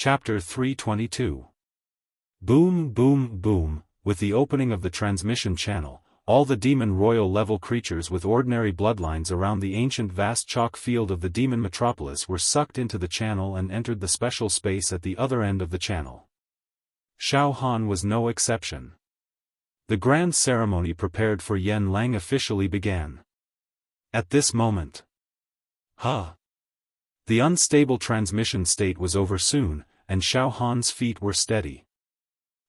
Chapter 322. Boom boom boom, with the opening of the transmission channel, all the demon royal level creatures with ordinary bloodlines around the ancient vast chalk field of the demon metropolis were sucked into the channel and entered the special space at the other end of the channel. Xiaofan was no exception. The grand ceremony prepared for Yen Lang officially began. At this moment. The unstable transmission state was over soon, and Xiaofan's feet were steady.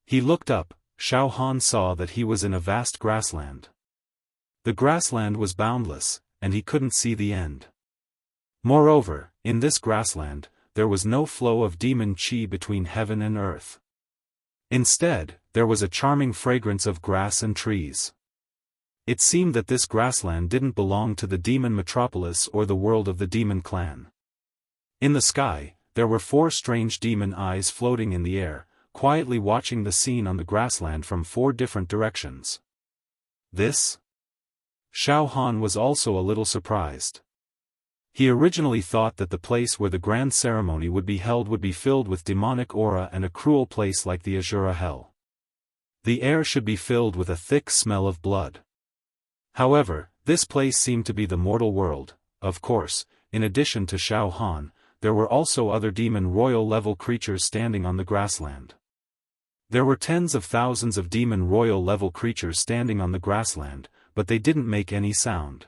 He looked up. Xiaofan saw that he was in a vast grassland. The grassland was boundless, and he couldn't see the end. Moreover, in this grassland, there was no flow of demon qi between heaven and earth. Instead, there was a charming fragrance of grass and trees. It seemed that this grassland didn't belong to the demon metropolis or the world of the demon clan. In the sky, there were 4 strange demon eyes floating in the air, quietly watching the scene on the grassland from 4 different directions. This? Xiaofan was also a little surprised. He originally thought that the place where the grand ceremony would be held would be filled with demonic aura and a cruel place like the Azura Hell. The air should be filled with a thick smell of blood. However, this place seemed to be the mortal world. Of course, in addition to Xiaofan, there were also other demon royal level creatures standing on the grassland. There were tens of thousands of demon royal level creatures standing on the grassland, but they didn't make any sound.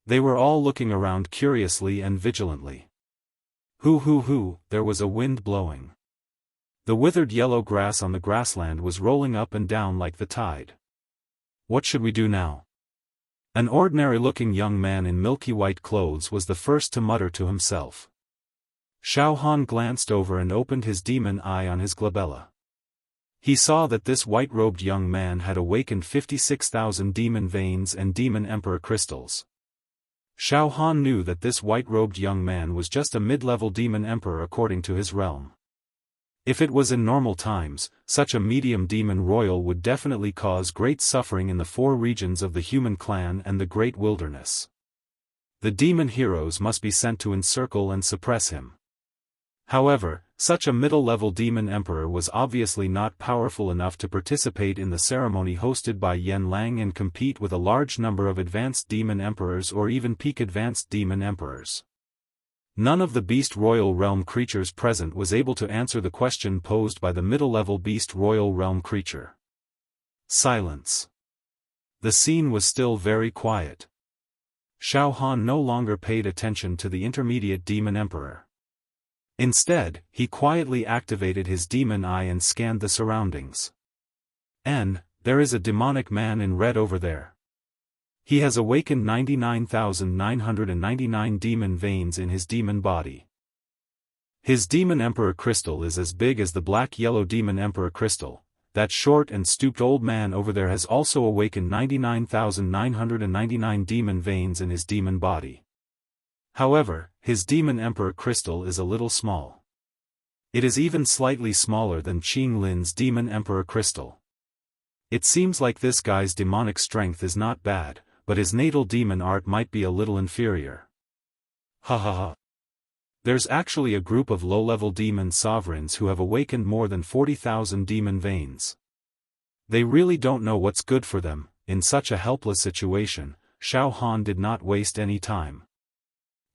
They were all looking around curiously and vigilantly. Hoo, there was a wind blowing. The withered yellow grass on the grassland was rolling up and down like the tide. What should we do now? An ordinary-looking young man in milky white clothes was the first to mutter to himself. Xiaofan glanced over and opened his demon eye on his glabella. He saw that this white-robed young man had awakened 56,000 demon veins and demon emperor crystals. Xiaofan knew that this white-robed young man was just a mid-level demon emperor according to his realm. If it was in normal times, such a medium demon royal would definitely cause great suffering in the 4 regions of the human clan and the great wilderness. The demon heroes must be sent to encircle and suppress him. However, such a middle-level demon emperor was obviously not powerful enough to participate in the ceremony hosted by Yen Lang and compete with a large number of advanced demon emperors or even peak advanced demon emperors. None of the beast royal realm creatures present was able to answer the question posed by the middle-level beast royal realm creature. Silence. The scene was still very quiet. Xiaofan no longer paid attention to the intermediate demon emperor. Instead, he quietly activated his demon eye and scanned the surroundings. And, there is a demonic man in red over there. He has awakened 99,999 demon veins in his demon body. His demon emperor crystal is as big as the black-yellow demon emperor crystal. That short and stooped old man over there has also awakened 99,999 demon veins in his demon body. However, his demon emperor crystal is a little small. It is even slightly smaller than Qing Lin's demon emperor crystal. It seems like this guy's demonic strength is not bad, but his natal demon art might be a little inferior. There's actually a group of low-level demon sovereigns who have awakened more than 40,000 demon veins. They really don't know what's good for them. In such a helpless situation, Xiaofan did not waste any time.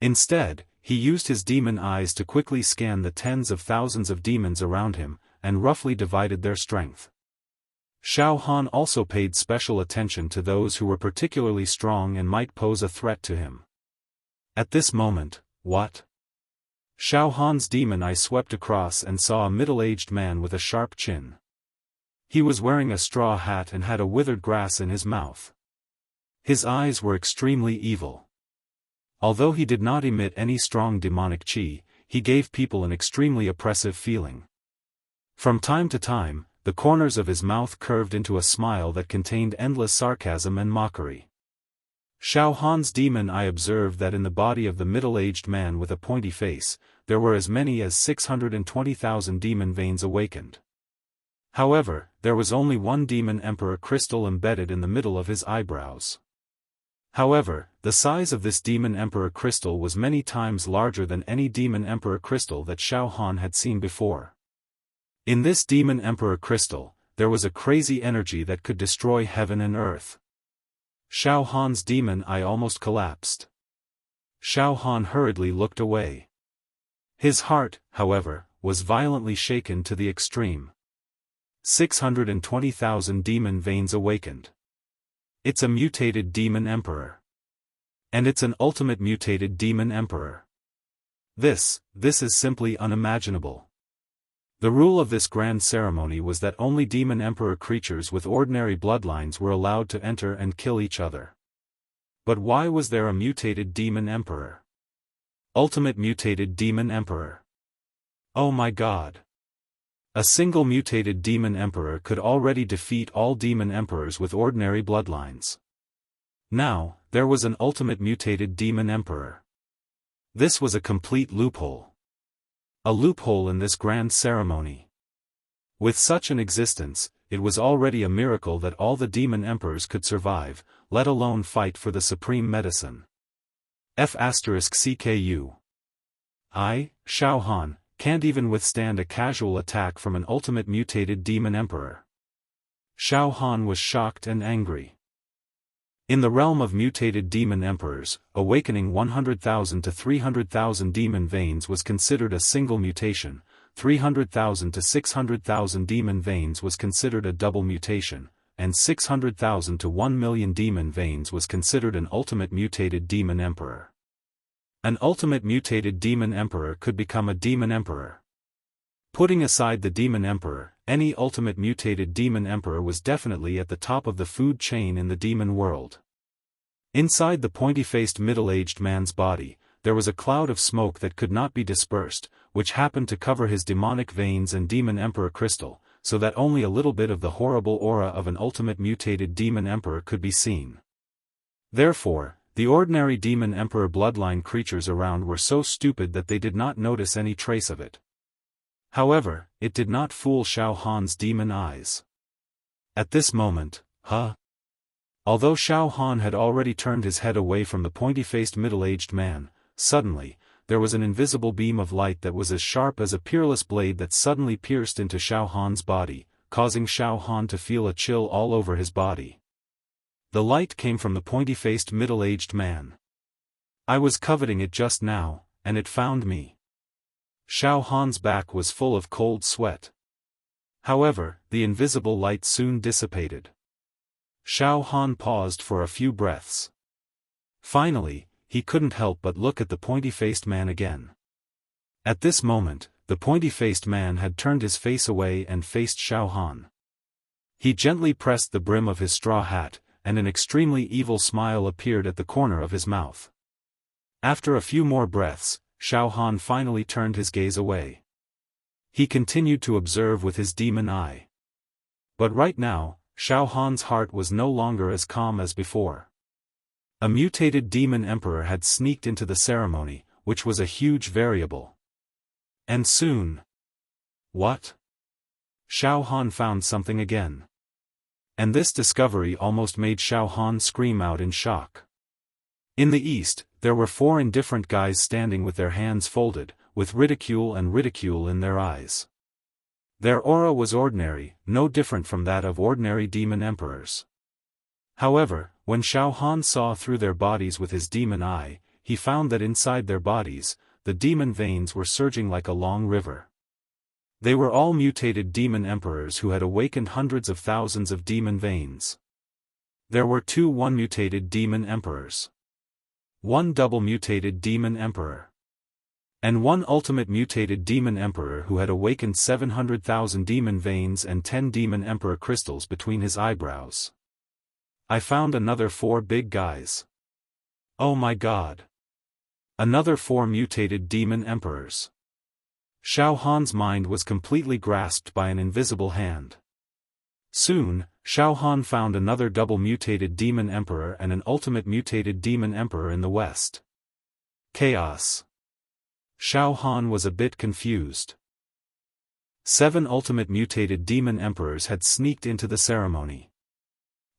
Instead, he used his demon eyes to quickly scan the tens of thousands of demons around him, and roughly divided their strength. Xiaofan also paid special attention to those who were particularly strong and might pose a threat to him. At this moment, what? Xiaofan's demon eye swept across and saw a middle-aged man with a sharp chin. He was wearing a straw hat and had a withered grass in his mouth. His eyes were extremely evil. Although he did not emit any strong demonic qi, he gave people an extremely oppressive feeling. From time to time, the corners of his mouth curved into a smile that contained endless sarcasm and mockery. Xiaofan's demon eye observed that in the body of the middle-aged man with a pointy face, there were as many as 620,000 demon veins awakened. However, there was only one demon emperor crystal embedded in the middle of his eyebrows. However, the size of this Demon Emperor crystal was many times larger than any Demon Emperor crystal that Xiaofan had seen before. In this Demon Emperor crystal, there was a crazy energy that could destroy heaven and earth. Xiaohan's demon eye almost collapsed. Xiaofan hurriedly looked away. His heart, however, was violently shaken to the extreme. 620,000 demon veins awakened. It's a mutated Demon Emperor. And it's an ultimate mutated Demon Emperor. This is simply unimaginable. The rule of this grand ceremony was that only Demon Emperor creatures with ordinary bloodlines were allowed to enter and kill each other. But why was there a mutated Demon Emperor? Ultimate mutated Demon Emperor. Oh my god. A single mutated Demon Emperor could already defeat all Demon Emperors with ordinary bloodlines. Now, there was an ultimate mutated Demon Emperor. This was a complete loophole. A loophole in this grand ceremony. With such an existence, it was already a miracle that all the Demon Emperors could survive, let alone fight for the supreme medicine. F***CKU. I, Xiaofan, can't even withstand a casual attack from an ultimate mutated Demon Emperor. Xiaofan was shocked and angry. In the realm of mutated Demon Emperors, awakening 100,000 to 300,000 demon veins was considered a single mutation, 300,000 to 600,000 demon veins was considered a double mutation, and 600,000 to 1,000,000 demon veins was considered an ultimate mutated Demon Emperor. An ultimate mutated Demon Emperor could become a Demon Emperor. Putting aside the Demon Emperor, any ultimate mutated Demon Emperor was definitely at the top of the food chain in the demon world. Inside the pointy-faced middle-aged man's body, there was a cloud of smoke that could not be dispersed, which happened to cover his demonic veins and Demon Emperor crystal, so that only a little bit of the horrible aura of an ultimate mutated Demon Emperor could be seen. Therefore, the ordinary Demon Emperor bloodline creatures around were so stupid that they did not notice any trace of it. However, it did not fool Xiaohan's demon eyes. At this moment, Although Xiaofan had already turned his head away from the pointy-faced middle-aged man, suddenly, there was an invisible beam of light that was as sharp as a peerless blade that suddenly pierced into Xiaohan's body, causing Xiaofan to feel a chill all over his body. The light came from the pointy-faced middle-aged man. I was coveting it just now, and it found me. Xiaohan's back was full of cold sweat. However, the invisible light soon dissipated. Xiaofan paused for a few breaths. Finally, he couldn't help but look at the pointy-faced man again. At this moment, the pointy-faced man had turned his face away and faced Xiaofan. He gently pressed the brim of his straw hat, and an extremely evil smile appeared at the corner of his mouth. After a few more breaths, Xiaofan finally turned his gaze away. He continued to observe with his demon eye. But right now, Xiaohan's heart was no longer as calm as before. A mutated Demon Emperor had sneaked into the ceremony, which was a huge variable. And soon... What? Xiaofan found something again. And this discovery almost made Xiaofan scream out in shock. In the east, there were 4 indifferent guys standing with their hands folded, with ridicule in their eyes. Their aura was ordinary, no different from that of ordinary demon emperors. However, when Xiaofan saw through their bodies with his demon eye, he found that inside their bodies, the demon veins were surging like a long river. They were all mutated demon emperors who had awakened hundreds of thousands of demon veins. There were 2 one-mutated demon emperors, 1 double-mutated demon emperor, and 1 ultimate mutated demon emperor who had awakened 700,000 demon veins and 10 demon emperor crystals between his eyebrows. I found another 4 big guys. Oh my god. Another 4 mutated demon emperors. Xiaohan's mind was completely grasped by an invisible hand. Soon, Xiaofan found another double-mutated demon emperor and an ultimate mutated demon emperor in the west. Chaos. Xiaofan was a bit confused. 7 ultimate mutated demon emperors had sneaked into the ceremony.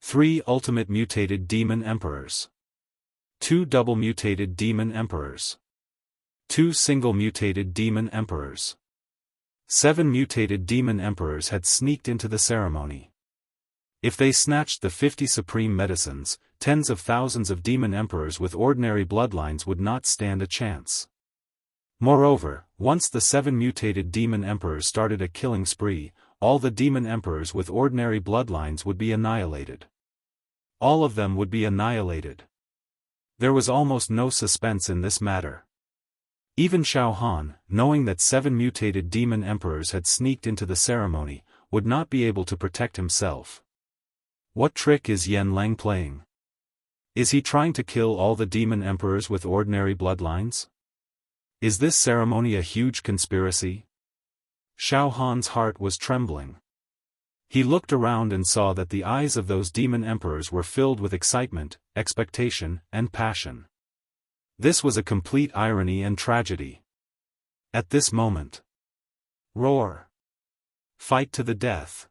3 ultimate mutated demon emperors. 2 double mutated demon emperors. 2 single mutated demon emperors. 7 mutated demon emperors had sneaked into the ceremony. If they snatched the 50 supreme medicines, tens of thousands of demon emperors with ordinary bloodlines would not stand a chance. Moreover, once the 7 mutated demon emperors started a killing spree, all the demon emperors with ordinary bloodlines would be annihilated. All of them would be annihilated. There was almost no suspense in this matter. Even Xiaofan, knowing that 7 mutated demon emperors had sneaked into the ceremony, would not be able to protect himself. What trick is Yen Lang playing? Is he trying to kill all the demon emperors with ordinary bloodlines? Is this ceremony a huge conspiracy? Xiaohan's heart was trembling. He looked around and saw that the eyes of those demon emperors were filled with excitement, expectation, and passion. This was a complete irony and tragedy. At this moment, roar! Fight to the death.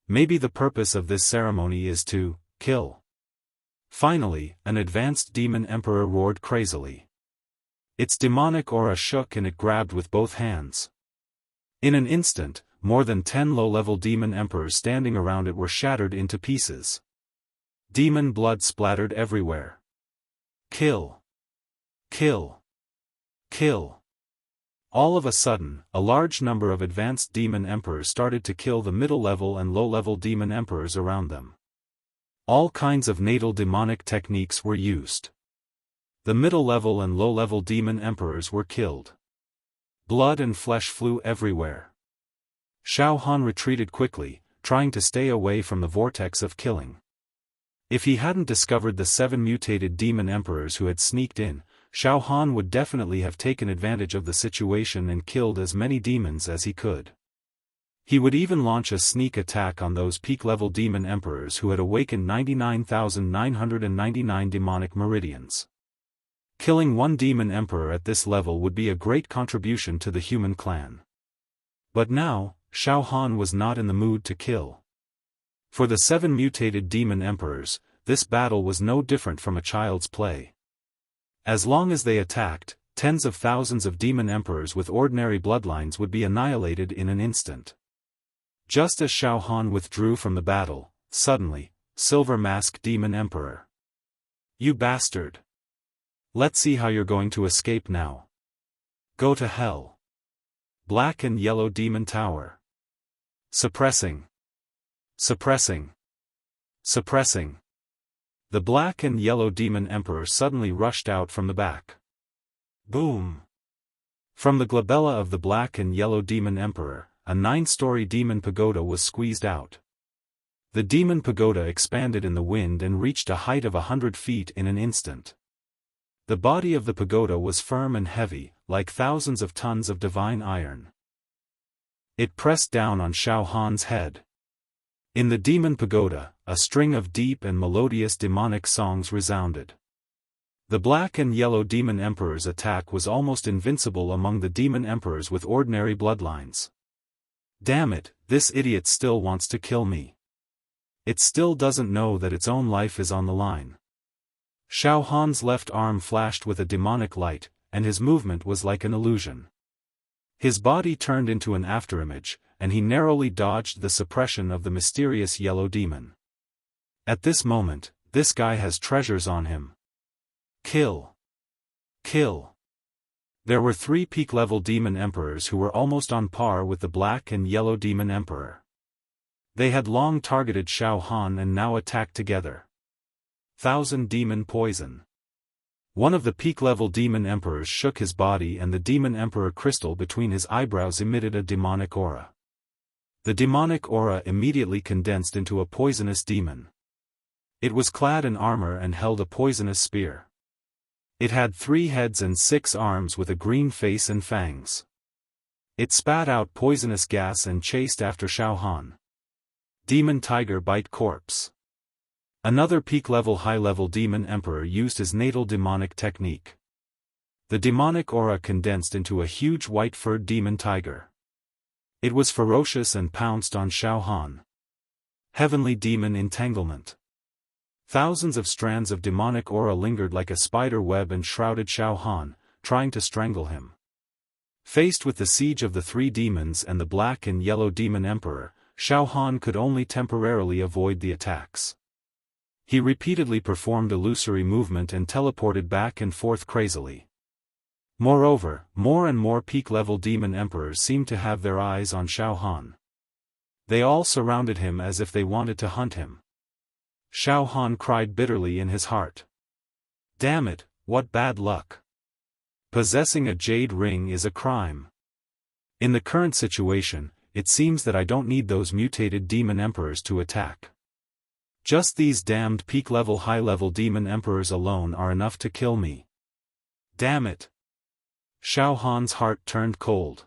Maybe the purpose of this ceremony is to kill. Finally, an advanced demon emperor roared crazily. Its demonic aura shook and it grabbed with both hands. In an instant, more than 10 low-level demon emperors standing around it were shattered into pieces. Demon blood splattered everywhere. Kill! Kill! Kill! All of a sudden, a large number of advanced demon emperors started to kill the middle-level and low-level demon emperors around them. All kinds of natal demonic techniques were used. The middle-level and low-level demon emperors were killed. Blood and flesh flew everywhere. Xiaofan retreated quickly, trying to stay away from the vortex of killing. If he hadn't discovered the 7 mutated demon emperors who had sneaked in, Xiaofan would definitely have taken advantage of the situation and killed as many demons as he could. He would even launch a sneak attack on those peak-level demon emperors who had awakened 99,999 demonic meridians. Killing one demon emperor at this level would be a great contribution to the human clan. But now, Xiaofan was not in the mood to kill. For the 7 mutated demon emperors, this battle was no different from a child's play. As long as they attacked, tens of thousands of demon emperors with ordinary bloodlines would be annihilated in an instant. Just as Xiaofan withdrew from the battle, suddenly, Silver Mask Demon Emperor. You bastard! Let's see how you're going to escape now. Go to hell. Black and Yellow Demon Tower. Suppressing. Suppressing. Suppressing. The Black and Yellow Demon Emperor suddenly rushed out from the back. Boom! From the glabella of the Black and Yellow Demon Emperor, a 9-story demon pagoda was squeezed out. The demon pagoda expanded in the wind and reached a height of 100 feet in an instant. The body of the pagoda was firm and heavy, like thousands of tons of divine iron. It pressed down on Xiaohan's head. In the demon pagoda, a string of deep and melodious demonic songs resounded. The Black and Yellow Demon Emperor's attack was almost invincible among the demon emperors with ordinary bloodlines. Damn it, this idiot still wants to kill me. It still doesn't know that its own life is on the line. Xiaohan's left arm flashed with a demonic light, and his movement was like an illusion. His body turned into an afterimage, and he narrowly dodged the suppression of the mysterious yellow demon. At this moment, this guy has treasures on him. Kill. Kill. There were 3 peak-level demon emperors who were almost on par with the Black and Yellow Demon Emperor. They had long targeted Xiaofan and now attacked together. 1,000 demon poison. One of the peak-level demon emperors shook his body and the demon emperor crystal between his eyebrows emitted a demonic aura. The demonic aura immediately condensed into a poisonous demon. It was clad in armor and held a poisonous spear. It had 3 heads and 6 arms with a green face and fangs. It spat out poisonous gas and chased after Xiaofan. Demon Tiger Bite Corpse. Another peak-level high-level demon emperor used his natal demonic technique. The demonic aura condensed into a huge white-furred demon tiger. It was ferocious and pounced on Xiaofan. Heavenly Demon Entanglement. Thousands of strands of demonic aura lingered like a spider web and shrouded Xiaofan, trying to strangle him. Faced with the siege of the three demons and the black and yellow demon emperor, Xiaofan could only temporarily avoid the attacks. He repeatedly performed illusory movement and teleported back and forth crazily. Moreover, more and more peak-level demon emperors seemed to have their eyes on Xiaofan. They all surrounded him as if they wanted to hunt him. Xiaofan cried bitterly in his heart. Damn it, what bad luck. Possessing a jade ring is a crime. In the current situation, it seems that I don't need those mutated demon emperors to attack. Just these damned peak-level high-level demon emperors alone are enough to kill me. Damn it. Xiaofan's heart turned cold.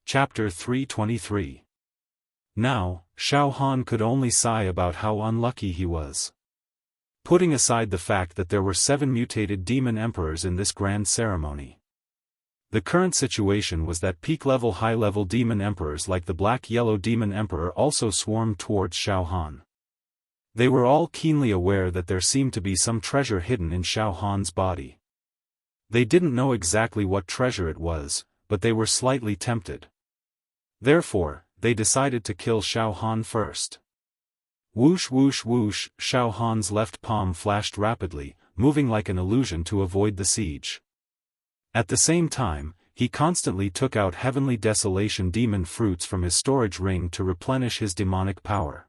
Chapter 323. Now, Xiaofan could only sigh about how unlucky he was. Putting aside the fact that there were 7 mutated demon emperors in this grand ceremony. The current situation was that peak-level high-level demon emperors like the black-yellow demon emperor also swarmed towards Xiaofan. They were all keenly aware that there seemed to be some treasure hidden in Xiaofan's body. They didn't know exactly what treasure it was, but they were slightly tempted. Therefore, they decided to kill Xiaofan first. Whoosh whoosh whoosh, Xiaofan's left palm flashed rapidly, moving like an illusion to avoid the siege. At the same time, he constantly took out heavenly desolation demon fruits from his storage ring to replenish his demonic power.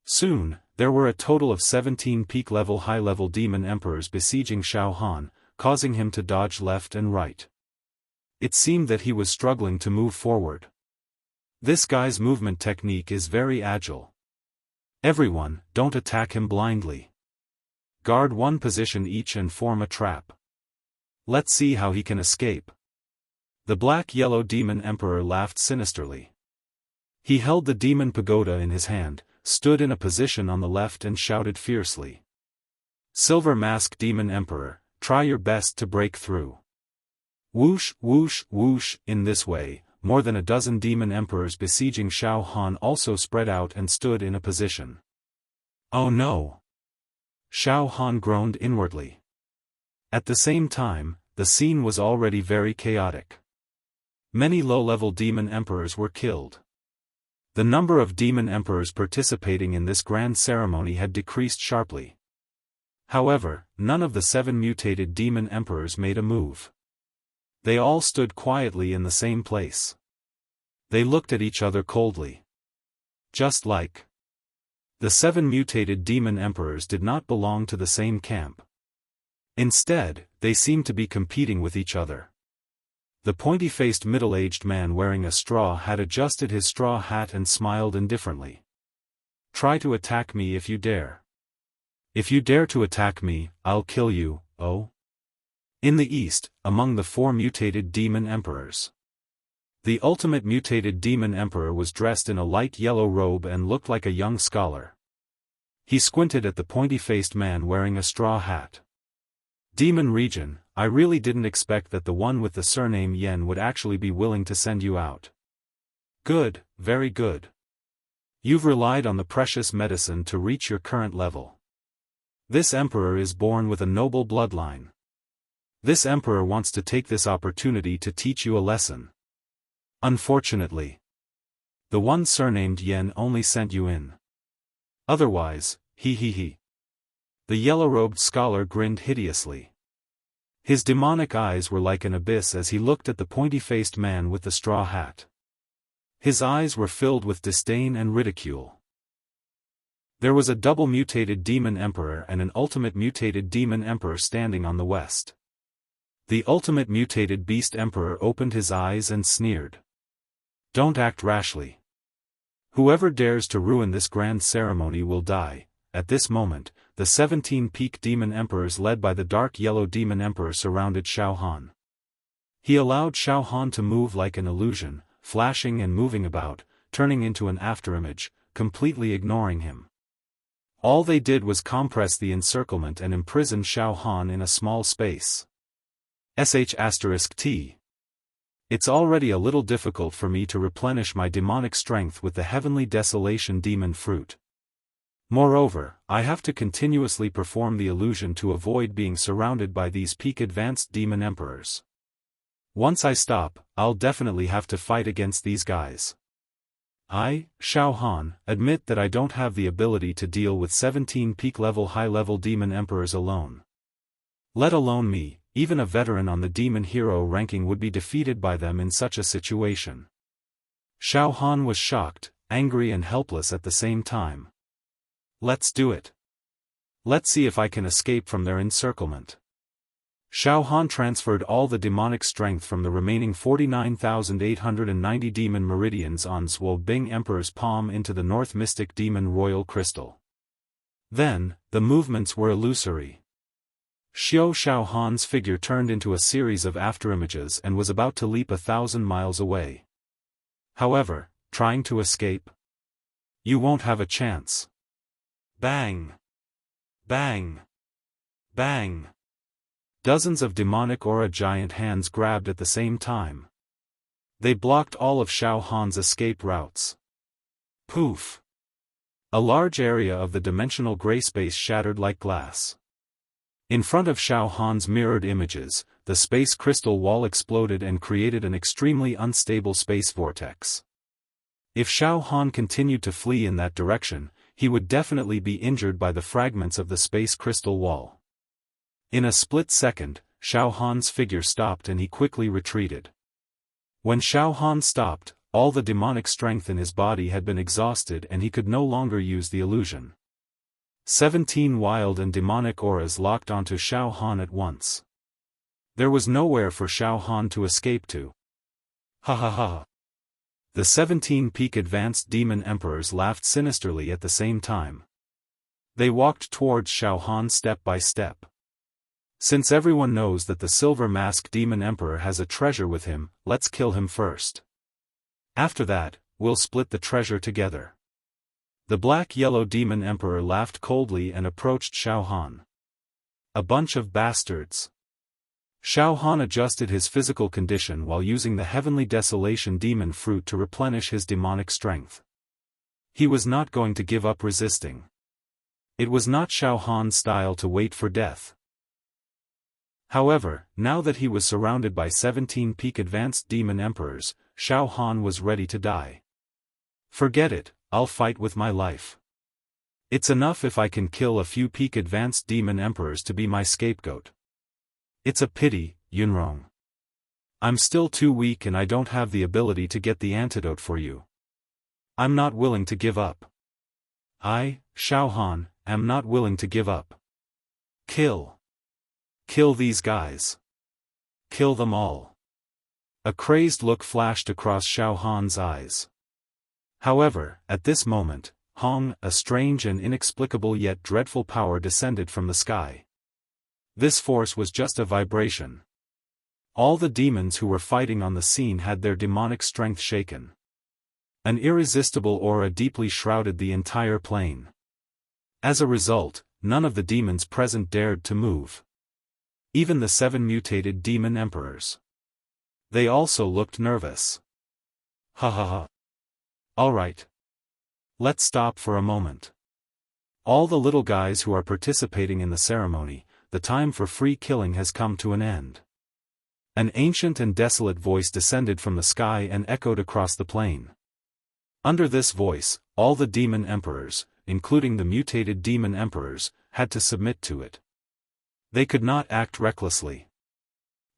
Soon, there were a total of 17 peak-level high-level demon emperors besieging Xiaofan, causing him to dodge left and right. It seemed that he was struggling to move forward. This guy's movement technique is very agile. Everyone, don't attack him blindly. Guard one position each and form a trap. Let's see how he can escape. The black-yellow demon emperor laughed sinisterly. He held the demon pagoda in his hand, stood in a position on the left and shouted fiercely. Silver mask demon emperor, try your best to break through. Whoosh whoosh whoosh. In this way, more than a dozen demon emperors besieging Xiaofan also spread out and stood in a position. Oh no! Xiaofan groaned inwardly. At the same time, the scene was already very chaotic. Many low-level demon emperors were killed. The number of demon emperors participating in this grand ceremony had decreased sharply. However, none of the 7 mutated demon emperors made a move. They all stood quietly in the same place. They looked at each other coldly. Just like the 7 mutated demon emperors did not belong to the same camp. Instead, they seemed to be competing with each other. The pointy-faced middle-aged man wearing a straw hat adjusted his straw hat and smiled indifferently. Try to attack me if you dare. If you dare to attack me, I'll kill you, oh. In the east, among the 4 mutated demon emperors. The ultimate mutated demon emperor was dressed in a light yellow robe and looked like a young scholar. He squinted at the pointy-faced man wearing a straw hat. Demon region, I really didn't expect that the one with the surname Yen would actually be willing to send you out. Good, very good. You've relied on the precious medicine to reach your current level. This emperor is born with a noble bloodline. This emperor wants to take this opportunity to teach you a lesson. Unfortunately, the one surnamed Yen only sent you in. Otherwise, he. The yellow-robed scholar grinned hideously. His demonic eyes were like an abyss as he looked at the pointy-faced man with the straw hat. His eyes were filled with disdain and ridicule. There was a double mutated demon emperor and an ultimate mutated demon emperor standing on the west. The ultimate mutated beast emperor opened his eyes and sneered. Don't act rashly. Whoever dares to ruin this grand ceremony will die. At this moment, the 17 peak demon emperors led by the dark yellow demon emperor surrounded Xiaofan. He allowed Xiaofan to move like an illusion, flashing and moving about, turning into an afterimage, completely ignoring him. All they did was compress the encirclement and imprison Xiaofan in a small space. **T. It's already a little difficult for me to replenish my demonic strength with the heavenly desolation demon fruit. Moreover, I have to continuously perform the illusion to avoid being surrounded by these peak advanced demon emperors. Once I stop, I'll definitely have to fight against these guys. I, Xiaofan, admit that I don't have the ability to deal with 17 peak-level high-level demon emperors alone. Let alone me, even a veteran on the demon hero ranking would be defeated by them in such a situation. Xiaofan was shocked, angry and helpless at the same time. Let's do it. Let's see if I can escape from their encirclement. Xiaofan transferred all the demonic strength from the remaining 49,890 demon meridians on Zhuo Bing Emperor's palm into the North Mystic Demon Royal Crystal. Then, the movements were illusory. Xiaofan's figure turned into a series of afterimages and was about to leap 1,000 miles away. However, trying to escape? You won't have a chance. Bang! Bang! Bang! Dozens of demonic aura giant hands grabbed at the same time. They blocked all of Xiaofan's escape routes. Poof! A large area of the dimensional gray space shattered like glass. In front of Xiaofan's mirrored images, the space crystal wall exploded and created an extremely unstable space vortex. If Xiaofan continued to flee in that direction, he would definitely be injured by the fragments of the space crystal wall. In a split second, Xiaofan's figure stopped and he quickly retreated. When Xiaofan stopped, all the demonic strength in his body had been exhausted and he could no longer use the illusion. 17 wild and demonic auras locked onto Xiaofan at once. There was nowhere for Xiaofan to escape to. Ha ha ha. The 17 peak advanced demon emperors laughed sinisterly at the same time. They walked towards Xiaofan step by step. Since everyone knows that the Silver Mask Demon Emperor has a treasure with him, let's kill him first. After that, we'll split the treasure together. The Black-Yellow Demon Emperor laughed coldly and approached Xiaofan. A bunch of bastards. Xiaofan adjusted his physical condition while using the Heavenly Desolation Demon Fruit to replenish his demonic strength. He was not going to give up resisting. It was not Xiaofan's style to wait for death. However, now that he was surrounded by 17 peak advanced demon emperors, Xiaofan was ready to die. Forget it, I'll fight with my life. It's enough if I can kill a few peak advanced demon emperors to be my scapegoat. It's a pity, Yunrong. I'm still too weak and I don't have the ability to get the antidote for you. I'm not willing to give up. I, Xiaofan, am not willing to give up. Kill. Kill these guys. Kill them all. A crazed look flashed across Xiaofan's eyes. However, at this moment, Hong, a strange and inexplicable yet dreadful power descended from the sky. This force was just a vibration. All the demons who were fighting on the scene had their demonic strength shaken. An irresistible aura deeply shrouded the entire plane. As a result, none of the demons present dared to move. Even the 7 mutated demon emperors. They also looked nervous. Ha ha ha. Alright. Let's stop for a moment. All the little guys who are participating in the ceremony, the time for free killing has come to an end. An ancient and desolate voice descended from the sky and echoed across the plain. Under this voice, all the demon emperors, including the mutated demon emperors, had to submit to it. They could not act recklessly.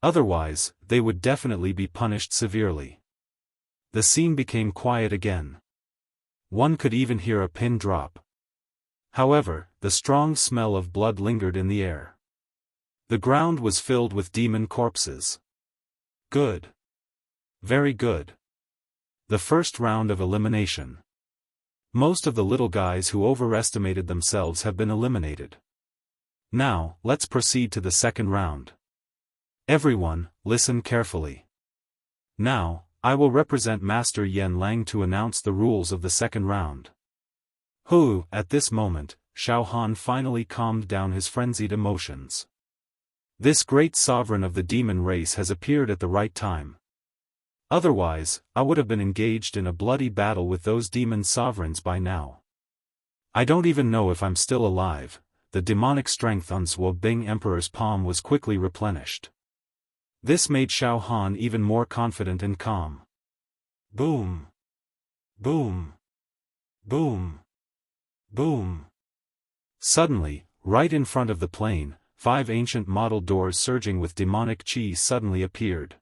Otherwise, they would definitely be punished severely. The scene became quiet again. One could even hear a pin drop. However, the strong smell of blood lingered in the air. The ground was filled with demon corpses. Good. Very good. The first round of elimination. Most of the little guys who overestimated themselves have been eliminated. Now, let's proceed to the second round. Everyone, listen carefully. Now, I will represent Master Yen Lang to announce the rules of the second round. At this moment, Xiaofan finally calmed down his frenzied emotions. This great sovereign of the demon race has appeared at the right time. Otherwise, I would have been engaged in a bloody battle with those demon sovereigns by now. I don't even know if I'm still alive. The demonic strength on Zhuo Bing Emperor's palm was quickly replenished. This made Xiaofan even more confident and calm. Boom! Boom! Boom! Boom! Suddenly, right in front of the plane, 5 ancient model doors surging with demonic chi suddenly appeared.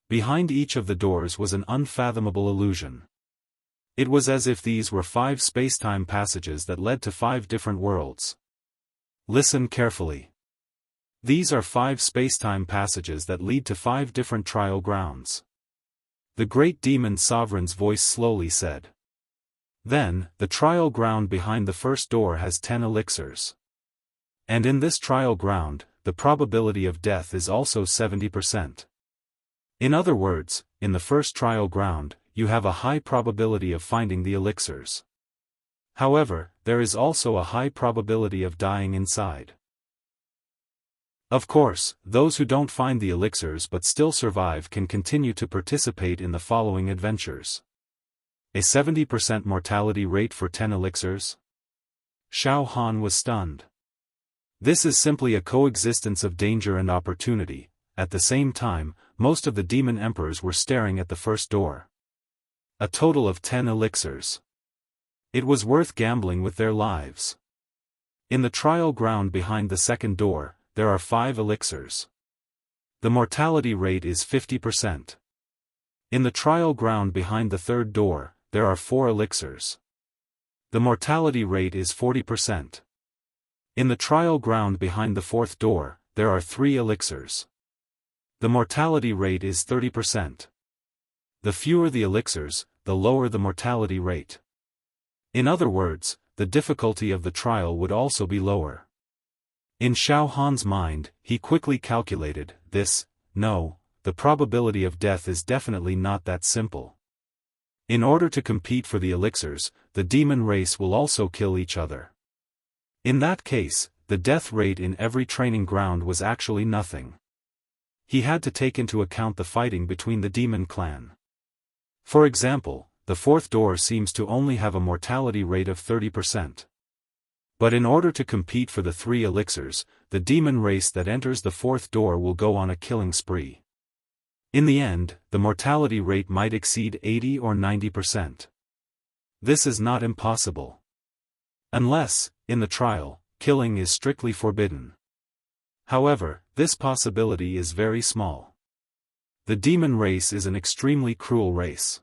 Behind each of the doors was an unfathomable illusion. It was as if these were 5 spacetime passages that led to 5 different worlds. Listen carefully. These are 5 spacetime passages that lead to 5 different trial grounds. The great demon sovereign's voice slowly said. Then, the trial ground behind the first door has 10 elixirs. And in this trial ground, the probability of death is also 70%. In other words, in the first trial ground, you have a high probability of finding the elixirs. However, there is also a high probability of dying inside. Of course, those who don't find the elixirs but still survive can continue to participate in the following adventures. A 70% mortality rate for 10 elixirs? Xiaofan was stunned. This is simply a coexistence of danger and opportunity. At the same time, most of the demon emperors were staring at the first door. A total of 10 elixirs. It was worth gambling with their lives. In the trial ground behind the second door, there are 5 elixirs. The mortality rate is 50%. In the trial ground behind the third door, there are 4 elixirs. The mortality rate is 40%. In the trial ground behind the fourth door, there are 3 elixirs. The mortality rate is 30%. The fewer the elixirs, the lower the mortality rate. In other words, the difficulty of the trial would also be lower. In Xiaohan's mind, he quickly calculated, the probability of death is definitely not that simple. In order to compete for the elixirs, the demon race will also kill each other. In that case, the death rate in every training ground was actually nothing. He had to take into account the fighting between the demon clan. For example, the fourth door seems to only have a mortality rate of 30%. But in order to compete for the 3 elixirs, the demon race that enters the fourth door will go on a killing spree. In the end, the mortality rate might exceed 80 or 90%. This is not impossible. Unless, in the trial, killing is strictly forbidden. However, this possibility is very small. The demon race is an extremely cruel race.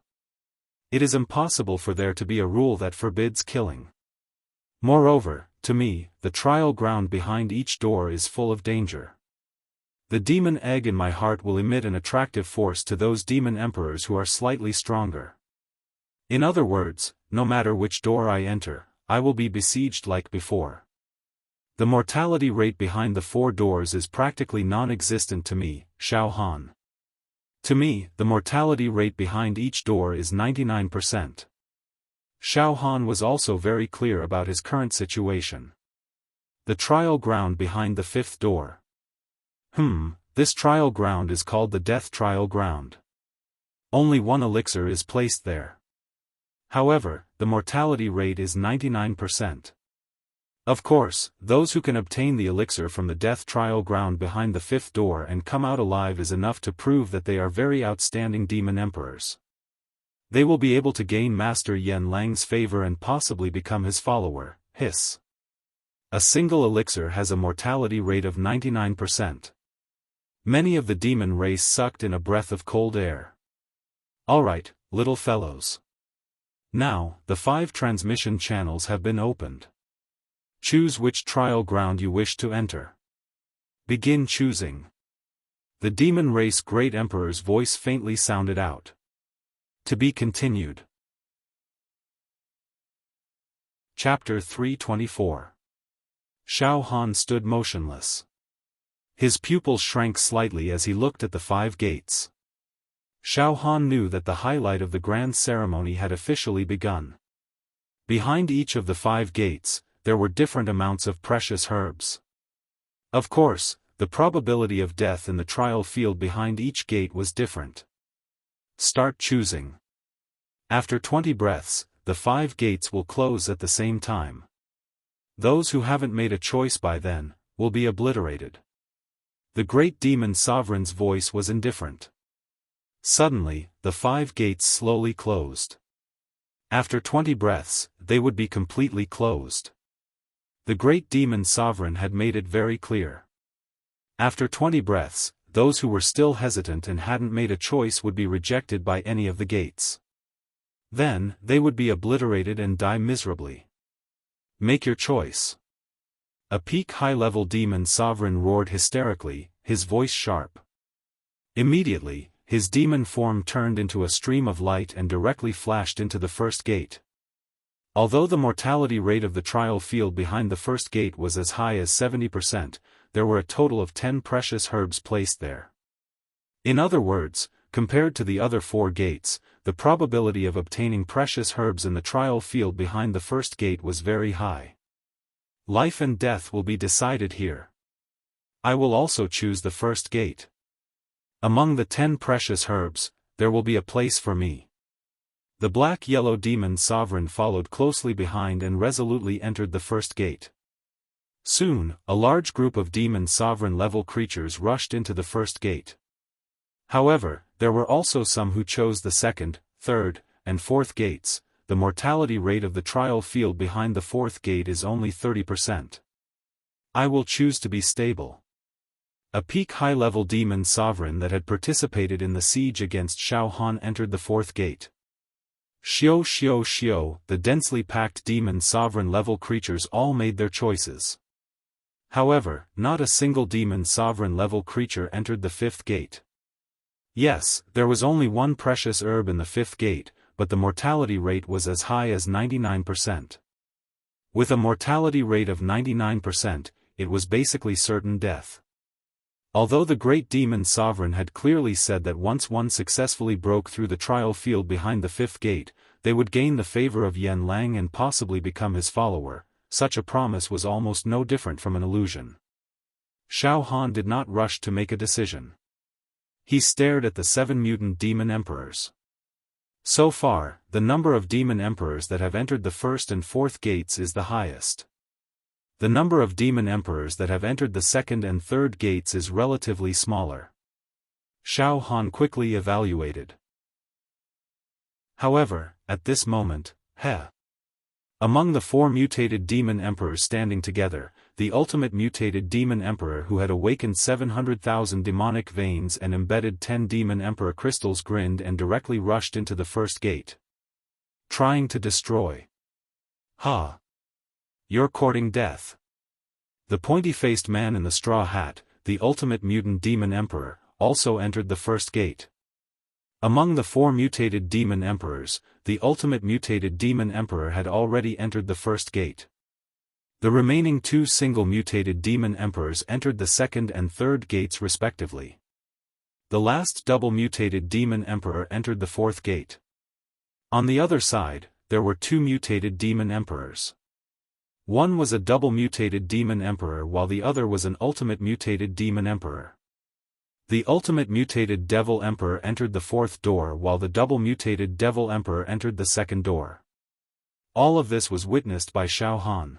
It is impossible for there to be a rule that forbids killing. Moreover, to me, the trial ground behind each door is full of danger. The demon egg in my heart will emit an attractive force to those demon emperors who are slightly stronger. In other words, no matter which door I enter, I will be besieged like before. The mortality rate behind the 4 doors is practically non-existent to me, Xiaofan. To me, the mortality rate behind each door is 99%. Xiaofan was also very clear about his current situation. The trial ground behind the 5th door. This trial ground is called the death trial ground. Only 1 elixir is placed there. However, the mortality rate is 99%. Of course, those who can obtain the elixir from the death trial ground behind the 5th door and come out alive is enough to prove that they are very outstanding demon emperors. They will be able to gain Master Yen Lang's favor and possibly become his follower. A single elixir has a mortality rate of 99%. Many of the demon race sucked in a breath of cold air. Alright, little fellows. Now, the 5 transmission channels have been opened. Choose which trial ground you wish to enter. Begin choosing. The demon race great emperor's voice faintly sounded out. To be continued. Chapter 324. Xiaofan stood motionless. His pupils shrank slightly as he looked at the 5 gates. Xiaofan knew that the highlight of the grand ceremony had officially begun. Behind each of the 5 gates, there were different amounts of precious herbs. Of course, the probability of death in the trial field behind each gate was different. Start choosing. After 20 breaths, the 5 gates will close at the same time. Those who haven't made a choice by then, will be obliterated. The great demon sovereign's voice was indifferent. Suddenly, the 5 gates slowly closed. After 20 breaths, they would be completely closed. The great demon sovereign had made it very clear. After 20 breaths, those who were still hesitant and hadn't made a choice would be rejected by any of the gates. Then, they would be obliterated and die miserably. Make your choice. A peak high-level demon sovereign roared hysterically, his voice sharp. Immediately, his demon form turned into a stream of light and directly flashed into the first gate. Although the mortality rate of the trial field behind the first gate was as high as 70%, there were a total of 10 precious herbs placed there. In other words, compared to the other 4 gates, the probability of obtaining precious herbs in the trial field behind the first gate was very high. Life and death will be decided here. I will also choose the first gate. Among the 10 precious herbs, there will be a place for me. The black-yellow demon sovereign followed closely behind and resolutely entered the first gate. Soon, a large group of demon sovereign-level creatures rushed into the first gate. However, there were also some who chose the second, third, and fourth gates. The mortality rate of the trial field behind the fourth gate is only 30%. I will choose to be stable. A peak high-level demon sovereign that had participated in the siege against Xiaofan entered the fourth gate. Xiao, the densely packed demon sovereign-level creatures all made their choices. However, not a single demon sovereign-level creature entered the fifth gate. Yes, there was only one precious herb in the fifth gate, but the mortality rate was as high as 99%. With a mortality rate of 99%, it was basically certain death. Although the great demon sovereign had clearly said that once one successfully broke through the trial field behind the fifth gate, they would gain the favor of Yan Lang and possibly become his follower, such a promise was almost no different from an illusion. Xiaofan did not rush to make a decision. He stared at the 7 mutant demon emperors. So far, the number of demon emperors that have entered the first and fourth gates is the highest. The number of demon emperors that have entered the second and third gates is relatively smaller. Xiaofan quickly evaluated. However, at this moment, among the 4 mutated demon emperors standing together, the ultimate mutated demon emperor who had awakened 700,000 demonic veins and embedded 10 demon emperor crystals grinned and directly rushed into the first gate. Trying to destroy. You're courting death. The pointy-faced man in the straw hat, the ultimate mutant demon emperor, also entered the first gate. Among the 4 mutated demon emperors, the ultimate mutated demon emperor had already entered the first gate. The remaining 2 single mutated demon emperors entered the second and third gates respectively. The last double mutated demon emperor entered the fourth gate. On the other side, there were 2 mutated demon emperors. One was a double mutated demon emperor while the other was an ultimate mutated demon emperor. The ultimate mutated devil emperor entered the fourth door while the double mutated devil emperor entered the second door. All of this was witnessed by Xiaofan.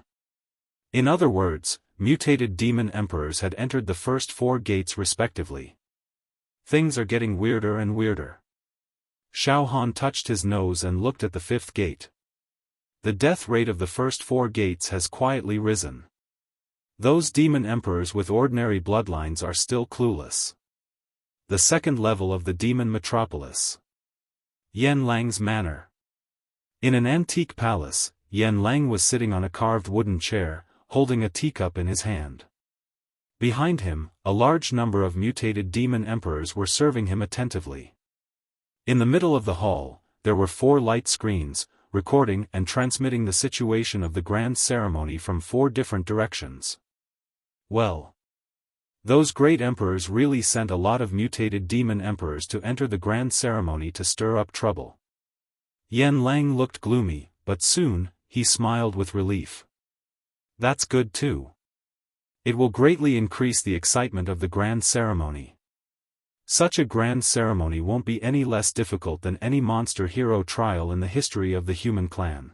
In other words, mutated demon emperors had entered the first 4 gates respectively. Things are getting weirder and weirder. Xiaofan touched his nose and looked at the fifth gate. The death rate of the first 4 gates has quietly risen. Those demon emperors with ordinary bloodlines are still clueless. The second level of the demon metropolis. Yan Lang's manor. In an antique palace, Yan Lang was sitting on a carved wooden chair, holding a teacup in his hand. Behind him, a large number of mutated demon emperors were serving him attentively. In the middle of the hall, there were 4 light screens, recording and transmitting the situation of the grand ceremony from 4 different directions. Well, those great emperors really sent a lot of mutated demon emperors to enter the grand ceremony to stir up trouble. Yan Lang looked gloomy, but soon, he smiled with relief. That's good too. It will greatly increase the excitement of the grand ceremony. Such a grand ceremony won't be any less difficult than any monster hero trial in the history of the human clan.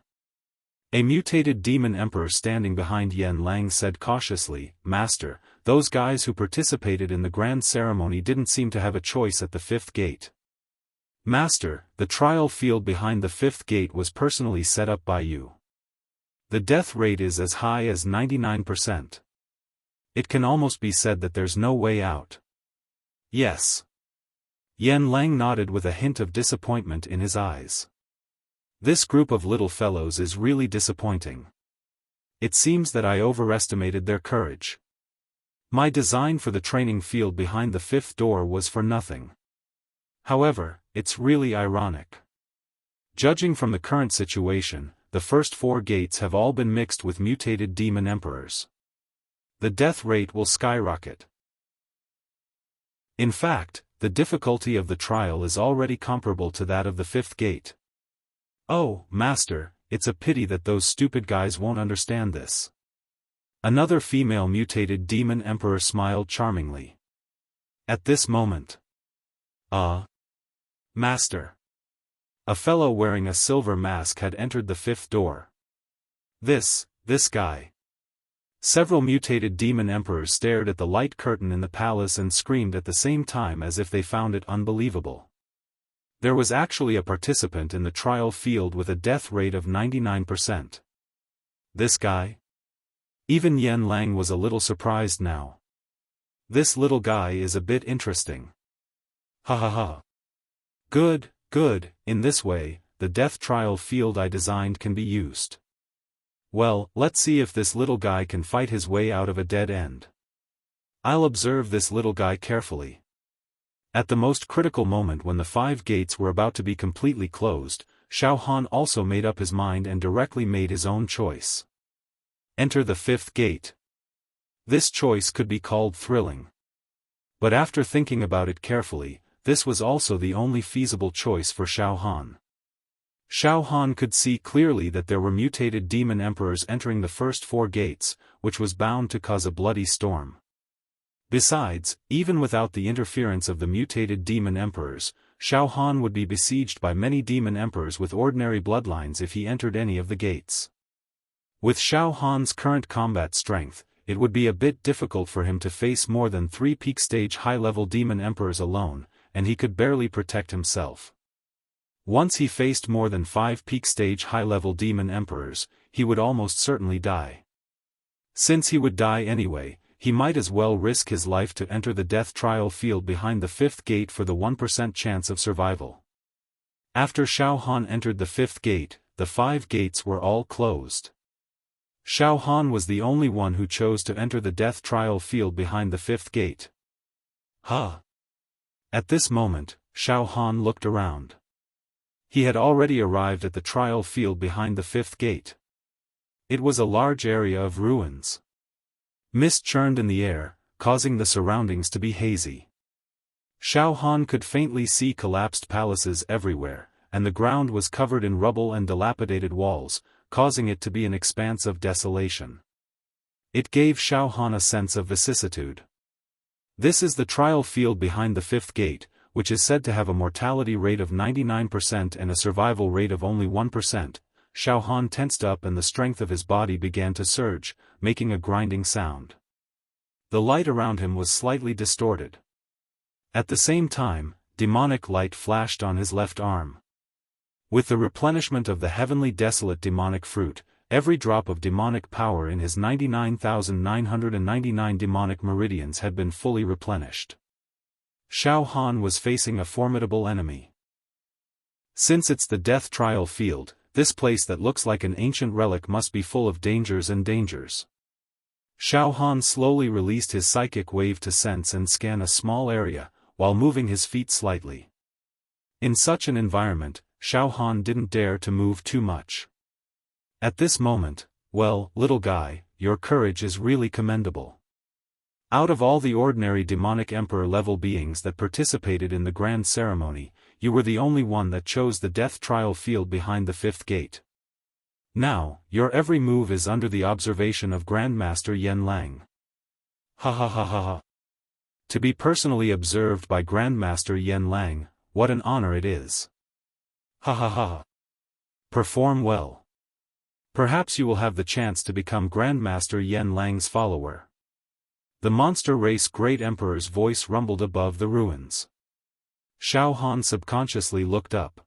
A mutated demon emperor standing behind Yan Lang said cautiously, "Master, those guys who participated in the grand ceremony didn't seem to have a choice at the fifth gate." "Master, the trial field behind the fifth gate was personally set up by you. The death rate is as high as 99%. It can almost be said that there's no way out." "Yes." Yan Lang nodded with a hint of disappointment in his eyes. "This group of little fellows is really disappointing. It seems that I overestimated their courage. My design for the training field behind the fifth door was for nothing. However, it's really ironic. Judging from the current situation, the first 4 gates have all been mixed with mutated demon emperors. The death rate will skyrocket. In fact, the difficulty of the trial is already comparable to that of the fifth gate." "Oh, Master, it's a pity that those stupid guys won't understand this." Another female mutated demon emperor smiled charmingly. At this moment. Master. A fellow wearing a silver mask had entered the fifth door. This guy." Several mutated demon emperors stared at the light curtain in the palace and screamed at the same time as if they found it unbelievable. There was actually a participant in the trial field with a death rate of 99%. This guy? Even Yan Lang was a little surprised now. This little guy is a bit interesting. Ha ha ha. Good, in this way, the death trial field I designed can be used. Well, let's see if this little guy can fight his way out of a dead end. I'll observe this little guy carefully. At the most critical moment when the 5 gates were about to be completely closed, Xiaofan also made up his mind and directly made his own choice. Enter the fifth gate. This choice could be called thrilling. But after thinking about it carefully, this was also the only feasible choice for Xiaofan. Xiaofan could see clearly that there were mutated demon emperors entering the first 4 gates, which was bound to cause a bloody storm. Besides, even without the interference of the mutated demon emperors, Xiaofan would be besieged by many demon emperors with ordinary bloodlines if he entered any of the gates. With Xiaofan's current combat strength, it would be a bit difficult for him to face more than 3 peak stage high-level demon emperors alone, and he could barely protect himself. Once he faced more than 5 peak stage high-level demon emperors, he would almost certainly die. Since he would die anyway, he might as well risk his life to enter the death trial field behind the fifth gate for the 1% chance of survival. After Xiaofan entered the fifth gate, the 5 gates were all closed. Xiaofan was the only one who chose to enter the death trial field behind the fifth gate. At this moment, Xiaofan looked around. He had already arrived at the trial field behind the fifth gate. It was a large area of ruins. Mist churned in the air, causing the surroundings to be hazy. Xiaofan could faintly see collapsed palaces everywhere, and the ground was covered in rubble and dilapidated walls, causing it to be an expanse of desolation. It gave Xiaofan a sense of vicissitude. This is the trial field behind the fifth gate, which is said to have a mortality rate of 99% and a survival rate of only 1%. Xiaofan tensed up and the strength of his body began to surge, making a grinding sound. The light around him was slightly distorted. At the same time, demonic light flashed on his left arm. With the replenishment of the heavenly desolate demonic fruit, every drop of demonic power in his 99,999 demonic meridians had been fully replenished. Xiaofan was facing a formidable enemy. Since it's the death trial field, this place that looks like an ancient relic must be full of dangers and dangers. Xiaofan slowly released his psychic wave to sense and scan a small area, while moving his feet slightly. In such an environment, Xiaofan didn't dare to move too much. At this moment, well, little guy, your courage is really commendable. Out of all the ordinary demonic emperor-level beings that participated in the grand ceremony, you were the only one that chose the death trial field behind the fifth gate. Now, your every move is under the observation of Grandmaster Yan Lang. Ha ha ha ha ha. To be personally observed by Grandmaster Yen Lang, what an honor it is. Ha ha ha. Perform well. Perhaps you will have the chance to become Grandmaster Yen Lang's follower. The monster race Great Emperor's voice rumbled above the ruins. Xiaofan subconsciously looked up.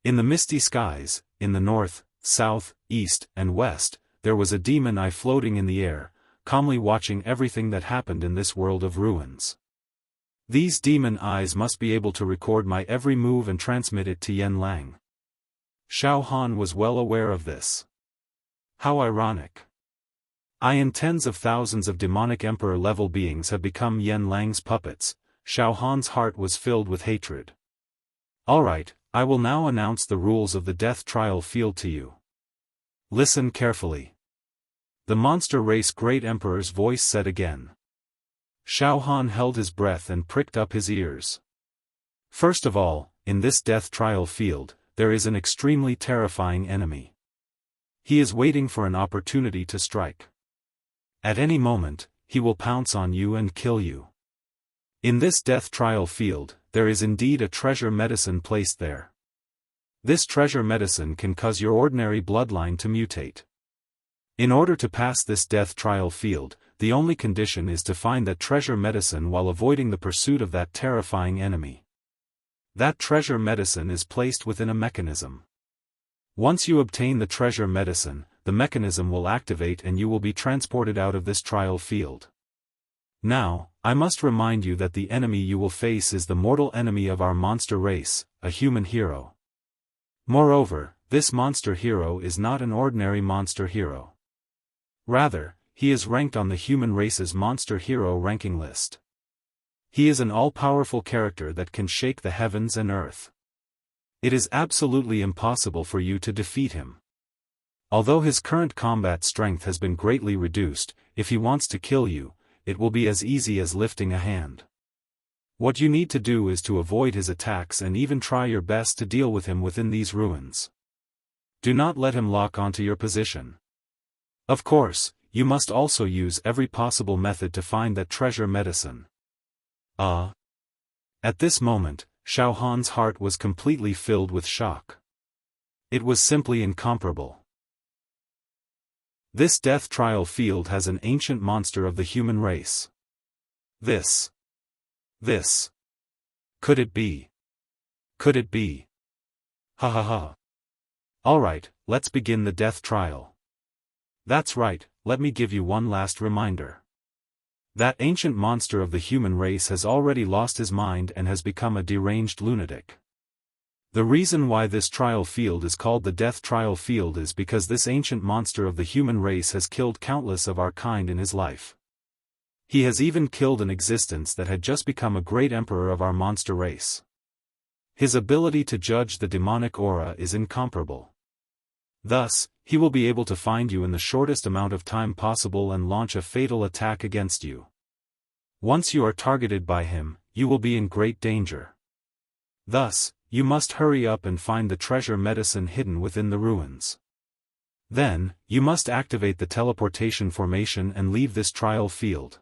In the misty skies, in the north, south, east, and west, there was a demon eye floating in the air, calmly watching everything that happened in this world of ruins. These demon eyes must be able to record my every move and transmit it to Yen Lang. Xiaofan was well aware of this. How ironic. I and tens of thousands of demonic emperor-level beings have become Yen Lang's puppets. Xiaofan's heart was filled with hatred. Alright, I will now announce the rules of the death trial field to you. Listen carefully. The monster race Great Emperor's voice said again. Xiaofan held his breath and pricked up his ears. First of all, in this death trial field, there is an extremely terrifying enemy. He is waiting for an opportunity to strike. At any moment, he will pounce on you and kill you. In this death trial field, there is indeed a treasure medicine placed there. This treasure medicine can cause your ordinary bloodline to mutate. In order to pass this death trial field, the only condition is to find that treasure medicine while avoiding the pursuit of that terrifying enemy. That treasure medicine is placed within a mechanism. Once you obtain the treasure medicine, the mechanism will activate and you will be transported out of this trial field. Now, I must remind you that the enemy you will face is the mortal enemy of our monster race, a human hero. Moreover, this monster hero is not an ordinary monster hero. Rather, he is ranked on the human race's monster hero ranking list. He is an all-powerful character that can shake the heavens and earth. It is absolutely impossible for you to defeat him. Although his current combat strength has been greatly reduced, if he wants to kill you, it will be as easy as lifting a hand. What you need to do is to avoid his attacks and even try your best to deal with him within these ruins. Do not let him lock onto your position. Of course, you must also use every possible method to find that treasure medicine. At this moment, Xiaofan's heart was completely filled with shock. It was simply incomparable. This death trial field has an ancient monster of the human race. This. Could it be? Could it be? Ha ha ha. Alright, let's begin the death trial. That's right, let me give you one last reminder. That ancient monster of the human race has already lost his mind and has become a deranged lunatic. The reason why this trial field is called the death trial field is because this ancient monster of the human race has killed countless of our kind in his life. He has even killed an existence that had just become a great emperor of our monster race. His ability to judge the demonic aura is incomparable. Thus, he will be able to find you in the shortest amount of time possible and launch a fatal attack against you. Once you are targeted by him, you will be in great danger. Thus, you must hurry up and find the treasure medicine hidden within the ruins. Then, you must activate the teleportation formation and leave this trial field.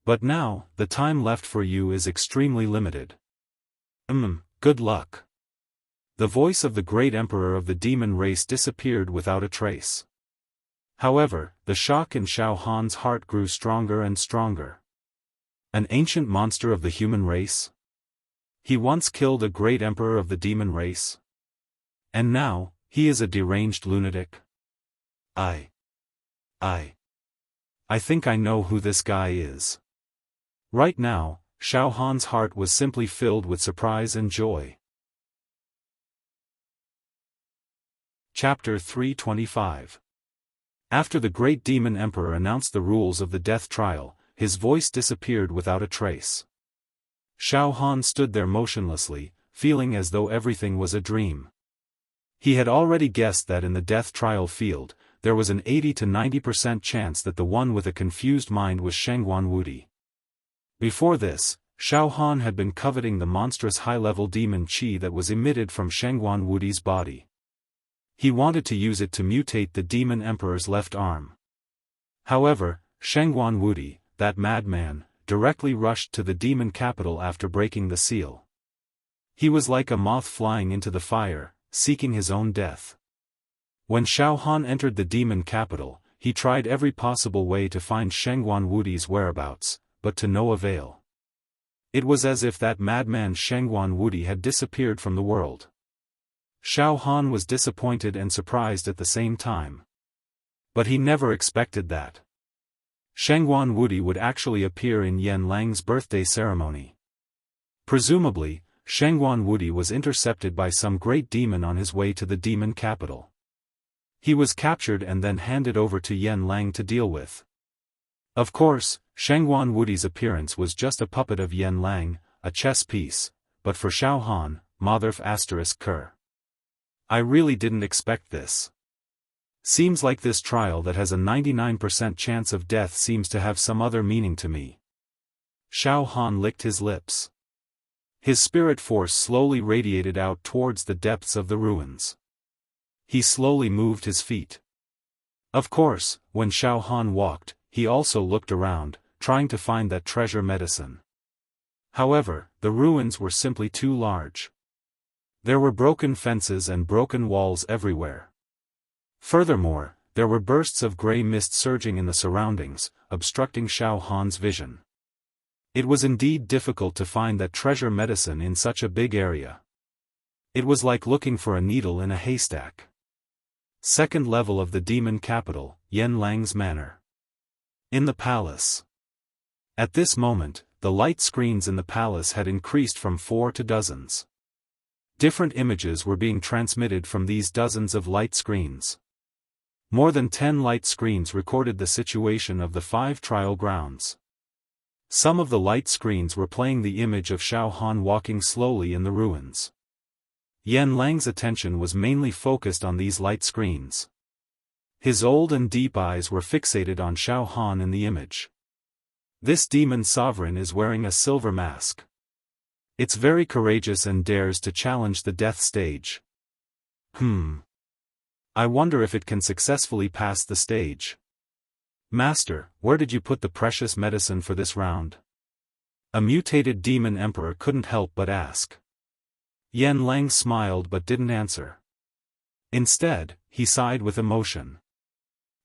But now, the time left for you is extremely limited. Good luck. The voice of the great emperor of the demon race disappeared without a trace. However, the shock in Xiaofan's heart grew stronger and stronger. An ancient monster of the human race? He once killed a great emperor of the demon race? And now, he is a deranged lunatic? I think I know who this guy is. Right now, Xiaofan's heart was simply filled with surprise and joy. Chapter 325. After the great demon emperor announced the rules of the death trial, his voice disappeared without a trace. Xiaofan stood there motionlessly, feeling as though everything was a dream. He had already guessed that in the death trial field, there was an 80 to 90% chance that the one with a confused mind was Shengguan Wudi. Before this, Xiaofan had been coveting the monstrous high-level demon qi that was emitted from Shengguan Wudi's body. He wanted to use it to mutate the demon emperor's left arm. However, Shengguan Wudi, that madman, directly rushed to the demon capital after breaking the seal. He was like a moth flying into the fire, seeking his own death. When Xiaofan entered the demon capital, he tried every possible way to find Shengguan Wudi's whereabouts, but to no avail. It was as if that madman Shengguan Wudi had disappeared from the world. Xiaofan was disappointed and surprised at the same time. But he never expected that Shengguan Wudi would actually appear in Yan Lang's birthday ceremony. Presumably, Shengguan Wudi was intercepted by some great demon on his way to the demon capital. He was captured and then handed over to Yan Lang to deal with. Of course, Shengguan Wudi's appearance was just a puppet of Yan Lang, a chess piece, but for Xiaofan, Motherf *Ker. I really didn't expect this. Seems like this trial that has a 99% chance of death seems to have some other meaning to me. Xiaofan licked his lips. His spirit force slowly radiated out towards the depths of the ruins. He slowly moved his feet. Of course, when Xiaofan walked, he also looked around, trying to find that treasure medicine. However, the ruins were simply too large. There were broken fences and broken walls everywhere. Furthermore, there were bursts of grey mist surging in the surroundings, obstructing Xiaofan's vision. It was indeed difficult to find that treasure medicine in such a big area. It was like looking for a needle in a haystack. Second level of the demon capital, Yan Lang's manor. In the palace. At this moment, the light screens in the palace had increased from 4 to dozens. Different images were being transmitted from these dozens of light screens. More than 10 light screens recorded the situation of the 5 trial grounds. Some of the light screens were playing the image of Xiaofan walking slowly in the ruins. Yan Lang's attention was mainly focused on these light screens. His old and deep eyes were fixated on Xiaofan in the image. This demon sovereign is wearing a silver mask. It's very courageous and dares to challenge the death stage. I wonder if it can successfully pass the stage. Master, where did you put the precious medicine for this round? A mutated demon emperor couldn't help but ask. Yan Lang smiled but didn't answer. Instead, he sighed with emotion.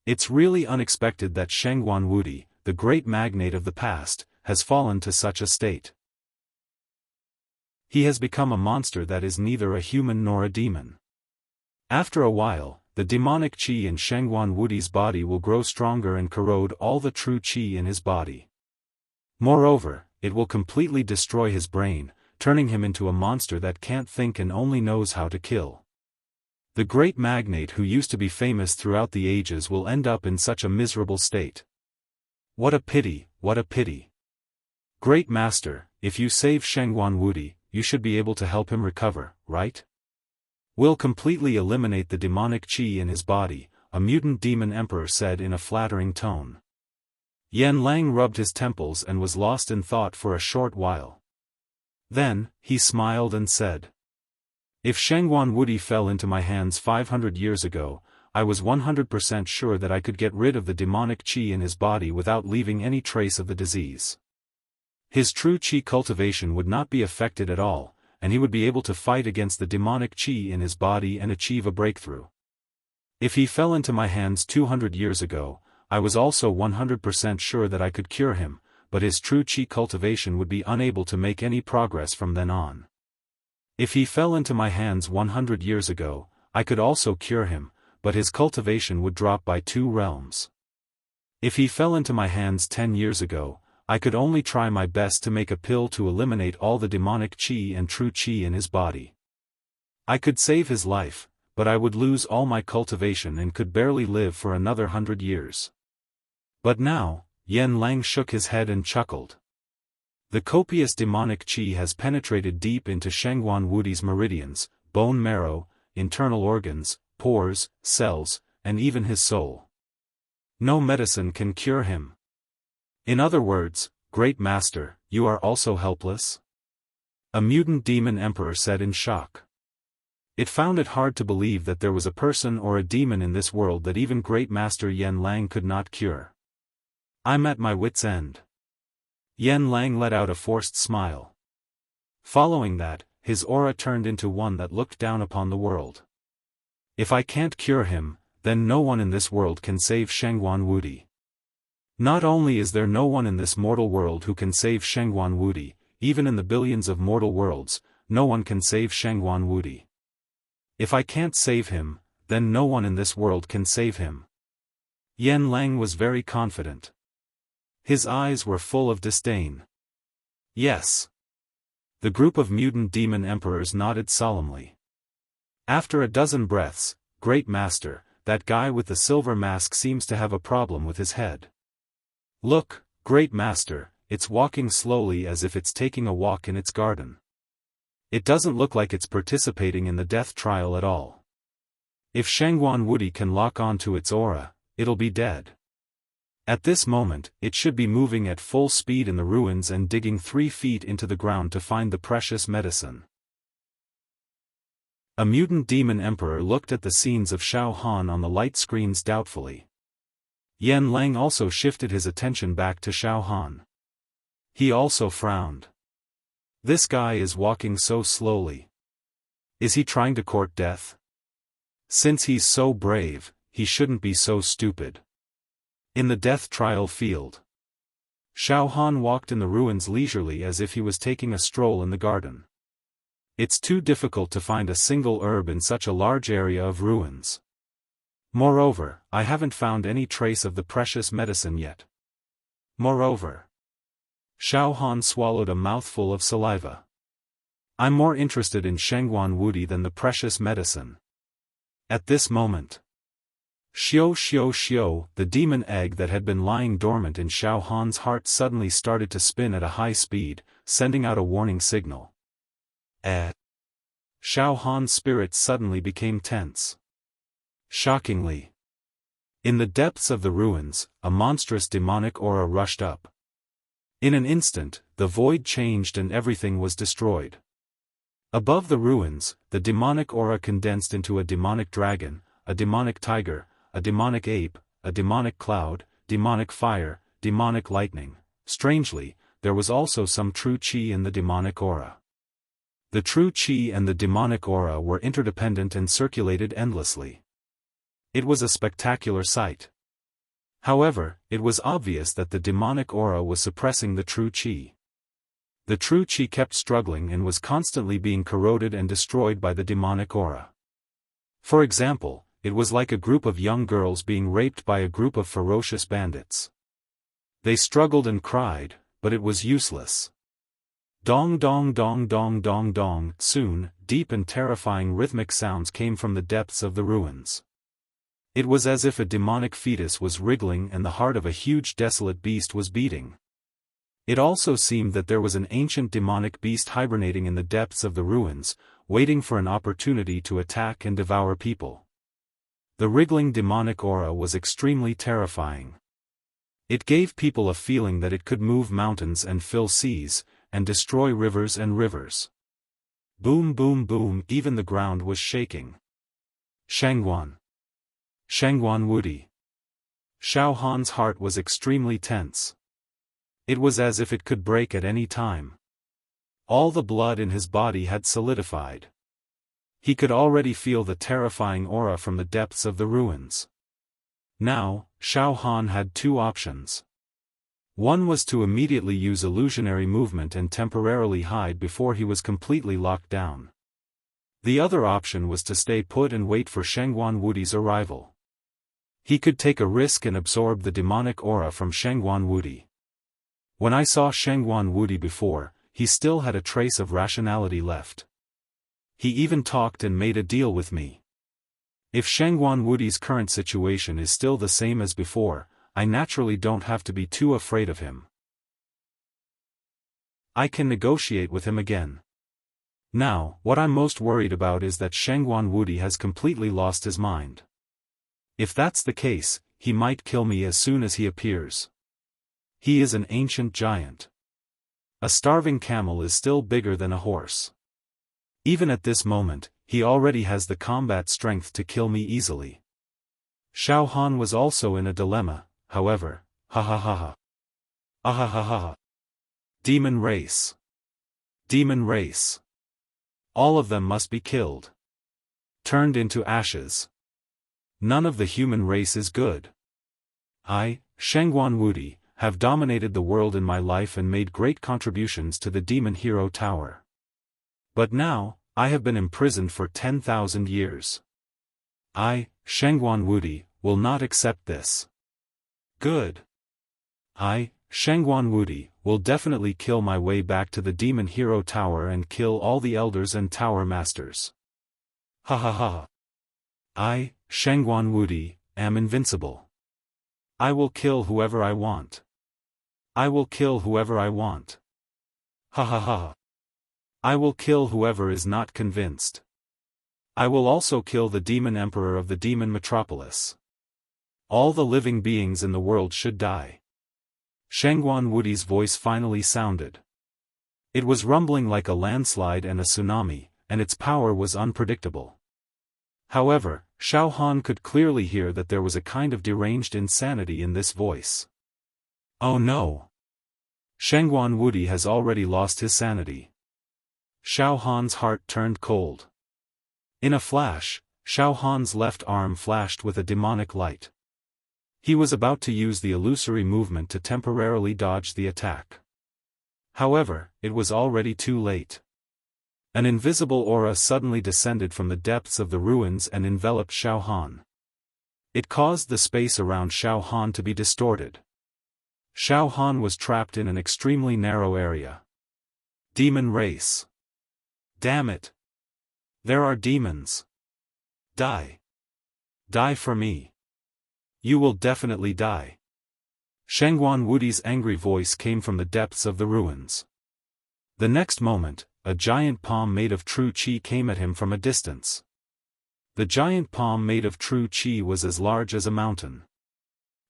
It's really unexpected that Shengguan Wudi, the great magnate of the past, has fallen to such a state. He has become a monster that is neither a human nor a demon. After a while, the demonic qi in Shengguan Wudi's body will grow stronger and corrode all the true qi in his body. Moreover, it will completely destroy his brain, turning him into a monster that can't think and only knows how to kill. The great magnate who used to be famous throughout the ages will end up in such a miserable state. What a pity, what a pity. Great Master, if you save Shengguan Wudi, you should be able to help him recover, right? We'll completely eliminate the demonic qi in his body, a mutant demon emperor said in a flattering tone. Yan Lang rubbed his temples and was lost in thought for a short while. Then, he smiled and said, If Shengguan Wudi fell into my hands 500 years ago, I was 100% sure that I could get rid of the demonic qi in his body without leaving any trace of the disease. His true qi cultivation would not be affected at all, and he would be able to fight against the demonic qi in his body and achieve a breakthrough. If he fell into my hands 200 years ago, I was also 100% sure that I could cure him, but his true qi cultivation would be unable to make any progress from then on. If he fell into my hands 100 years ago, I could also cure him, but his cultivation would drop by 2 realms. If he fell into my hands 10 years ago, I could only try my best to make a pill to eliminate all the demonic qi and true qi in his body. I could save his life, but I would lose all my cultivation and could barely live for another 100 years. But now, Yan Lang shook his head and chuckled. The copious demonic qi has penetrated deep into Shengguan Wudi's meridians, bone marrow, internal organs, pores, cells, and even his soul. No medicine can cure him. In other words, Great Master, you are also helpless? A mutant demon emperor said in shock. It found it hard to believe that there was a person or a demon in this world that even Great Master Yan Lang could not cure. I'm at my wit's end. Yan Lang let out a forced smile. Following that, his aura turned into one that looked down upon the world. If I can't cure him, then no one in this world can save Shengguan Wudi. Not only is there no one in this mortal world who can save Shengguan Wudi, even in the billions of mortal worlds, no one can save Shengguan Wudi. If I can't save him, then no one in this world can save him. Yan Lang was very confident. His eyes were full of disdain. Yes. The group of mutant demon emperors nodded solemnly. After a dozen breaths, Great Master, that guy with the silver mask seems to have a problem with his head. Look, Great Master, it's walking slowly as if it's taking a walk in its garden. It doesn't look like it's participating in the death trial at all. If Shengguan Wudi can lock onto its aura, it'll be dead. At this moment, it should be moving at full speed in the ruins and digging 3 feet into the ground to find the precious medicine. A mutant demon emperor looked at the scenes of Xiaofan on the light screens doubtfully. Yan Lang also shifted his attention back to Xiaofan. He also frowned. This guy is walking so slowly. Is he trying to court death? Since he's so brave, he shouldn't be so stupid. In the death trial field, Xiaofan walked in the ruins leisurely as if he was taking a stroll in the garden. It's too difficult to find a single herb in such a large area of ruins. Moreover, I haven't found any trace of the precious medicine yet. Moreover, Xiaofan swallowed a mouthful of saliva. I'm more interested in Shengguan Wudi than the precious medicine. At this moment, Xiao, the demon egg that had been lying dormant in Xiaohan's heart suddenly started to spin at a high speed, sending out a warning signal. Xiaohan's spirit suddenly became tense. Shockingly, in the depths of the ruins, a monstrous demonic aura rushed up. In an instant, the void changed and everything was destroyed. Above the ruins, the demonic aura condensed into a demonic dragon, a demonic tiger, a demonic ape, a demonic cloud, demonic fire, demonic lightning. Strangely, there was also some true qi in the demonic aura. The true qi and the demonic aura were interdependent and circulated endlessly. It was a spectacular sight. However, it was obvious that the demonic aura was suppressing the true qi. The true qi kept struggling and was constantly being corroded and destroyed by the demonic aura. For example, it was like a group of young girls being raped by a group of ferocious bandits. They struggled and cried, but it was useless. Dong dong dong dong dong dong. Soon, deep and terrifying rhythmic sounds came from the depths of the ruins. It was as if a demonic fetus was wriggling and the heart of a huge desolate beast was beating. It also seemed that there was an ancient demonic beast hibernating in the depths of the ruins, waiting for an opportunity to attack and devour people. The wriggling demonic aura was extremely terrifying. It gave people a feeling that it could move mountains and fill seas, and destroy rivers and rivers. Boom boom boom, even the ground was shaking. Shengguan Wudi. Xiaohan's heart was extremely tense. It was as if it could break at any time. All the blood in his body had solidified. He could already feel the terrifying aura from the depths of the ruins. Now, Xiaofan had 2 options. One was to immediately use illusionary movement and temporarily hide before he was completely locked down. The other option was to stay put and wait for Shengguan Wudi's arrival. He could take a risk and absorb the demonic aura from Shengguan Wudi. When I saw Shengguan Wudi before, he still had a trace of rationality left. He even talked and made a deal with me. If Shengguan Wudi's current situation is still the same as before, I naturally don't have to be too afraid of him. I can negotiate with him again. Now, what I'm most worried about is that Shengguan Wudi has completely lost his mind. If that's the case, he might kill me as soon as he appears. He is an ancient giant. A starving camel is still bigger than a horse. Even at this moment, he already has the combat strength to kill me easily. Xiaohan was also in a dilemma, however. Ha ha ha ha. Ah ha ha ha ha. Demon race. Demon race. All of them must be killed. Turned into ashes. None of the human race is good. I, Shengguan Wudi, have dominated the world in my life and made great contributions to the Demon Hero Tower. But now, I have been imprisoned for 10,000 years. I, Shengguan Wudi, will not accept this. Good. I, Shengguan Wudi, will definitely kill my way back to the Demon Hero Tower and kill all the elders and tower masters. Ha ha ha. I, Shengguan Wudi, am invincible. I will kill whoever I want. I will kill whoever I want. Ha ha ha. I will kill whoever is not convinced. I will also kill the Demon Emperor of the Demon Metropolis. All the living beings in the world should die. Shengguan Wudi's voice finally sounded. It was rumbling like a landslide and a tsunami, and its power was unpredictable. However, Xiaofan could clearly hear that there was a kind of deranged insanity in this voice. Oh no! Shengguan Wudi has already lost his sanity. Xiaofan's heart turned cold. In a flash, Xiaofan's left arm flashed with a demonic light. He was about to use the illusory movement to temporarily dodge the attack. However, it was already too late. An invisible aura suddenly descended from the depths of the ruins and enveloped Xiaofan. It caused the space around Xiaofan to be distorted. Xiaofan was trapped in an extremely narrow area. Demon race. Damn it! There are demons. Die. Die for me. You will definitely die. Shengguan Wudi's angry voice came from the depths of the ruins. The next moment, a giant palm made of true qi came at him from a distance. The giant palm made of true qi was as large as a mountain.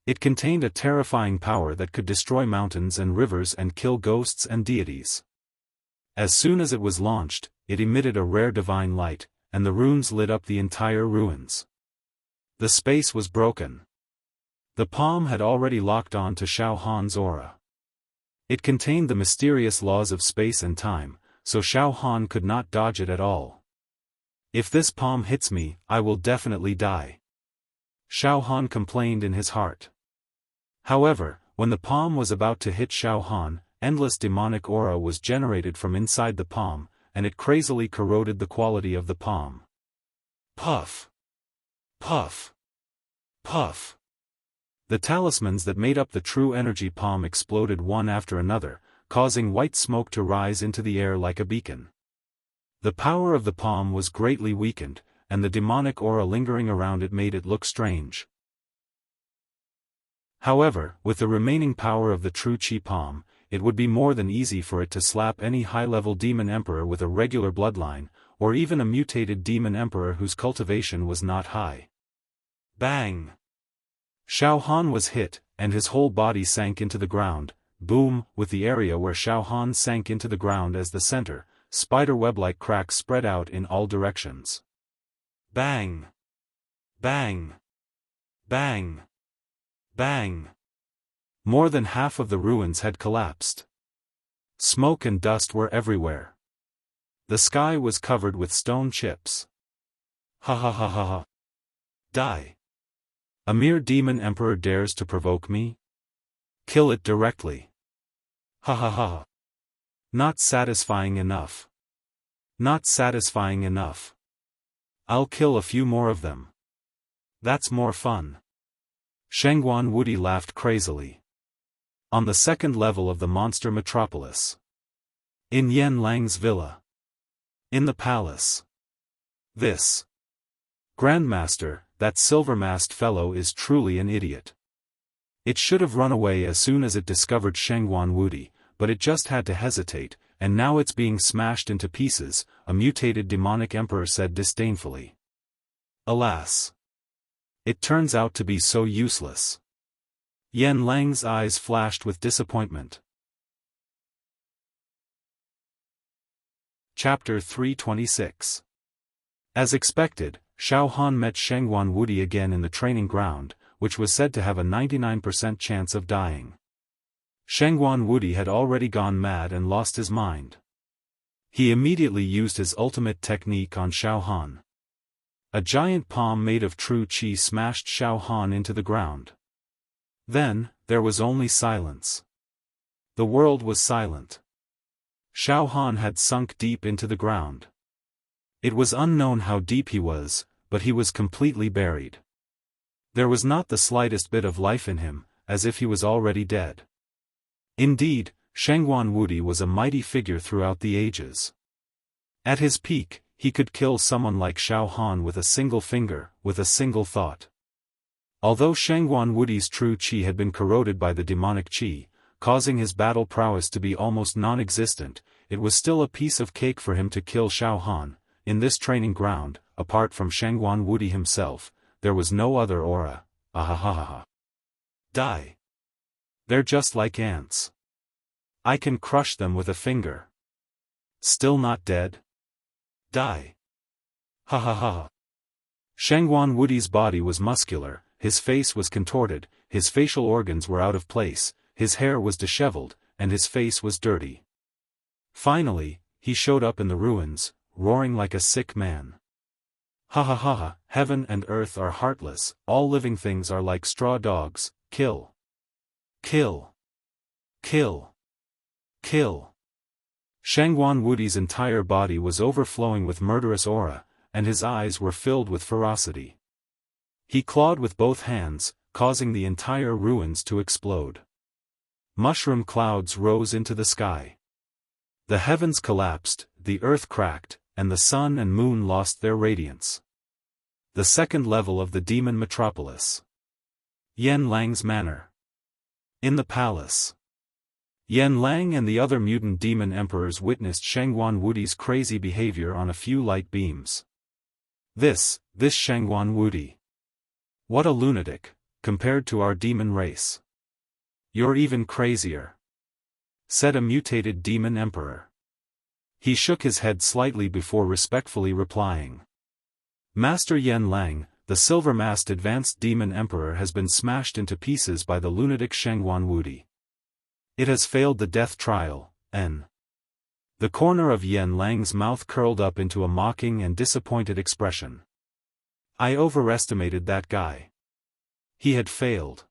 It contained a terrifying power that could destroy mountains and rivers and kill ghosts and deities. As soon as it was launched, it emitted a rare divine light, and the runes lit up the entire ruins. The space was broken. The palm had already locked on to Xiaofan's aura. It contained the mysterious laws of space and time, so Xiaofan could not dodge it at all. If this palm hits me, I will definitely die. Xiaofan complained in his heart. However, when the palm was about to hit Xiaofan, endless demonic aura was generated from inside the palm, and it crazily corroded the quality of the palm. Puff! Puff! Puff! The talismans that made up the true energy palm exploded one after another, causing white smoke to rise into the air like a beacon. The power of the palm was greatly weakened, and the demonic aura lingering around it made it look strange. However, with the remaining power of the true Qi palm, it would be more than easy for it to slap any high-level demon emperor with a regular bloodline, or even a mutated demon emperor whose cultivation was not high. Bang! Xiaofan was hit, and his whole body sank into the ground. Boom! With the area where Xiaofan sank into the ground as the center, spiderweb-like cracks spread out in all directions. Bang! Bang! Bang! Bang! More than half of the ruins had collapsed. Smoke and dust were everywhere. The sky was covered with stone chips. Ha ha ha ha ha. Die. A mere demon emperor dares to provoke me? Kill it directly. Ha ha ha. Not satisfying enough. Not satisfying enough. I'll kill a few more of them. That's more fun. Shengguan Wudi laughed crazily. On the second level of the monster metropolis. In Yen Lang's villa. In the palace. This Grandmaster, that silver-masked fellow is truly an idiot. It should have run away as soon as it discovered Shengguan Wudi, but it just had to hesitate, and now it's being smashed into pieces, a mutated demonic emperor said disdainfully. Alas! It turns out to be so useless. Yen Lang's eyes flashed with disappointment. Chapter 326. As expected, Xiaofan met Shengguan Wudi again in the training ground, which was said to have a 99% chance of dying. Shangguan Wudi had already gone mad and lost his mind. He immediately used his ultimate technique on Xiaofan. A giant palm made of true qi smashed Xiaofan into the ground. Then, there was only silence. The world was silent. Xiaofan had sunk deep into the ground. It was unknown how deep he was, but he was completely buried. There was not the slightest bit of life in him, as if he was already dead. Indeed, Shangguan Wudi was a mighty figure throughout the ages. At his peak, he could kill someone like Xiaofan with a single finger, with a single thought. Although Shangguan Wudi's true qi had been corroded by the demonic qi, causing his battle prowess to be almost non-existent, it was still a piece of cake for him to kill Xiaofan. In this training ground, apart from Shangguan Wudi himself, there was no other aura. Ahahaha. Die. They're just like ants. I can crush them with a finger. Still not dead? Die. Ha ha ha. Shangguan Wudi's body was muscular, his face was contorted, his facial organs were out of place, his hair was disheveled, and his face was dirty. Finally, he showed up in the ruins, roaring like a sick man. Ha ha ha ha, heaven and earth are heartless, all living things are like straw dogs, kill. Kill. Kill. Kill. Shangguan Wudi's entire body was overflowing with murderous aura, and his eyes were filled with ferocity. He clawed with both hands, causing the entire ruins to explode. Mushroom clouds rose into the sky. The heavens collapsed, the earth cracked, and the sun and moon lost their radiance. The second level of the demon metropolis. Yan Lang's manor. In the palace. Yan Lang and the other mutant demon emperors witnessed Shangguan Wudi's crazy behavior on a few light beams. This Shangguan Wudi. What a lunatic, compared to our demon race. You're even crazier, said a mutated demon emperor. He shook his head slightly before respectfully replying. Master Yan Lang, the silver-masked advanced demon emperor has been smashed into pieces by the lunatic Shangguan Wudi. It has failed the death trial, N. The corner of Yan Lang's mouth curled up into a mocking and disappointed expression. I overestimated that guy. He had failed.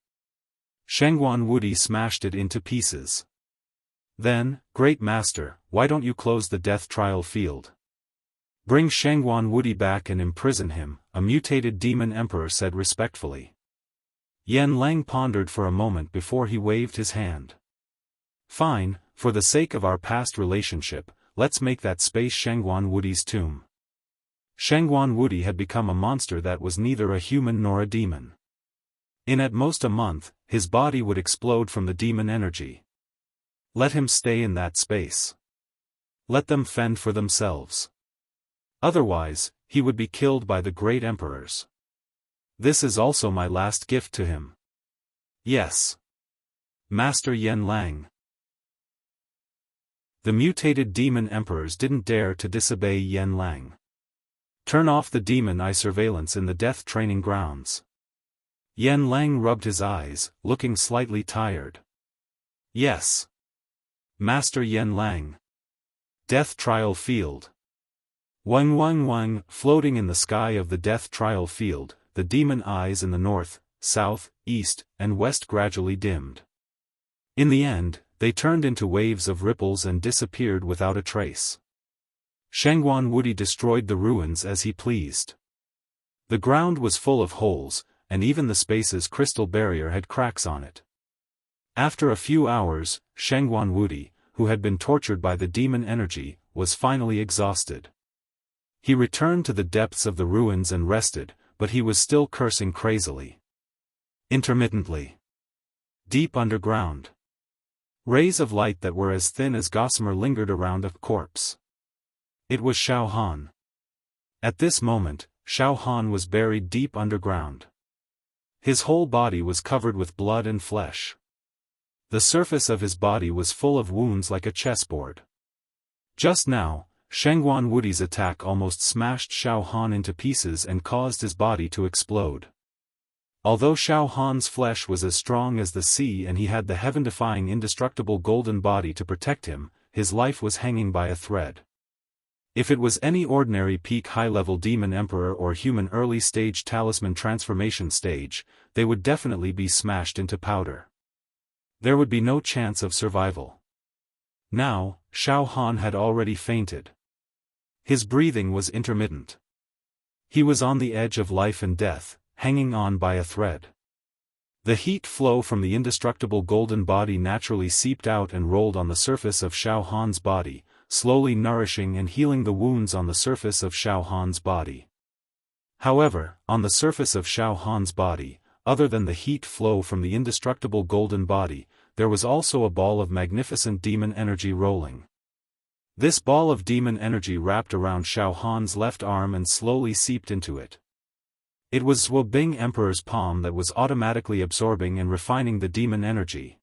Shangguan Wudi smashed it into pieces. Then, Great Master, why don't you close the death trial field? Bring Shangguan Wudi back and imprison him, a mutated demon emperor said respectfully. Yan Lang pondered for a moment before he waved his hand. Fine, for the sake of our past relationship, let's make that space Shangguan Wudi's tomb. Shangguan Wudi had become a monster that was neither a human nor a demon. In at most a month, his body would explode from the demon energy. Let him stay in that space. Let them fend for themselves. Otherwise, he would be killed by the great emperors. This is also my last gift to him. Yes. Master Yan Lang. The mutated demon emperors didn't dare to disobey Yan Lang. Turn off the demon eye surveillance in the death training grounds. Yan Lang rubbed his eyes, looking slightly tired. Yes. Master Yan Lang. Death trial field. Wang Wang Wang, floating in the sky of the death trial field, the demon eyes in the north, south, east, and west gradually dimmed. In the end, they turned into waves of ripples and disappeared without a trace. Shangguan Wudi destroyed the ruins as he pleased. The ground was full of holes, and even the space's crystal barrier had cracks on it. After a few hours, Shangguan Wudi, who had been tortured by the demon energy, was finally exhausted. He returned to the depths of the ruins and rested, but he was still cursing crazily. Intermittently. Deep underground. Rays of light that were as thin as gossamer lingered around a corpse. It was Xiaofan. At this moment, Xiaofan was buried deep underground. His whole body was covered with blood and flesh. The surface of his body was full of wounds like a chessboard. Just now, Shangguan Wudi's attack almost smashed Xiaofan into pieces and caused his body to explode. Although Xiaofan's flesh was as strong as the sea and he had the heaven-defying indestructible golden body to protect him, his life was hanging by a thread. If it was any ordinary peak high-level demon emperor or human early-stage talisman transformation stage, they would definitely be smashed into powder. There would be no chance of survival. Now, Xiaofan had already fainted. His breathing was intermittent. He was on the edge of life and death, hanging on by a thread. The heat flow from the indestructible golden body naturally seeped out and rolled on the surface of Xiaofan's body, slowly nourishing and healing the wounds on the surface of Xiaofan's body. However, on the surface of Xiaofan's body, other than the heat flow from the indestructible golden body, there was also a ball of magnificent demon energy rolling. This ball of demon energy wrapped around Xiaofan's left arm and slowly seeped into it. It was Zhuo Bing Emperor's palm that was automatically absorbing and refining the demon energy.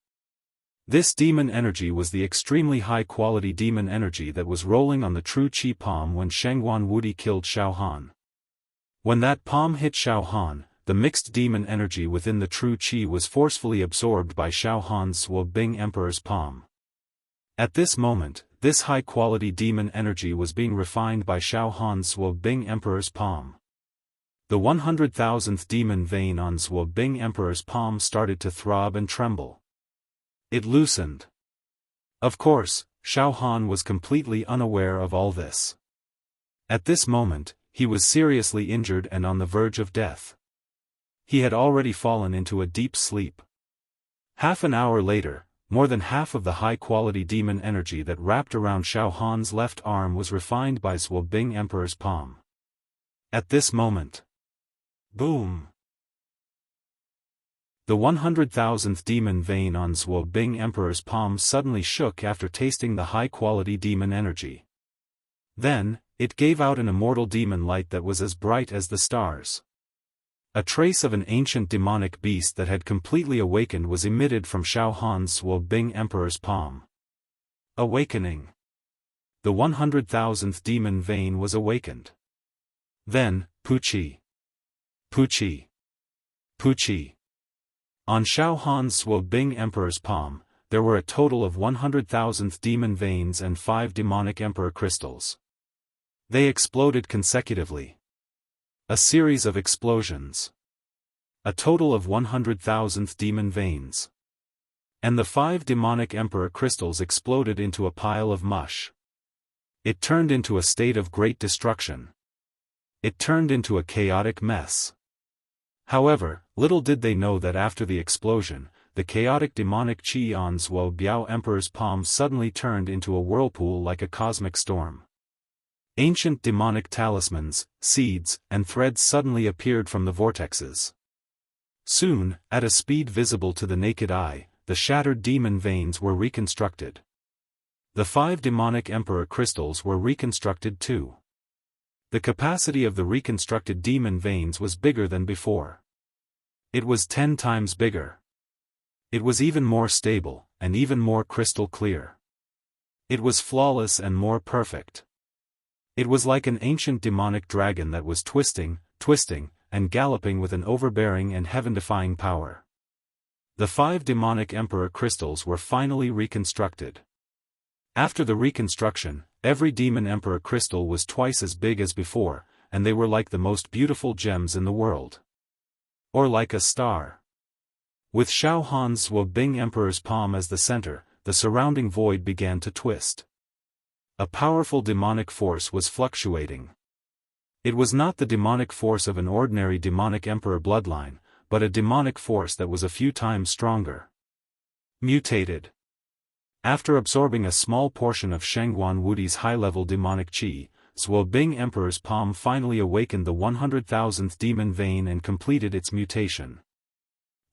This demon energy was the extremely high-quality demon energy that was rolling on the true Qi palm when Shengguan Wudi killed Xiaofan. When that palm hit Xiaofan, the mixed demon energy within the true Qi was forcefully absorbed by Xiaofan's Zhuo Bing Emperor's palm. At this moment, this high-quality demon energy was being refined by Xiaofan's Zhuo Bing Emperor's palm. The 100,000th demon vein on Zhuo Bing Emperor's palm started to throb and tremble. It loosened. Of course, Xiaofan was completely unaware of all this. At this moment, he was seriously injured and on the verge of death. He had already fallen into a deep sleep. Half an hour later, more than half of the high-quality demon energy that wrapped around Xiaofan's left arm was refined by Zhuo Bing Emperor's palm. At this moment, boom! The 100,000th demon vein on Zhuo Bing Emperor's palm suddenly shook after tasting the high-quality demon energy. Then, it gave out an immortal demon light that was as bright as the stars. A trace of an ancient demonic beast that had completely awakened was emitted from Xiaofan's Zhuo Bing Emperor's palm. Awakening. The 100,000th demon vein was awakened. Then, Puqi. Puqi. Puqi. On Xiaofan's Zhuo Bing Emperor's palm, there were a total of 100,000th demon veins and 5 demonic emperor crystals. They exploded consecutively. A series of explosions. A total of 100,000th demon veins. And the 5 demonic emperor crystals exploded into a pile of mush. It turned into a state of great destruction. It turned into a chaotic mess. However, little did they know that after the explosion, the chaotic demonic Qi on Zhuo Biao Emperor's palm suddenly turned into a whirlpool like a cosmic storm. Ancient demonic talismans, seeds, and threads suddenly appeared from the vortexes. Soon, at a speed visible to the naked eye, the shattered demon veins were reconstructed. The 5 demonic emperor crystals were reconstructed too. The capacity of the reconstructed demon veins was bigger than before. It was 10 times bigger. It was even more stable, and even more crystal clear. It was flawless and more perfect. It was like an ancient demonic dragon that was twisting, and galloping with an overbearing and heaven-defying power. The 5 demonic emperor crystals were finally reconstructed. After the reconstruction, every demon emperor crystal was twice as big as before, and they were like the most beautiful gems in the world. Or like a star. With Xiaofan's Zhuo Bing Emperor's palm as the center, the surrounding void began to twist. A powerful demonic force was fluctuating. It was not the demonic force of an ordinary demonic emperor bloodline, but a demonic force that was a few times stronger. Mutated. After absorbing a small portion of Shengguan Wudi's high-level demonic Qi, Zhuo Bing Emperor's palm finally awakened the 100,000th demon vein and completed its mutation.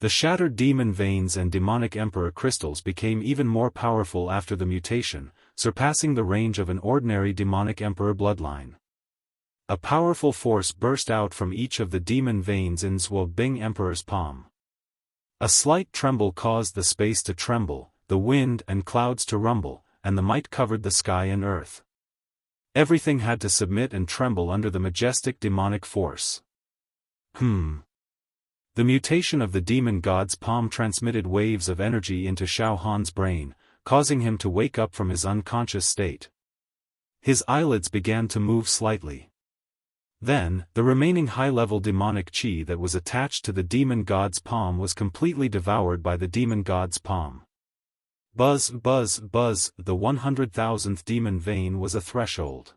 The shattered demon veins and demonic emperor crystals became even more powerful after the mutation, surpassing the range of an ordinary demonic emperor bloodline. A powerful force burst out from each of the demon veins in Zhuo Bing Emperor's palm. A slight tremble caused the space to tremble, the wind and clouds to rumble, and the might covered the sky and earth. Everything had to submit and tremble under the majestic demonic force. The The mutation of the demon god's palm transmitted waves of energy into Xiaohan's brain, causing him to wake up from his unconscious state. His eyelids began to move slightly. Then, the remaining high-level demonic chi that was attached to the demon god's palm was completely devoured by the demon god's palm. Buzz, buzz, buzz, the 100,000th demon vein was a threshold.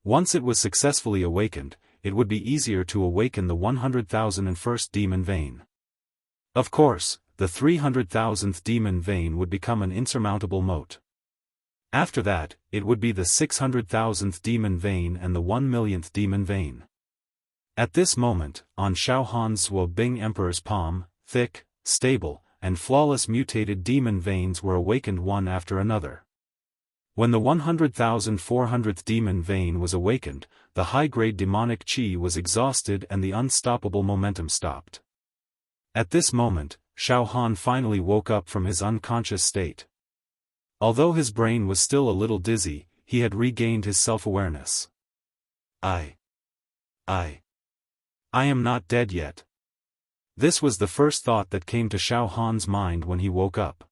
Once it was successfully awakened, it would be easier to awaken the 100,001st demon vein. Of course, the 300,000th demon vein would become an insurmountable moat. After that, it would be the 600,000th demon vein and the 1,000,000th demon vein. At this moment, on Xiaohan's Zhuobing Emperor's palm, thick, stable, and flawless mutated demon veins were awakened one after another. When the 100,400th demon vein was awakened, the high-grade demonic chi was exhausted and the unstoppable momentum stopped. At this moment, Xiaohan finally woke up from his unconscious state. Although his brain was still a little dizzy, he had regained his self-awareness. I am not dead yet. This was the first thought that came to Xiaohan's mind when he woke up.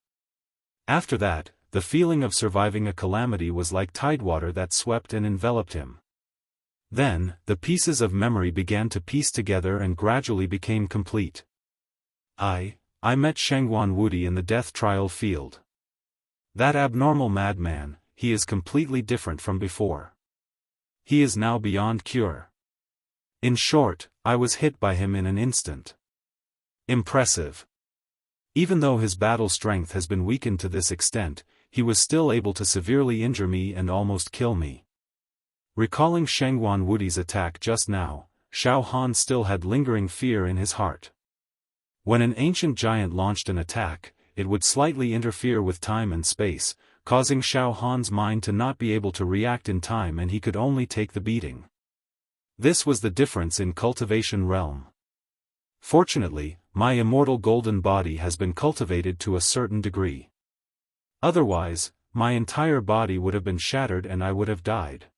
After that, the feeling of surviving a calamity was like tidewater that swept and enveloped him. Then, the pieces of memory began to piece together and gradually became complete. I met Shengguan Wudi in the death trial field. That abnormal madman, he is completely different from before. He is now beyond cure. In short, I was hit by him in an instant. Impressive. Even though his battle strength has been weakened to this extent, he was still able to severely injure me and almost kill me. Recalling Shengguan Wudi's attack just now, Xiaohan still had lingering fear in his heart. When an ancient giant launched an attack, it would slightly interfere with time and space, causing Xiaohan's mind to not be able to react in time and he could only take the beating. This was the difference in cultivation realm. Fortunately, my immortal golden body has been cultivated to a certain degree. Otherwise, my entire body would have been shattered and I would have died.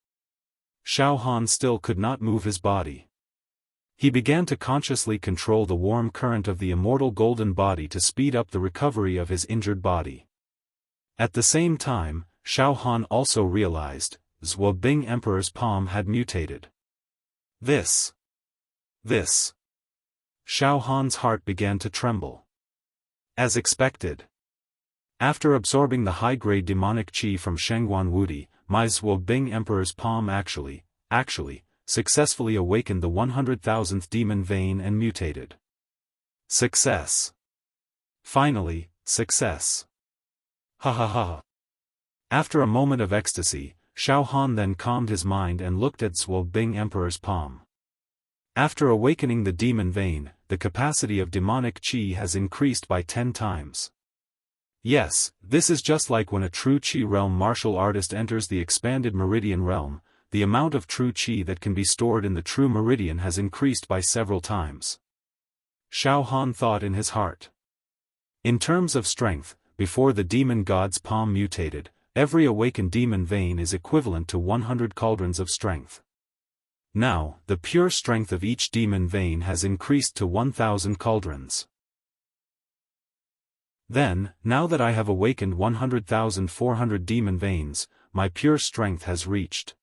Xiaohan still could not move his body. He began to consciously control the warm current of the immortal golden body to speed up the recovery of his injured body. At the same time, Xiaohan also realized, Zhuobing Emperor's palm had mutated. This. Xiaohan's heart began to tremble. As expected. After absorbing the high-grade demonic chi from Shengguan Wudi, my Zhuobing Emperor's palm actually, successfully awakened the 100,000th demon vein and mutated. Success. Finally, success. Ha ha ha. After a moment of ecstasy, Xiaohan then calmed his mind and looked at Zhuobing Emperor's palm. After awakening the demon vein, the capacity of demonic chi has increased by 10 times. Yes, this is just like when a true chi realm martial artist enters the expanded meridian realm. The amount of true chi that can be stored in the true meridian has increased by several times. Xiaohan thought in his heart. In terms of strength, before the demon god's palm mutated, every awakened demon vein is equivalent to 100 cauldrons of strength. Now, the pure strength of each demon vein has increased to 1,000 cauldrons. Then, now that I have awakened 100,400 demon veins, my pure strength has reached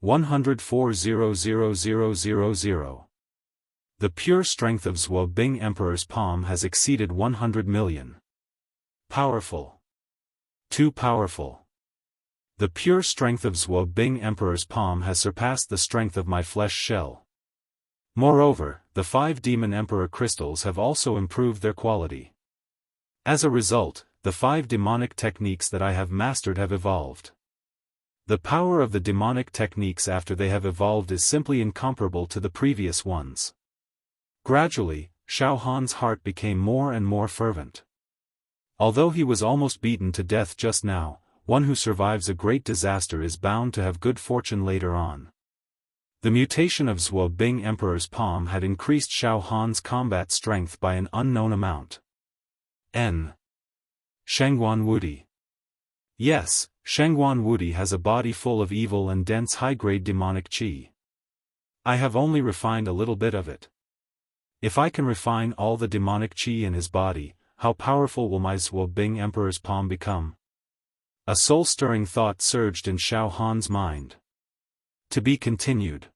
104,000,000. The pure strength of Zhuobing Emperor's palm has exceeded 100 million. Powerful. Too powerful. The pure strength of Zhuobing Emperor's palm has surpassed the strength of my flesh shell. Moreover, the 5 Demon Emperor crystals have also improved their quality. As a result, the 5 demonic techniques that I have mastered have evolved. The power of the demonic techniques after they have evolved is simply incomparable to the previous ones. Gradually, Xiaohan's heart became more and more fervent. Although he was almost beaten to death just now, one who survives a great disaster is bound to have good fortune later on. The mutation of Zhuobing Emperor's palm had increased Xiaohan's combat strength by an unknown amount. Shengguan Wudi. Yes, Shengguan Wudi has a body full of evil and dense high-grade demonic chi. I have only refined a little bit of it. If I can refine all the demonic qi in his body, how powerful will my Zhuo Bing Emperor's palm become? A soul-stirring thought surged in Xiaofan's mind. To be continued.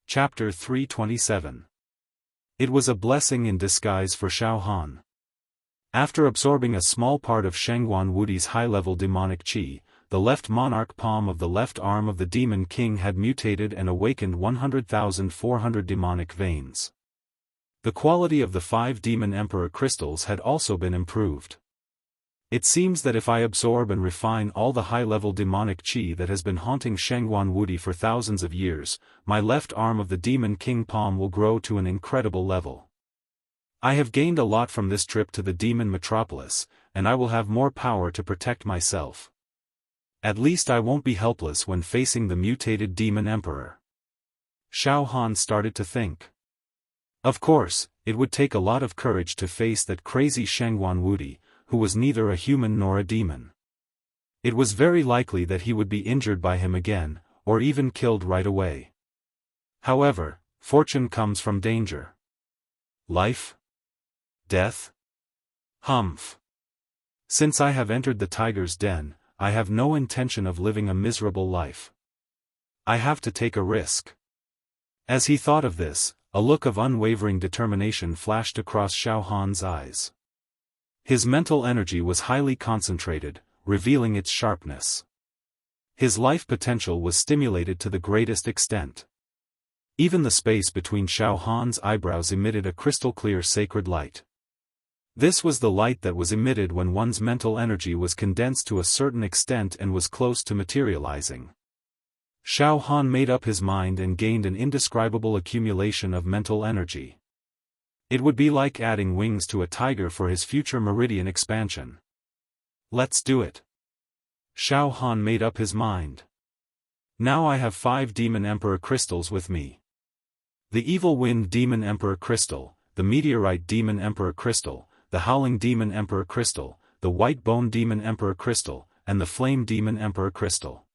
Chapter 327. It was a blessing in disguise for Xiaofan. After absorbing a small part of Shengguan Wudi's high-level demonic qi, the left monarch palm of the left arm of the demon king had mutated and awakened 100,400 demonic veins. The quality of the 5 demon emperor crystals had also been improved. It seems that if I absorb and refine all the high-level demonic qi that has been haunting Shengguan Wudi for thousands of years, my left arm of the demon king palm will grow to an incredible level. I have gained a lot from this trip to the demon metropolis, and I will have more power to protect myself. At least I won't be helpless when facing the mutated demon emperor. Xiaofan started to think. Of course, it would take a lot of courage to face that crazy Shengguan Wudi, who was neither a human nor a demon. It was very likely that he would be injured by him again, or even killed right away. However, fortune comes from danger. Life? Death? Humph. Since I have entered the tiger's den, I have no intention of living a miserable life. I have to take a risk. As he thought of this, a look of unwavering determination flashed across Xiaofan's eyes. His mental energy was highly concentrated, revealing its sharpness. His life potential was stimulated to the greatest extent. Even the space between Xiaofan's eyebrows emitted a crystal-clear sacred light. This was the light that was emitted when one's mental energy was condensed to a certain extent and was close to materializing. Xiaofan made up his mind and gained an indescribable accumulation of mental energy. It would be like adding wings to a tiger for his future meridian expansion. Let's do it. Xiaofan made up his mind. Now I have 5 Demon Emperor crystals with me. The Evil Wind Demon Emperor crystal, the Meteorite Demon Emperor crystal, the Howling Demon Emperor crystal, the White Bone Demon Emperor crystal, and the Flame Demon Emperor crystal.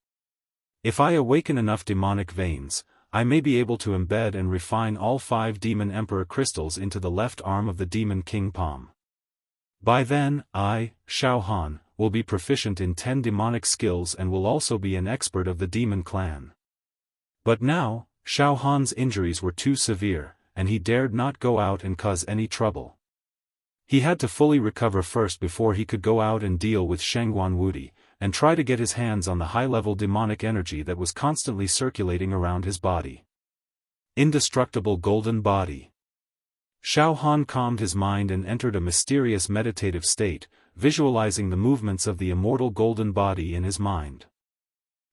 If I awaken enough demonic veins, I may be able to embed and refine all 5 Demon Emperor crystals into the left arm of the Demon King palm. By then, I, Xiaofan, will be proficient in 10 demonic skills and will also be an expert of the Demon Clan. But now, Xiaofan's injuries were too severe, and he dared not go out and cause any trouble. He had to fully recover first before he could go out and deal with Shengguan Wudi, and try to get his hands on the high-level demonic energy that was constantly circulating around his body. Indestructible golden body. Xiaofan calmed his mind and entered a mysterious meditative state, visualizing the movements of the immortal golden body in his mind.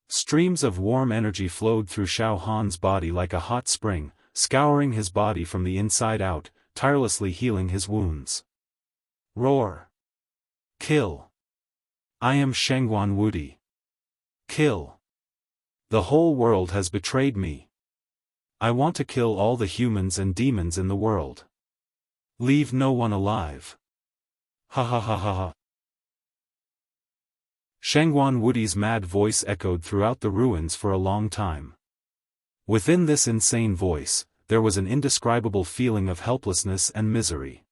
Streams of warm energy flowed through Xiaofan's body like a hot spring, scouring his body from the inside out, tirelessly healing his wounds. Roar. Kill. I am Shengguan Wudi. Kill. The whole world has betrayed me. I want to kill all the humans and demons in the world. Leave no one alive. Ha ha ha ha ha. Shengguan Wudi's mad voice echoed throughout the ruins for a long time. Within this insane voice, there was an indescribable feeling of helplessness and misery.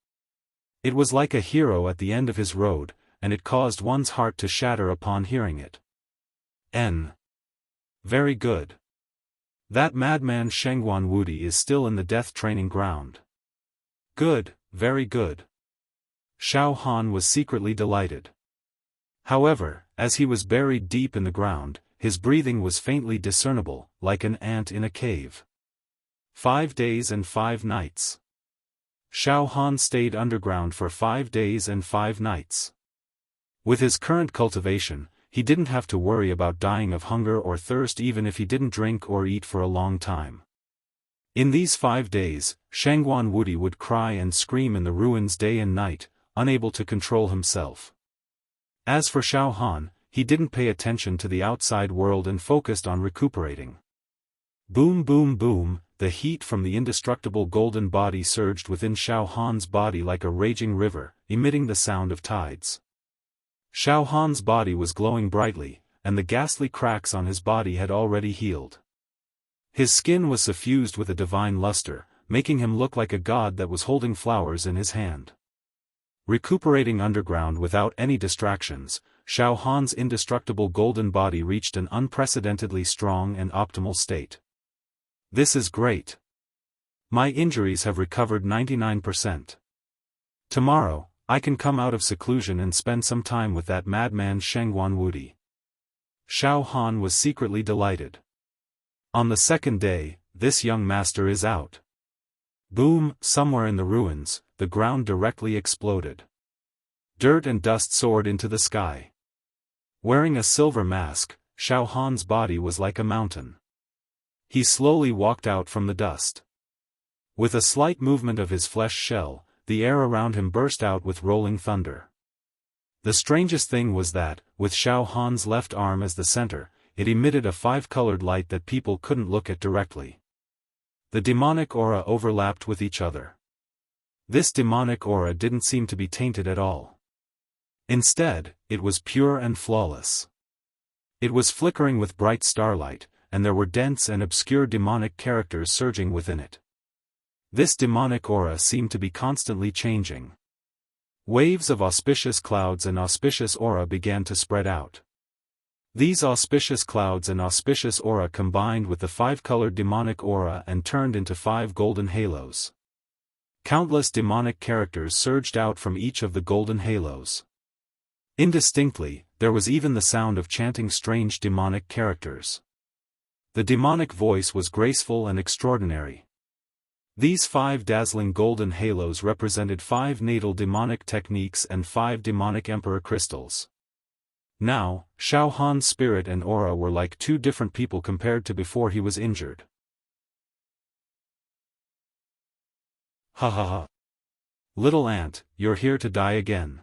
It was like a hero at the end of his road, and it caused one's heart to shatter upon hearing it. Very good. That madman Shengguan Wudi is still in the death training ground. Good, very good. Xiaofan was secretly delighted. However, as he was buried deep in the ground, his breathing was faintly discernible, like an ant in a cave. 5 days and 5 nights. Xiaofan stayed underground for 5 days and 5 nights. With his current cultivation, he didn't have to worry about dying of hunger or thirst even if he didn't drink or eat for a long time. In these 5 days, Shengguan Wudi would cry and scream in the ruins day and night, unable to control himself. As for Xiaofan, he didn't pay attention to the outside world and focused on recuperating. Boom boom boom, the heat from the indestructible golden body surged within Xiaofan's body like a raging river, emitting the sound of tides. Xiaofan's body was glowing brightly, and the ghastly cracks on his body had already healed. His skin was suffused with a divine luster, making him look like a god that was holding flowers in his hand. Recuperating underground without any distractions, Xiaofan's indestructible golden body reached an unprecedentedly strong and optimal state. This is great. My injuries have recovered 99%. Tomorrow, I can come out of seclusion and spend some time with that madman Shengguan Wudi. Xiaofan was secretly delighted. On the second day, this young master is out. Boom! Somewhere in the ruins, the ground directly exploded. Dirt and dust soared into the sky. Wearing a silver mask, Xiaofan's body was like a mountain. He slowly walked out from the dust. With a slight movement of his flesh shell, the air around him burst out with rolling thunder. The strangest thing was that, with Xiaofan's left arm as the center, it emitted a five-colored light that people couldn't look at directly. The demonic aura overlapped with each other. This demonic aura didn't seem to be tainted at all. Instead, it was pure and flawless. It was flickering with bright starlight, and there were dense and obscure demonic characters surging within it. This demonic aura seemed to be constantly changing. Waves of auspicious clouds and auspicious aura began to spread out. These auspicious clouds and auspicious aura combined with the five-colored demonic aura and turned into 5 golden halos. Countless demonic characters surged out from each of the golden halos. Indistinctly, there was even the sound of chanting strange demonic characters. The demonic voice was graceful and extraordinary. These 5 dazzling golden halos represented 5 natal demonic techniques and 5 demonic emperor crystals. Now, Xiaofan's spirit and aura were like 2 different people compared to before he was injured. Ha ha ha. Little ant, you're here to die again.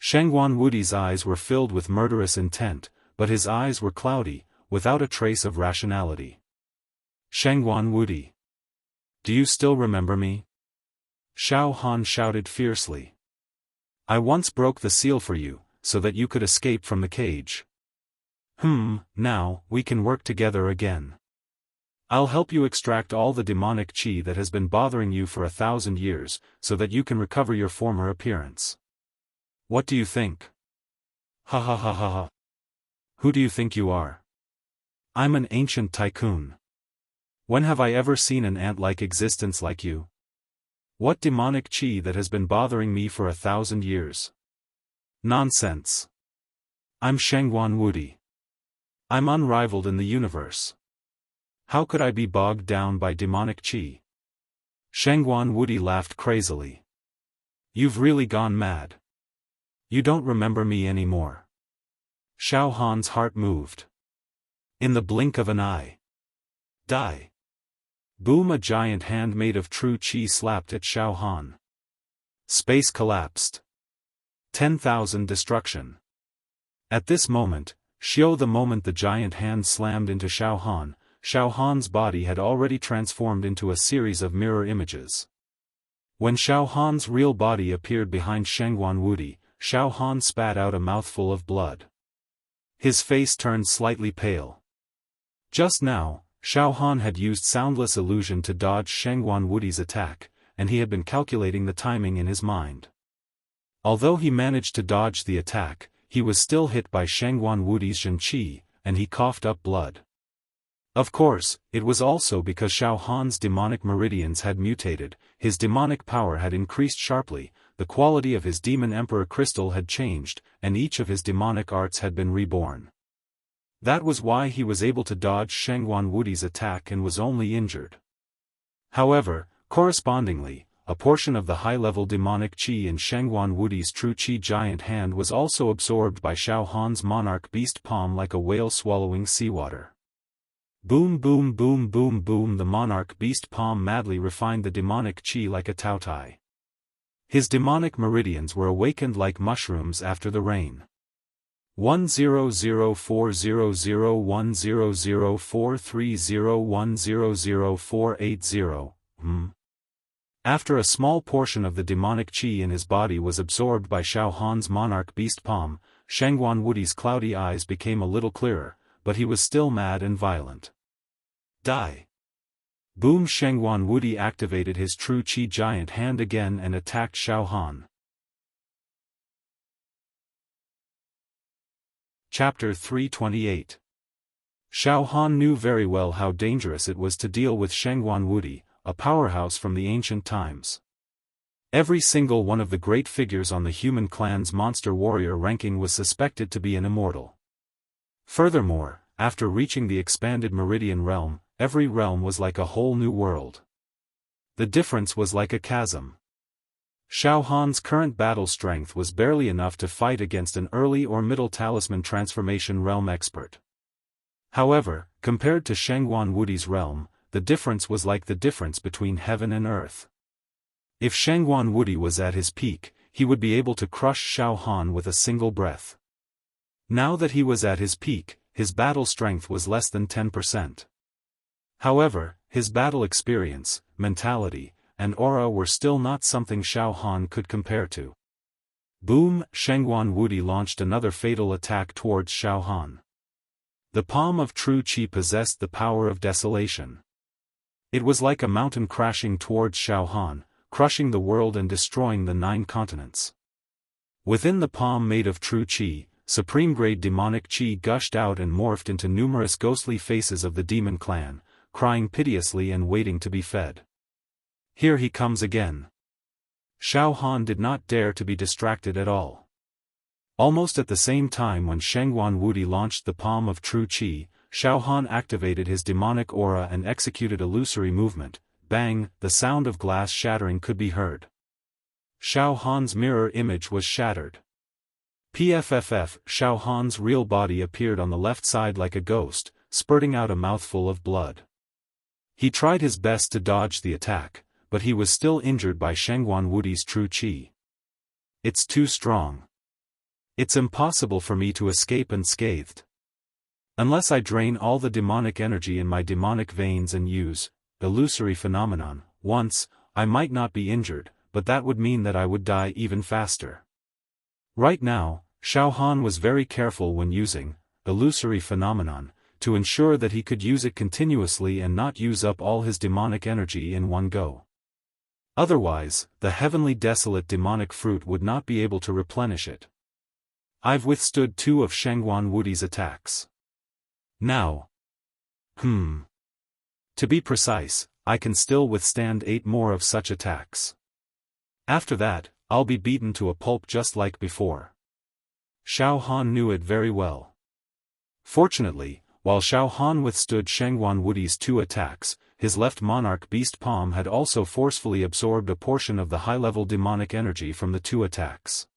Shengguan Wudi's eyes were filled with murderous intent, but his eyes were cloudy, without a trace of rationality. Shengguan Wudi. Do you still remember me? Xiaofan shouted fiercely. I once broke the seal for you, so that you could escape from the cage. Now, we can work together again. I'll help you extract all the demonic qi that has been bothering you for 1,000 years, so that you can recover your former appearance. What do you think? Ha ha ha ha ha. Who do you think you are? I'm an ancient tycoon. When have I ever seen an ant-like existence like you? What demonic qi that has been bothering me for 1,000 years? Nonsense. I'm Shengguan Wudi. I'm unrivaled in the universe. How could I be bogged down by demonic qi? Shengguan Wudi laughed crazily. You've really gone mad. You don't remember me anymore. Xiaofan's heart moved. In the blink of an eye. Die. Boom! A giant hand made of true qi slapped at Xiaofan. Space collapsed. 10,000 destruction. At this moment, the moment the giant hand slammed into Xiaofan, Xiaofan's body had already transformed into a series of mirror images. When Xiaofan's real body appeared behind Shengguan Wudi, Xiaofan spat out a mouthful of blood. His face turned slightly pale. Just now, Xiaofan had used soundless illusion to dodge Shengguan Wudi's attack, and he had been calculating the timing in his mind. Although he managed to dodge the attack, he was still hit by Shengguan Wudi's Zhenqi, and he coughed up blood. Of course, it was also because Xiaofan's demonic meridians had mutated, his demonic power had increased sharply, the quality of his demon emperor crystal had changed, and each of his demonic arts had been reborn. That was why he was able to dodge Shengguan Wudi's attack and was only injured. However, correspondingly, a portion of the high-level demonic qi in Shengguan Wudi's true qi giant hand was also absorbed by Xiaofan's monarch beast palm like a whale swallowing seawater. Boom boom boom boom boom! The monarch beast palm madly refined the demonic qi like a taotai. His demonic meridians were awakened like mushrooms after the rain. 1004000430100480480. After a small portion of the demonic qi in his body was absorbed by Xiaofan's monarch beast palm, Shengguan Wudi's cloudy eyes became a little clearer, but he was still mad and violent. Die! Boom! Shengwan Wudi activated his true Qi giant hand again and attacked Xiaofan. Chapter 328. Xiaofan knew very well how dangerous it was to deal with Shengwan Wudi, a powerhouse from the ancient times. Every single one of the great figures on the human clan's monster warrior ranking was suspected to be an immortal. Furthermore, after reaching the expanded Meridian realm, every realm was like a whole new world. The difference was like a chasm. Xiaohan's current battle strength was barely enough to fight against an early or middle talisman transformation realm expert. However, compared to Shengwan Wudi's realm, the difference was like the difference between heaven and earth. If Shengwan Wudi was at his peak, he would be able to crush Xiaofan with a single breath. Now that he was at his peak, his battle strength was less than 10%. However, his battle experience, mentality, and aura were still not something Xiaofan could compare to. Boom! Shengwan Wudi launched another fatal attack towards Xiaofan. The palm of true Qi possessed the power of desolation. It was like a mountain crashing towards Xiaofan, crushing the world and destroying the 9 continents. Within the palm made of true Qi, supreme-grade demonic Qi gushed out and morphed into numerous ghostly faces of the demon clan, crying piteously and waiting to be fed. Here he comes again. Xiaofan did not dare to be distracted at all. Almost at the same time when Shengwan Wudi launched the palm of true Qi, Xiaofan activated his demonic aura and executed illusory movement. Bang! The sound of glass shattering could be heard. Xiaohan's mirror image was shattered. PFFF, Xiaohan's real body appeared on the left side like a ghost, spurting out a mouthful of blood. He tried his best to dodge the attack, but he was still injured by Shengwan Wudi's true Qi. It's too strong. It's impossible for me to escape unscathed. Unless I drain all the demonic energy in my demonic veins and use illusory phenomenon once, I might not be injured, but that would mean that I would die even faster. Right now, Xiaofan was very careful when using illusory phenomenon, to ensure that he could use it continuously and not use up all his demonic energy in one go. Otherwise, the heavenly desolate demonic fruit would not be able to replenish it. I've withstood 2 of Shengwan Wudi's attacks. Now. To be precise, I can still withstand 8 more of such attacks. After that, I'll be beaten to a pulp just like before. Xiaofan knew it very well. Fortunately, while Xiaofan withstood Shengwan Wudi's 2 attacks, his left monarch beast palm had also forcefully absorbed a portion of the high-level demonic energy from the 2 attacks.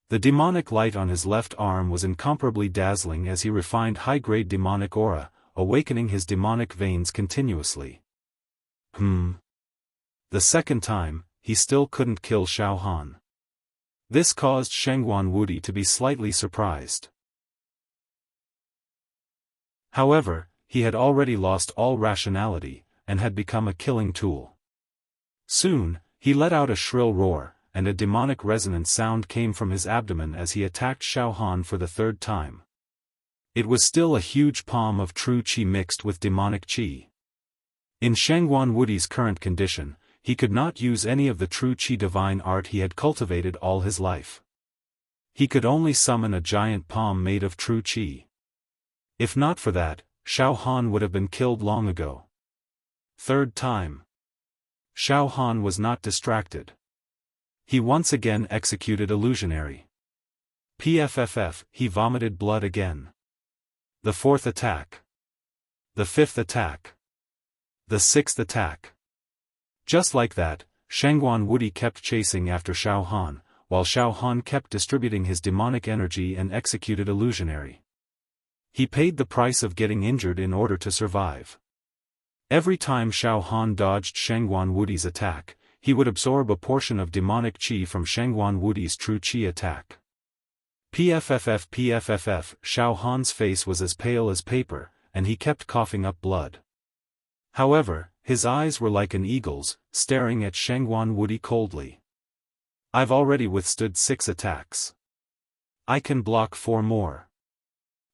The demonic light on his left arm was incomparably dazzling as he refined high-grade demonic aura, awakening his demonic veins continuously. The second time, he still couldn't kill Xiaofan. This caused Shengwan Wudi to be slightly surprised. However, he had already lost all rationality, and had become a killing tool. Soon, he let out a shrill roar, and a demonic resonant sound came from his abdomen as he attacked Xiaofan for the 3rd time. It was still a huge palm of true Qi mixed with demonic Qi. In Shengwan Wudi's current condition, he could not use any of the true Qi divine art he had cultivated all his life. He could only summon a giant palm made of true Qi. If not for that, Xiaofan would have been killed long ago. 3rd time. Xiaofan was not distracted. He once again executed illusionary. PFFF, he vomited blood again. The 4th attack. The 5th attack. The 6th attack. Just like that, Shengwan Wudi kept chasing after Xiaofan, while Xiaofan kept distributing his demonic energy and executed illusionary. He paid the price of getting injured in order to survive. Every time Xiaofan dodged Shengwan Wudi's attack, he would absorb a portion of demonic Qi from Shengwan Wudi's true Qi attack. PFFF, Xiaohan's face was as pale as paper, and he kept coughing up blood. However, his eyes were like an eagle's, staring at Shengwan Wudi coldly. I've already withstood 6 attacks. I can block 4 more.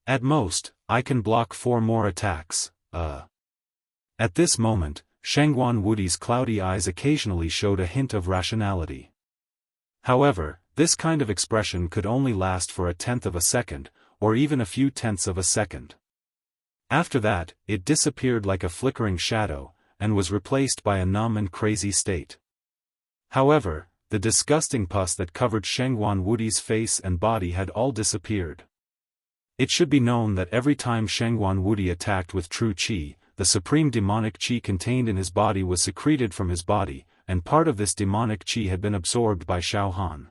At most, I can block 4 more attacks. At this moment, Shangguan Wudi's cloudy eyes occasionally showed a hint of rationality. However, this kind of expression could only last for a tenth of a second, or even a few tenths of a second. After that, it disappeared like a flickering shadow, and was replaced by a numb and crazy state. However, the disgusting pus that covered Shangguan Wudi's face and body had all disappeared. It should be known that every time Shangguan Wudi attacked with true qi, the supreme demonic qi contained in his body was secreted from his body, and part of this demonic qi had been absorbed by Xiaofan.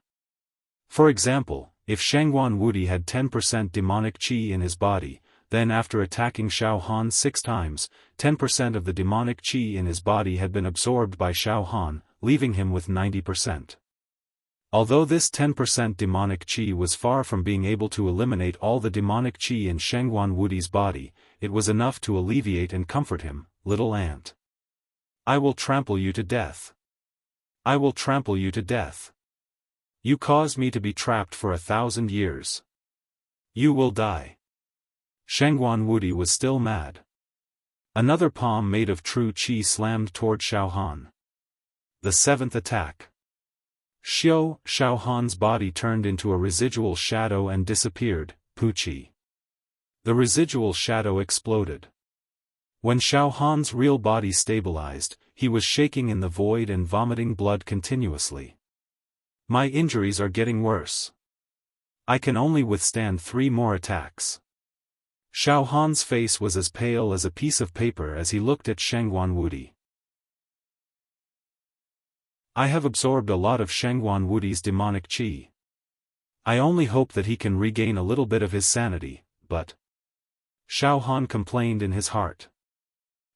For example, if Shangguan Wudi had 10% demonic qi in his body, then after attacking Xiaofan 6 times, 10% of the demonic qi in his body had been absorbed by Xiaofan, leaving him with 90%. Although this 10% demonic qi was far from being able to eliminate all the demonic qi in Shangguan Wudi's body, it was enough to alleviate and comfort him, little ant. I will trample you to death. I will trample you to death. You caused me to be trapped for 1,000 years. You will die. Shangguan Wudi was still mad. Another palm made of true qi slammed toward Xiaofan. The 7th attack. Xiaofan's body turned into a residual shadow and disappeared, Puqi. The residual shadow exploded. When Xiaofan's real body stabilized, he was shaking in the void and vomiting blood continuously. My injuries are getting worse. I can only withstand 3 more attacks. Xiaofan's face was as pale as a piece of paper as he looked at Shangguan Wudi. I have absorbed a lot of Shangguan Wudi's demonic qi. I only hope that he can regain a little bit of his sanity, but... Xiaofan complained in his heart.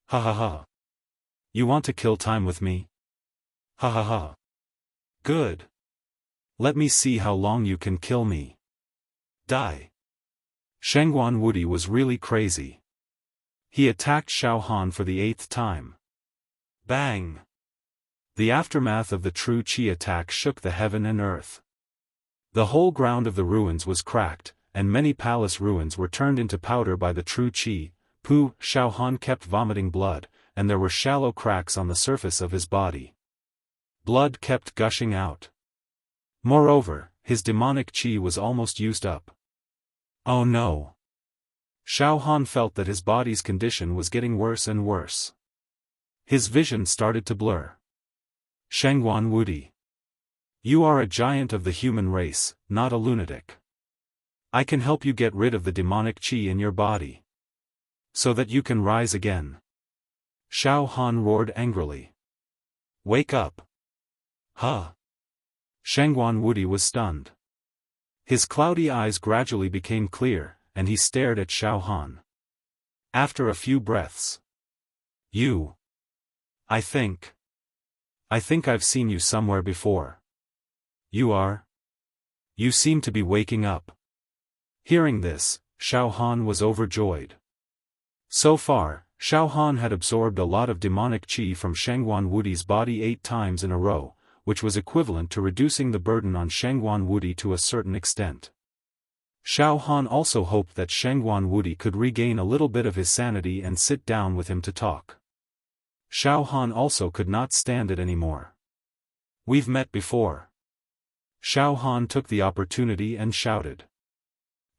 Ha ha ha. You want to kill time with me? Ha ha ha. Good. Let me see how long you can kill me. Die. Shangguan Wudi was really crazy. He attacked Xiaofan for the 8th time. Bang! The aftermath of the true qi attack shook the heaven and earth. The whole ground of the ruins was cracked, and many palace ruins were turned into powder by the true qi. Xiaofan kept vomiting blood, and there were shallow cracks on the surface of his body. Blood kept gushing out. Moreover, his demonic qi was almost used up. Oh no! Xiaofan felt that his body's condition was getting worse and worse. His vision started to blur. Shangguan Wudi. You are a giant of the human race, not a lunatic. I can help you get rid of the demonic qi in your body. So that you can rise again. Xiaofan roared angrily. Wake up! Huh! Shangguan Wudi was stunned. His cloudy eyes gradually became clear, and he stared at Xiaofan. After a few breaths. You. I think I've seen you somewhere before. You are? You seem to be waking up. Hearing this, Xiaofan was overjoyed. So far, Xiaofan had absorbed a lot of demonic qi from Shangguan Wudi's body 8 times in a row, which was equivalent to reducing the burden on Shangguan Wudi to a certain extent. Xiaofan also hoped that Shangguan Wudi could regain a little bit of his sanity and sit down with him to talk. Xiaofan also could not stand it anymore. We've met before. Xiaofan took the opportunity and shouted.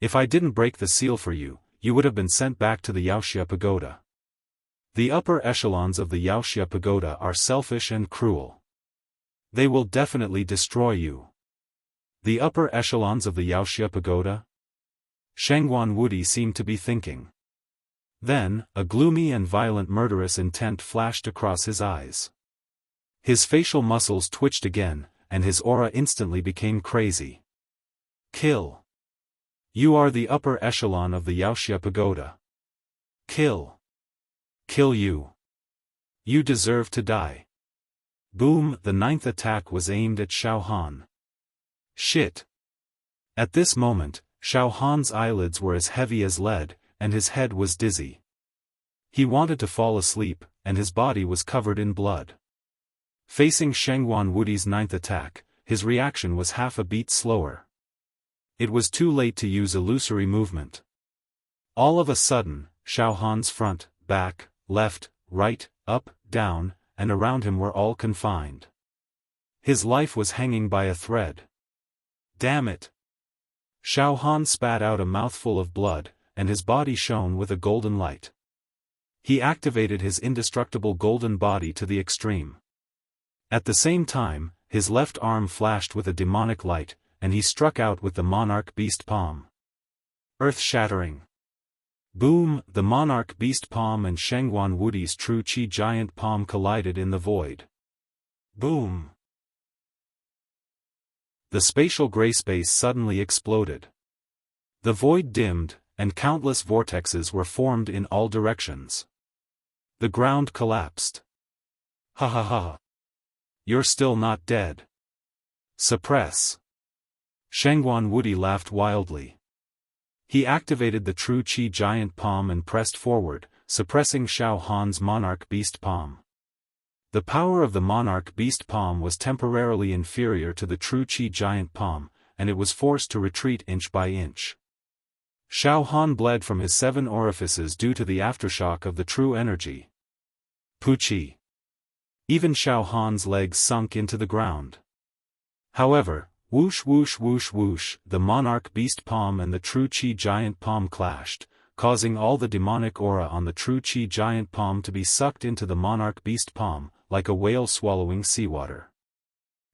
If I didn't break the seal for you, you would have been sent back to the Wuxia pagoda. The upper echelons of the Wuxia pagoda are selfish and cruel. They will definitely destroy you. The upper echelons of the Wuxia pagoda? Shangguan Wudi seemed to be thinking. Then, a gloomy and violent murderous intent flashed across his eyes. His facial muscles twitched again, and his aura instantly became crazy. Kill. You are the upper echelon of the Wuxia pagoda. Kill. Kill you. You deserve to die. Boom! The 9th attack was aimed at Xiaofan. Shit! At this moment, Xiaofan's eyelids were as heavy as lead, and his head was dizzy. He wanted to fall asleep, and his body was covered in blood. Facing Shangguan Wudi's 9th attack, his reaction was half a beat slower. It was too late to use illusory movement. All of a sudden, Xiaofan's front, back, left, right, up, down, and around him were all confined. His life was hanging by a thread. Damn it! Xiaofan spat out a mouthful of blood, and his body shone with a golden light. He activated his indestructible golden body to the extreme. At the same time, his left arm flashed with a demonic light, and he struck out with the monarch beast palm. Earth-shattering. Boom! The monarch beast palm and Shengguan Wudi's true chi giant palm collided in the void. Boom! The spatial gray space suddenly exploded. The void dimmed, and countless vortexes were formed in all directions. The ground collapsed. Ha ha ha! You're still not dead. Suppress. Shengguan Wudi laughed wildly. He activated the true chi giant palm and pressed forward, suppressing Xiaofan's monarch beast palm. The power of the monarch beast palm was temporarily inferior to the true chi giant palm, and it was forced to retreat inch by inch. Xiaofan bled from his 7 orifices due to the aftershock of the true energy. Puchi. Even Xiaofan's legs sunk into the ground. However, whoosh whoosh whoosh whoosh, the monarch beast palm and the true chi giant palm clashed, causing all the demonic aura on the true chi giant palm to be sucked into the monarch beast palm, like a whale swallowing seawater.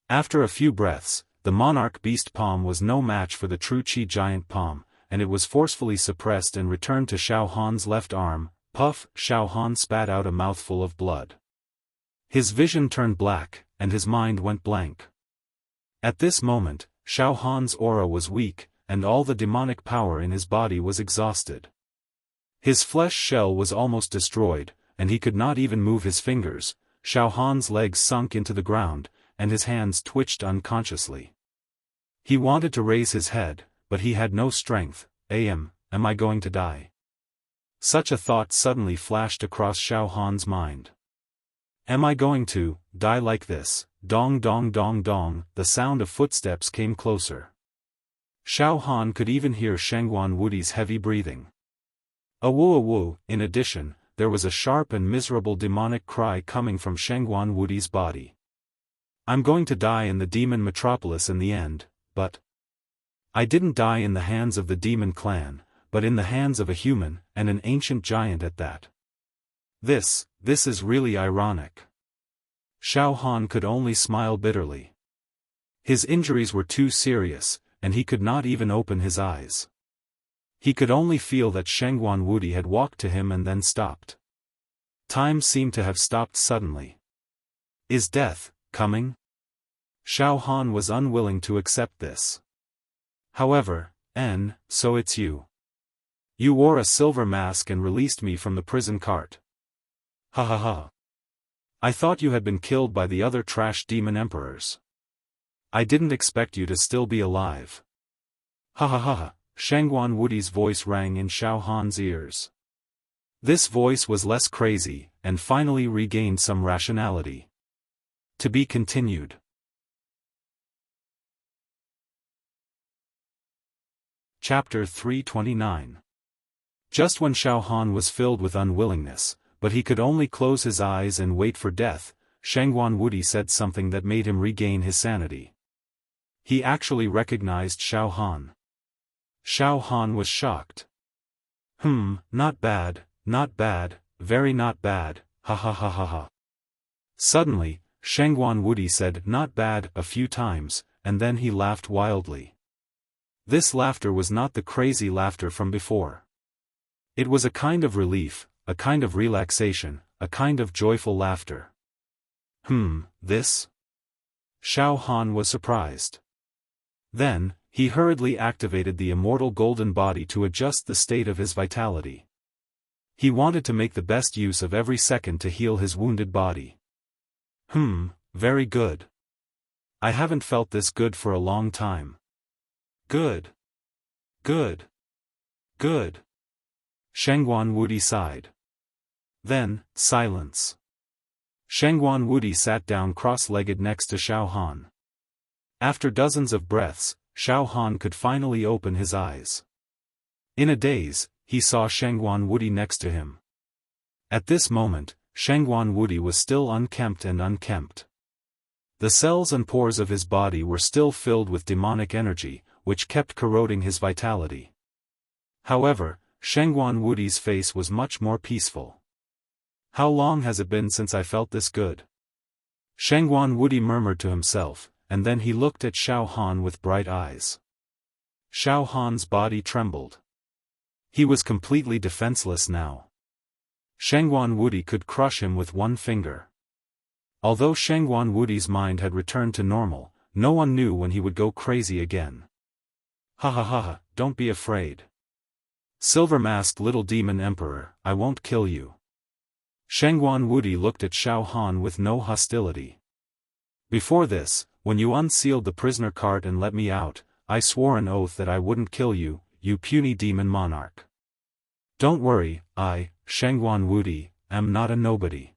After a few breaths, the monarch beast palm was no match for the true chi giant palm, and it was forcefully suppressed and returned to Xiaofan's left arm. Puff! Xiaofan spat out a mouthful of blood. His vision turned black, and his mind went blank. At this moment, Xiaofan's aura was weak, and all the demonic power in his body was exhausted. His flesh shell was almost destroyed, and he could not even move his fingers. Xiaofan's legs sunk into the ground, and his hands twitched unconsciously. He wanted to raise his head, but he had no strength. Am I going to die? Such a thought suddenly flashed across Xiaofan's mind. Am I going to die like this? Dong dong dong dong, the sound of footsteps came closer. Xiaofan could even hear Shengguan Wudi's heavy breathing. Awoo! In addition, there was a sharp and miserable demonic cry coming from Shengguan Wudi's body. I'm going to die in the demon metropolis in the end, but I didn't die in the hands of the demon clan, but in the hands of a human, and an ancient giant at that. This is really ironic. Xiaofan could only smile bitterly. His injuries were too serious, and he could not even open his eyes. He could only feel that Shengguan Wudi had walked to him and then stopped. Time seemed to have stopped suddenly. Is death coming? Xiaofan was unwilling to accept this. However, so it's you. You wore a silver mask and released me from the prison cart. Ha ha ha. I thought you had been killed by the other trash demon emperors. I didn't expect you to still be alive. Ha ha ha. Shengguan Wudi's voice rang in Xiaofan's ears. This voice was less crazy, and finally regained some rationality. To be continued. Chapter 329. Just when Xiaofan was filled with unwillingness, but he could only close his eyes and wait for death, Shengguan Wudi said something that made him regain his sanity. He actually recognized Xiaofan. Xiaofan was shocked. Not bad, very not bad, ha ha ha ha ha. Suddenly, Shengguan Wudi said not bad a few times, and then he laughed wildly. This laughter was not the crazy laughter from before. It was a kind of relief, a kind of relaxation, a kind of joyful laughter. This? Xiaofan was surprised. Then, he hurriedly activated the immortal golden body to adjust the state of his vitality. He wanted to make the best use of every second to heal his wounded body. Very good. I haven't felt this good for a long time. Good. Shengguan Wudi sighed. Then, silence. Shengguan Wudi sat down cross-legged next to Xiaofan. After dozens of breaths, Xiaofan could finally open his eyes. In a daze, he saw Shengguan Wudi next to him. At this moment, Shangguan Wudi was still unkempt. The cells and pores of his body were still filled with demonic energy, which kept corroding his vitality. However, Shangguan Wudi's face was much more peaceful. "How long has it been since I felt this good?" Shangguan Wudi murmured to himself, and then he looked at Xiaofan with bright eyes. Xiaofan's body trembled. He was completely defenseless now. Shangguan Wudi could crush him with one finger. Although Shangguan Wudi's mind had returned to normal, no one knew when he would go crazy again. "Ha ha ha ha, don't be afraid. Silver-masked little demon emperor, I won't kill you." Shangguan Wudi looked at Xiaofan with no hostility. "Before this, when you unsealed the prisoner cart and let me out, I swore an oath that I wouldn't kill you, you puny demon monarch. Don't worry, I, Shangguan Wudi, am not a nobody.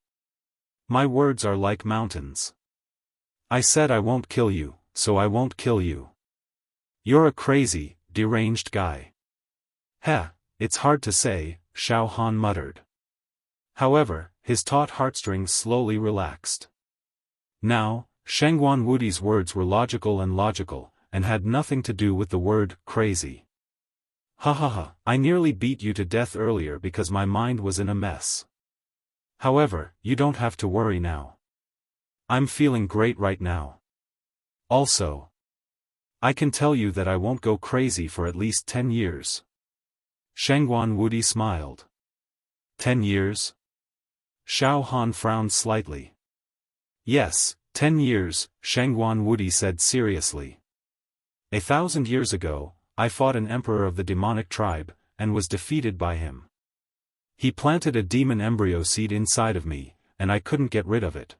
My words are like mountains. I said I won't kill you, so I won't kill you. You're a crazy, deranged guy." "Heh, it's hard to say," Xiaofan muttered. However, his taut heartstrings slowly relaxed. Now, Shangguan Wudi's words were logical and had nothing to do with the word crazy. "Ha ha ha, I nearly beat you to death earlier because my mind was in a mess. However, you don't have to worry now. I'm feeling great right now. Also, I can tell you that I won't go crazy for at least 10 years. Shangguan Wudi smiled. 10 years? Xiaofan frowned slightly. Yes, 10 years, Shangguan Wudi said seriously. 1,000 years ago, I fought an emperor of the demonic tribe, and was defeated by him. He planted a demon embryo seed inside of me, and I couldn't get rid of it.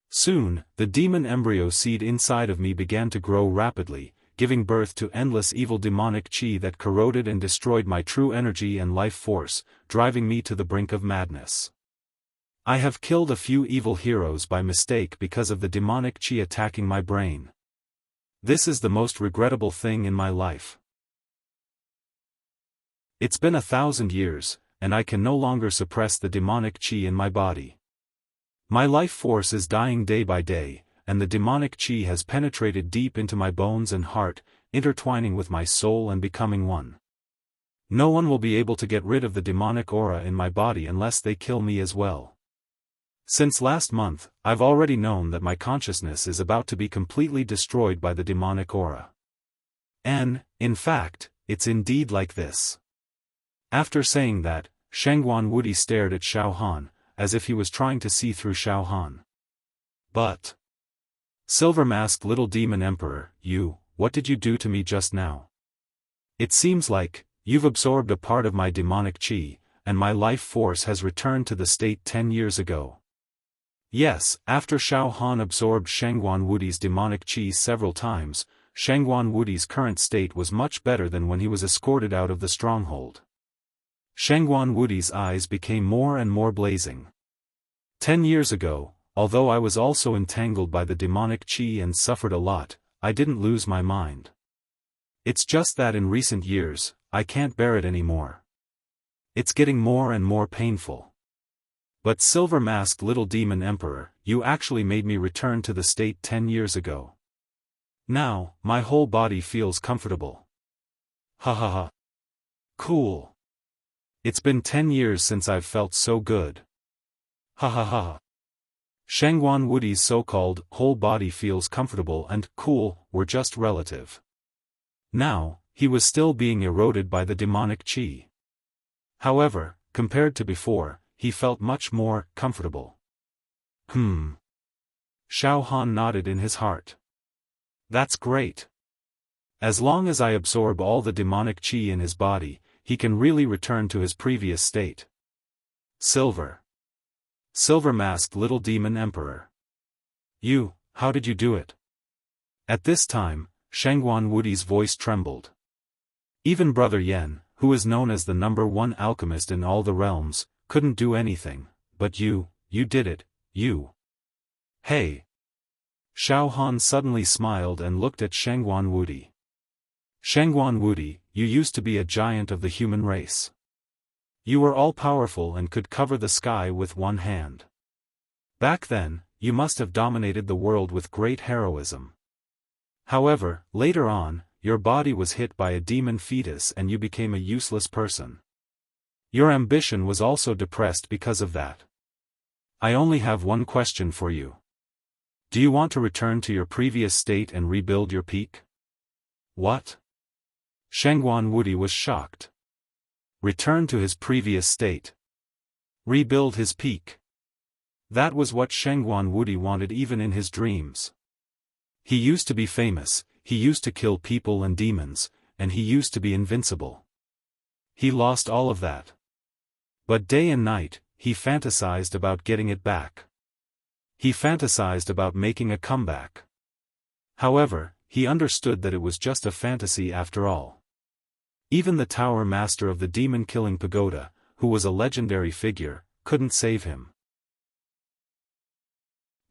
Soon, the demon embryo seed inside of me began to grow rapidly, giving birth to endless evil demonic chi that corroded and destroyed my true energy and life force, driving me to the brink of madness. I have killed a few evil heroes by mistake because of the demonic chi attacking my brain. This is the most regrettable thing in my life. It's been 1,000 years, and I can no longer suppress the demonic chi in my body. My life force is dying day by day, and the demonic chi has penetrated deep into my bones and heart, intertwining with my soul and becoming one. No one will be able to get rid of the demonic aura in my body unless they kill me as well. Since last month, I've already known that my consciousness is about to be completely destroyed by the demonic aura. And, in fact, it's indeed like this." After saying that, Shangguan Wudi stared at Xiaofan, as if he was trying to see through Xiaofan. "But, silver-masked little demon emperor, what did you do to me just now? It seems like, you've absorbed a part of my demonic chi, and my life force has returned to the state 10 years ago. Yes, after Xiaofan absorbed Shangguan Wudi's demonic chi several times, Shangguan Wudi's current state was much better than when he was escorted out of the stronghold. Shangguan Wudi's eyes became more and more blazing. 10 years ago, although I was also entangled by the demonic chi and suffered a lot, I didn't lose my mind. It's just that in recent years, I can't bear it anymore. It's getting more and more painful. But silver-masked little demon emperor, you actually made me return to the state 10 years ago. Now, my whole body feels comfortable. Ha ha ha. Cool. It's been 10 years since I've felt so good. Ha ha ha. Shangguan Wudi's so-called whole body feels comfortable and cool were just relative. Now, he was still being eroded by the demonic chi. However, compared to before, he felt much more comfortable. Xiaofan nodded in his heart. That's great. As long as I absorb all the demonic chi in his body, he can really return to his previous state. Silver-masked little demon emperor. How did you do it? At this time, Shangguan Wudi's voice trembled. Even Brother Yan, who is known as the #1 alchemist in all the realms, couldn't do anything, but you did it, you. Hey. Xiaofan suddenly smiled and looked at Shangguan Wudi. Shangguan Wudi, you used to be a giant of the human race. You were all-powerful and could cover the sky with one hand. Back then, you must have dominated the world with great heroism. However, later on, your body was hit by a demon fetus and you became a useless person. Your ambition was also depressed because of that. I only have one question for you. Do you want to return to your previous state and rebuild your peak? What? Shengguan Wudi was shocked. Return to his previous state. Rebuild his peak. That was what Shengguan Wudi wanted even in his dreams. He used to be famous, he used to kill people and demons, and he used to be invincible. He lost all of that. But day and night, he fantasized about getting it back. He fantasized about making a comeback. However, he understood that it was just a fantasy after all. Even the tower master of the demon-killing pagoda, who was a legendary figure, couldn't save him.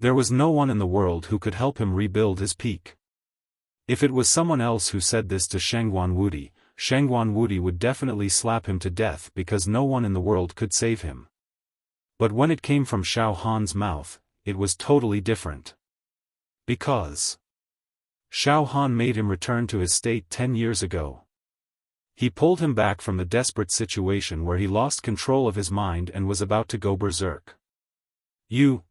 There was no one in the world who could help him rebuild his peak. If it was someone else who said this to Shengguan Wudi would definitely slap him to death because no one in the world could save him. But when it came from Xiaofan's mouth, it was totally different. Because Xiaofan made him return to his state 10 years ago. He pulled him back from the desperate situation where he lost control of his mind and was about to go berserk. You,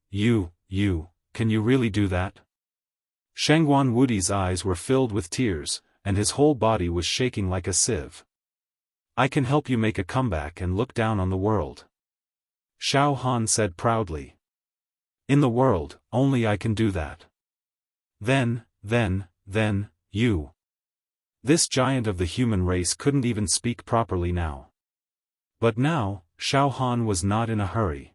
can you really do that? Shengguan Wudi's eyes were filled with tears, and his whole body was shaking like a sieve. I can help you make a comeback and look down on the world. Xiaofan said proudly. In the world, only I can do that. Then, you. This giant of the human race couldn't even speak properly now. But now, Xiaofan was not in a hurry.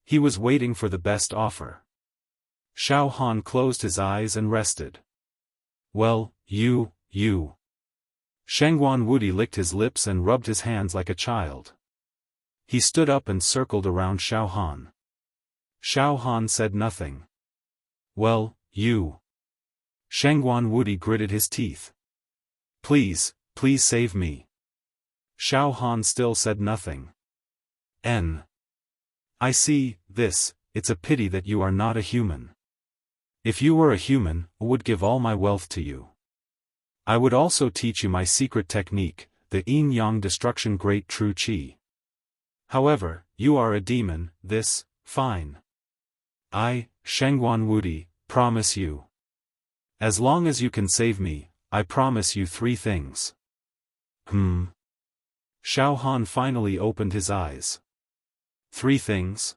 He was waiting for the best offer. Xiaofan closed his eyes and rested. Well, you. Shengguan Wudi licked his lips and rubbed his hands like a child. He stood up and circled around Xiaofan. Xiaofan said nothing. Well, you. Shengguan Wudi gritted his teeth. Please save me. Xiaofan still said nothing. I see, it's a pity that you are not a human. If you were a human, I would give all my wealth to you. I would also teach you my secret technique, the yin-yang destruction great true qi. However, you are a demon, fine. I, Shengguan Wudi, promise you. As long as you can save me, I promise you 3 things. Xiaofan finally opened his eyes. 3 things?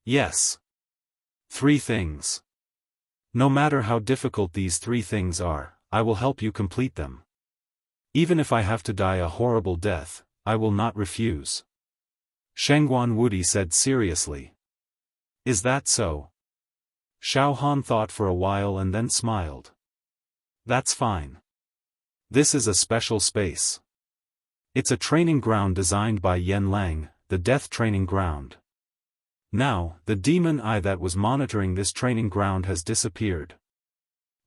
Yes. 3 things. No matter how difficult these 3 things are, I will help you complete them. Even if I have to die a horrible death, I will not refuse. Shengguan Wudi said seriously. Is that so? Xiaofan thought for a while and then smiled. That's fine. This is a special space. It's a training ground designed by Yen Lang, the death training ground. Now, the demon eye that was monitoring this training ground has disappeared.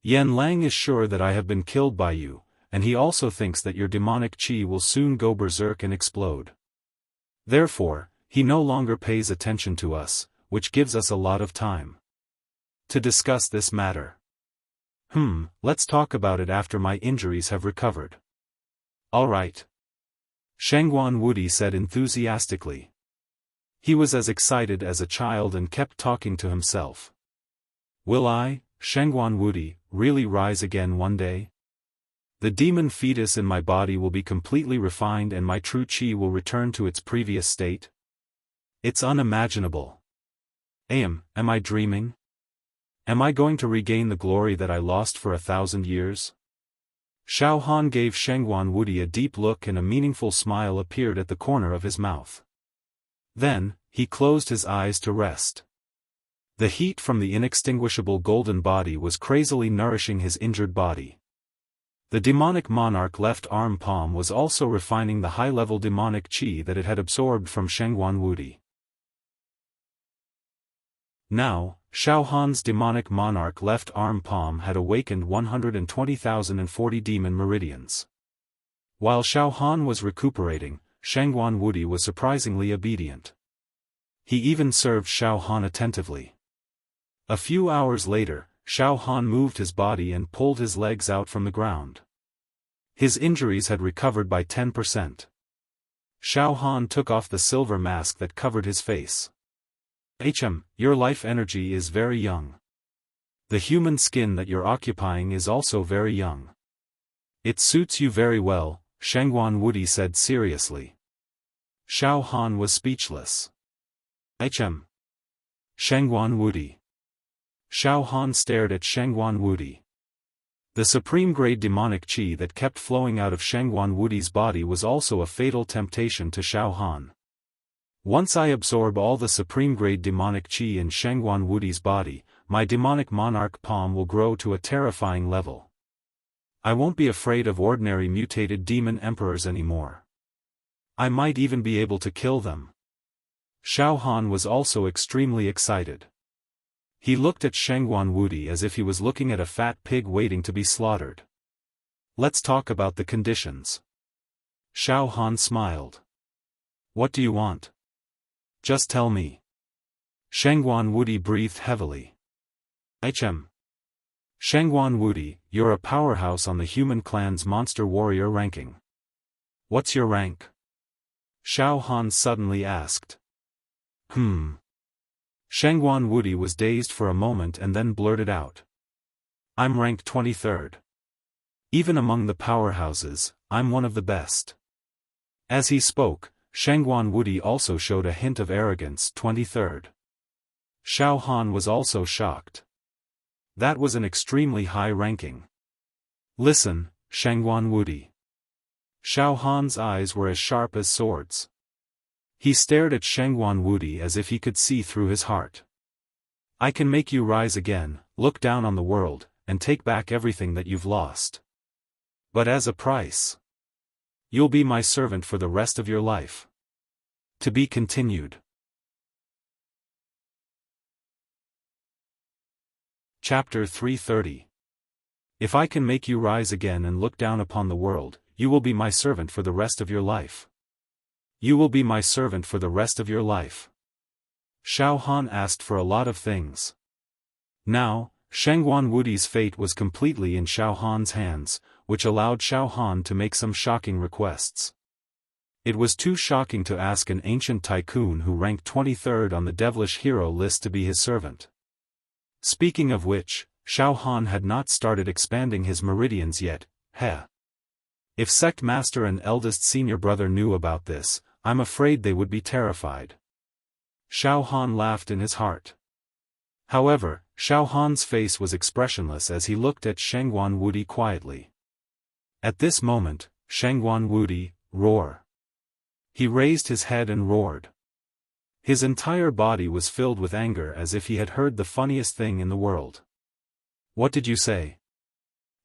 Yen Lang is sure that I have been killed by you, and he also thinks that your demonic qi will soon go berserk and explode. Therefore, he no longer pays attention to us, which gives us a lot of time to discuss this matter. Let's talk about it after my injuries have recovered. Alright. Shengguan Wudi said enthusiastically. He was as excited as a child and kept talking to himself. Will I, Shengguan Wudi, really rise again one day? The demon fetus in my body will be completely refined and my true qi will return to its previous state? It's unimaginable. Am I dreaming? Am I going to regain the glory that I lost for 1,000 years? Xiaofan gave Shengguan Wudi a deep look and a meaningful smile appeared at the corner of his mouth. Then, he closed his eyes to rest. The heat from the inextinguishable golden body was crazily nourishing his injured body. The demonic monarch left arm palm was also refining the high-level demonic qi that it had absorbed from Shengguan Wudi. Now, Xiaofan's demonic monarch left arm palm had awakened 120,040 demon meridians. While Xiaofan was recuperating, Shangguan Wudi was surprisingly obedient. He even served Xiaofan attentively. A few hours later, Xiaofan moved his body and pulled his legs out from the ground. His injuries had recovered by 10%. Xiaofan took off the silver mask that covered his face. Your life energy is very young. The human skin that you're occupying is also very young. It suits you very well, Shangguan Wudi said seriously. Xiaofan was speechless. Shangguan Wudi. Xiaofan stared at Shangguan Wudi. The supreme-grade demonic qi that kept flowing out of Shangguan Wudi's body was also a fatal temptation to Xiaofan. Once I absorb all the supreme-grade demonic qi in Shangguan Wudi's body, my demonic monarch palm will grow to a terrifying level. I won't be afraid of ordinary mutated demon emperors anymore. I might even be able to kill them. Xiaofan was also extremely excited. He looked at Shangguan Wudi as if he was looking at a fat pig waiting to be slaughtered. Let's talk about the conditions. Xiaofan smiled. What do you want? Just tell me. Shangguan Wudi breathed heavily. Shangguan Wudi, you're a powerhouse on the human clan's monster warrior ranking. What's your rank? Xiaofan suddenly asked. Shangguan Wudi was dazed for a moment and then blurted out. I'm ranked 23rd. Even among the powerhouses, I'm one of the best. As he spoke, Shangguan Wudi also showed a hint of arrogance. 23rd. Xiaofan was also shocked. That was an extremely high ranking. Listen, Shangguan Wudi. Xiaofan's eyes were as sharp as swords. He stared at Shangguan Wudi as if he could see through his heart. I can make you rise again, look down on the world, and take back everything that you've lost. But as a price. You'll be my servant for the rest of your life. To be continued. Chapter 330. If I can make you rise again and look down upon the world, you will be my servant for the rest of your life. You will be my servant for the rest of your life. Xiaofan asked for a lot of things. Now, Shangguan Wudi's fate was completely in Xiaofan's hands, which allowed Xiaofan to make some shocking requests. It was too shocking to ask an ancient tycoon who ranked 23rd on the devilish hero list to be his servant. Speaking of which, Xiaofan had not started expanding his meridians yet. If sect master and eldest senior brother knew about this, I'm afraid they would be terrified. Xiaofan laughed in his heart. However, Xiaofan's face was expressionless as he looked at Shangguan Wudi quietly. At this moment, Shangguan Wudi, roar. He raised his head and roared. His entire body was filled with anger as if he had heard the funniest thing in the world. What did you say?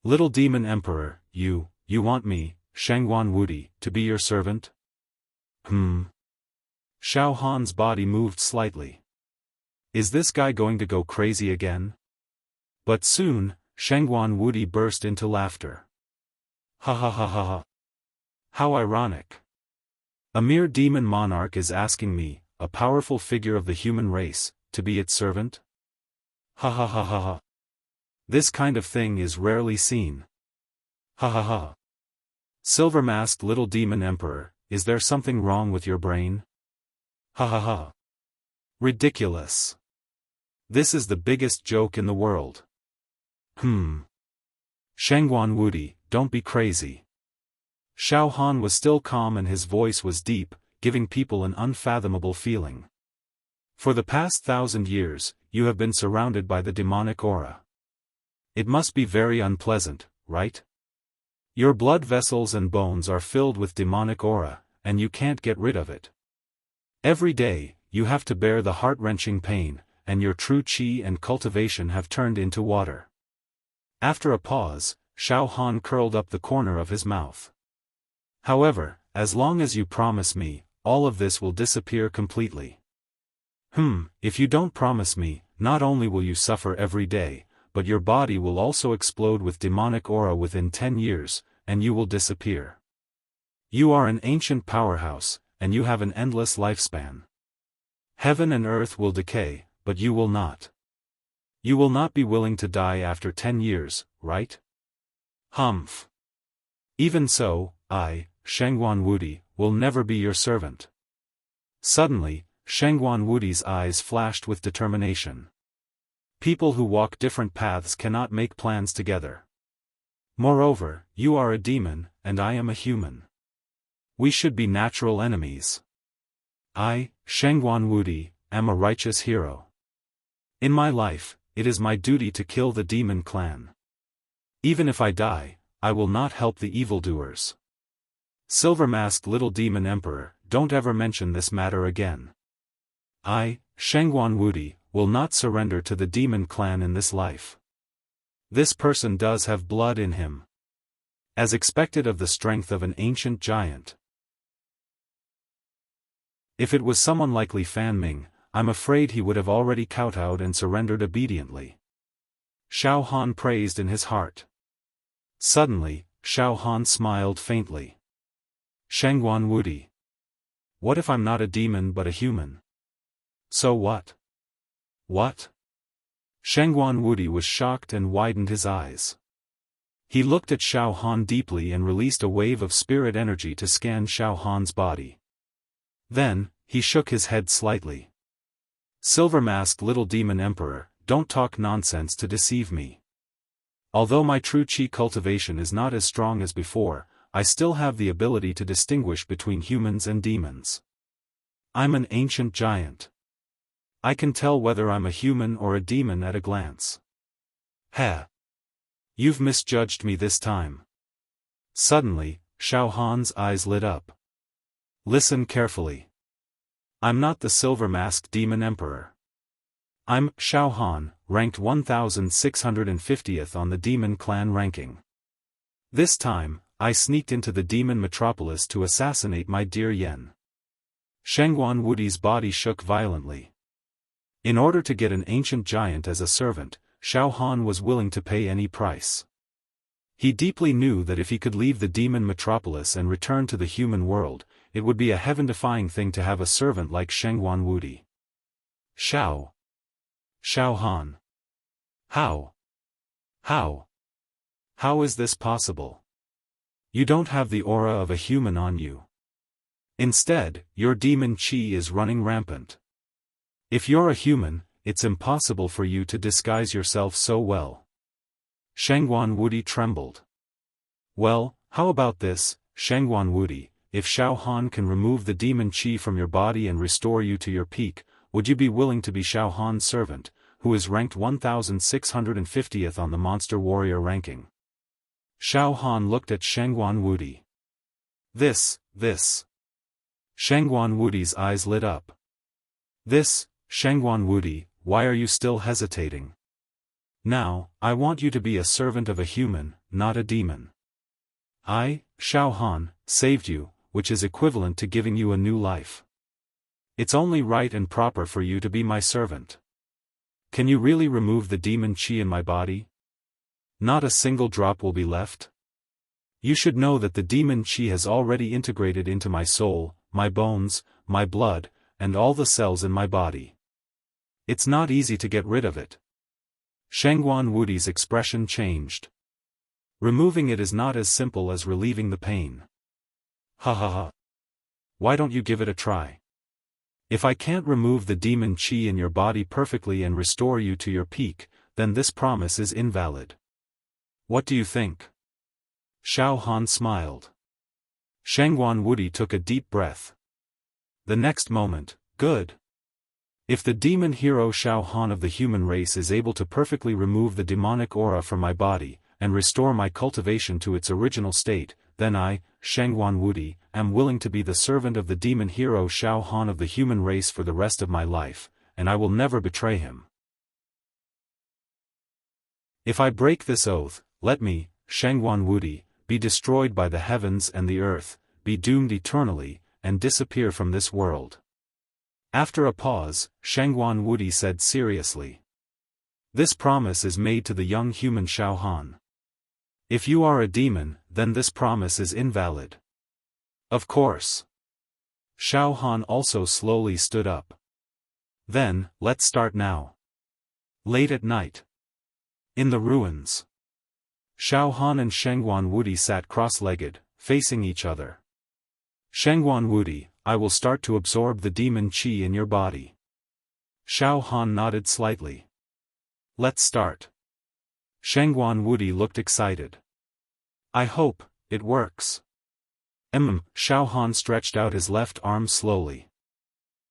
Little demon emperor, you want me, Shangguan Wudi, to be your servant? Xiaofan's body moved slightly. Is this guy going to go crazy again? But soon, Shangguan Wudi burst into laughter. Ha ha ha ha ha. How ironic. A mere demon monarch is asking me, a powerful figure of the human race, to be its servant? Ha ha ha ha ha. This kind of thing is rarely seen. Ha ha ha. Silver-masked little demon emperor, is there something wrong with your brain? Ha ha ha. Ridiculous. This is the biggest joke in the world. Shangguan Wudi, don't be crazy. Xiaofan was still calm and his voice was deep, giving people an unfathomable feeling. For the past 1,000 years, you have been surrounded by the demonic aura. It must be very unpleasant, right? Your blood vessels and bones are filled with demonic aura, and you can't get rid of it. Every day, you have to bear the heart-wrenching pain, and your true qi and cultivation have turned into water. After a pause, Xiaofan curled up the corner of his mouth. However, as long as you promise me, all of this will disappear completely. If you don't promise me, not only will you suffer every day, but your body will also explode with demonic aura within 10 years, and you will disappear. You are an ancient powerhouse, and you have an endless lifespan. Heaven and earth will decay, but you will not. You will not be willing to die after 10 years, right? Humph. Even so, I, Shangguan Wudi, will never be your servant. Suddenly, Shangguan Wudi's eyes flashed with determination. People who walk different paths cannot make plans together. Moreover, you are a demon, and I am a human. We should be natural enemies. I, Shangguan Wudi, am a righteous hero. In my life, it is my duty to kill the demon clan. Even if I die, I will not help the evildoers. Silver-masked little demon emperor, don't ever mention this matter again. I, Shangguan Wudi, will not surrender to the demon clan in this life. This person does have blood in him. As expected of the strength of an ancient giant. If it was someone like Li Fanming, I'm afraid he would have already kowtowed and surrendered obediently. Xiaofan praised in his heart. Suddenly, Xiaofan smiled faintly. Shangguan Wudi. What if I'm not a demon but a human? So what? What? Shangguan Wudi was shocked and widened his eyes. He looked at Xiaofan deeply and released a wave of spirit energy to scan Xiaofan's body. Then, he shook his head slightly. Silver-masked little demon emperor, don't talk nonsense to deceive me. Although my true chi cultivation is not as strong as before, I still have the ability to distinguish between humans and demons. I'm an ancient giant. I can tell whether I'm a human or a demon at a glance. Heh. You've misjudged me this time. Suddenly, Xiaofan's eyes lit up. Listen carefully. I'm not the silver-masked demon emperor. I'm Xiaofan, ranked 1650th on the demon clan ranking. This time, I sneaked into the demon metropolis to assassinate my dear Yen. Shangguan Wudi's body shook violently. In order to get an ancient giant as a servant, Xiaofan was willing to pay any price. He deeply knew that if he could leave the demon metropolis and return to the human world, it would be a heaven-defying thing to have a servant like Shangguan Wudi. Xiaofan. How? How is this possible? You don't have the aura of a human on you. Instead, your demon chi is running rampant. If you're a human, it's impossible for you to disguise yourself so well. Shangguan Wudi trembled. Well, how about this, Shangguan Wudi, if Xiaofan can remove the demon chi from your body and restore you to your peak, would you be willing to be Xiaofan's servant, who is ranked 1650th on the monster warrior ranking? Xiaofan looked at Shangguan Wudi. This. Shangguan Wudi's eyes lit up. This, Shangguan Wudi, why are you still hesitating? Now, I want you to be a servant of a human, not a demon. I, Xiaofan, saved you, which is equivalent to giving you a new life. It's only right and proper for you to be my servant. Can you really remove the demon chi in my body? Not a single drop will be left. You should know that the demon chi has already integrated into my soul, my bones, my blood, and all the cells in my body. It's not easy to get rid of it. Shangguan Wudi's expression changed. Removing it is not as simple as relieving the pain. Ha. Why don't you give it a try? If I can't remove the demon chi in your body perfectly and restore you to your peak, then this promise is invalid. What do you think? Xiaofan smiled. Shangguan Wudi took a deep breath. The next moment, good. If the demon hero Xiaofan of the human race is able to perfectly remove the demonic aura from my body, and restore my cultivation to its original state, then I, Shangguan Wudi, am willing to be the servant of the demon hero Xiaofan of the human race for the rest of my life, and I will never betray him. If I break this oath, let me, Shangguan Wudi, be destroyed by the heavens and the earth, be doomed eternally, and disappear from this world. After a pause, Shangguan Wudi said seriously. This promise is made to the young human Xiaofan. If you are a demon, then this promise is invalid. Of course. Xiaofan also slowly stood up. Then, let's start now. Late at night. In the ruins. Xiaofan and Shengguan Wudi sat cross-legged, facing each other. Shengguan Wudi, I will start to absorb the demon qi in your body. Xiaofan nodded slightly. Let's start. Shengguan Wudi looked excited. I hope it works. Xiaofan stretched out his left arm slowly.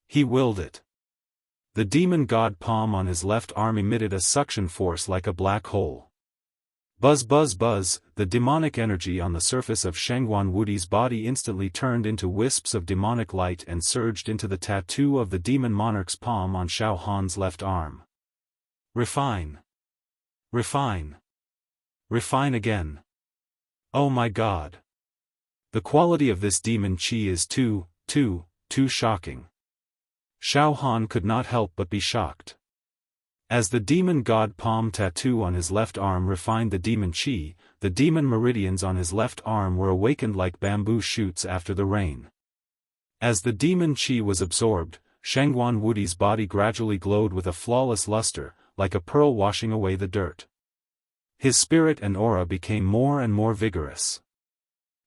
He willed it. The demon god palm on his left arm emitted a suction force like a black hole. Buzz buzz buzz, the demonic energy on the surface of Shengguan Wudi's body instantly turned into wisps of demonic light and surged into the tattoo of the demon monarch's palm on Xiaofan's left arm. Refine. Refine. Refine again. Oh my god. The quality of this demon qi is too shocking. Xiaofan could not help but be shocked. As the demon god palm tattoo on his left arm refined the demon qi, the demon meridians on his left arm were awakened like bamboo shoots after the rain. As the demon qi was absorbed, Shengguan Wudi's body gradually glowed with a flawless luster, like a pearl washing away the dirt. His spirit and aura became more and more vigorous.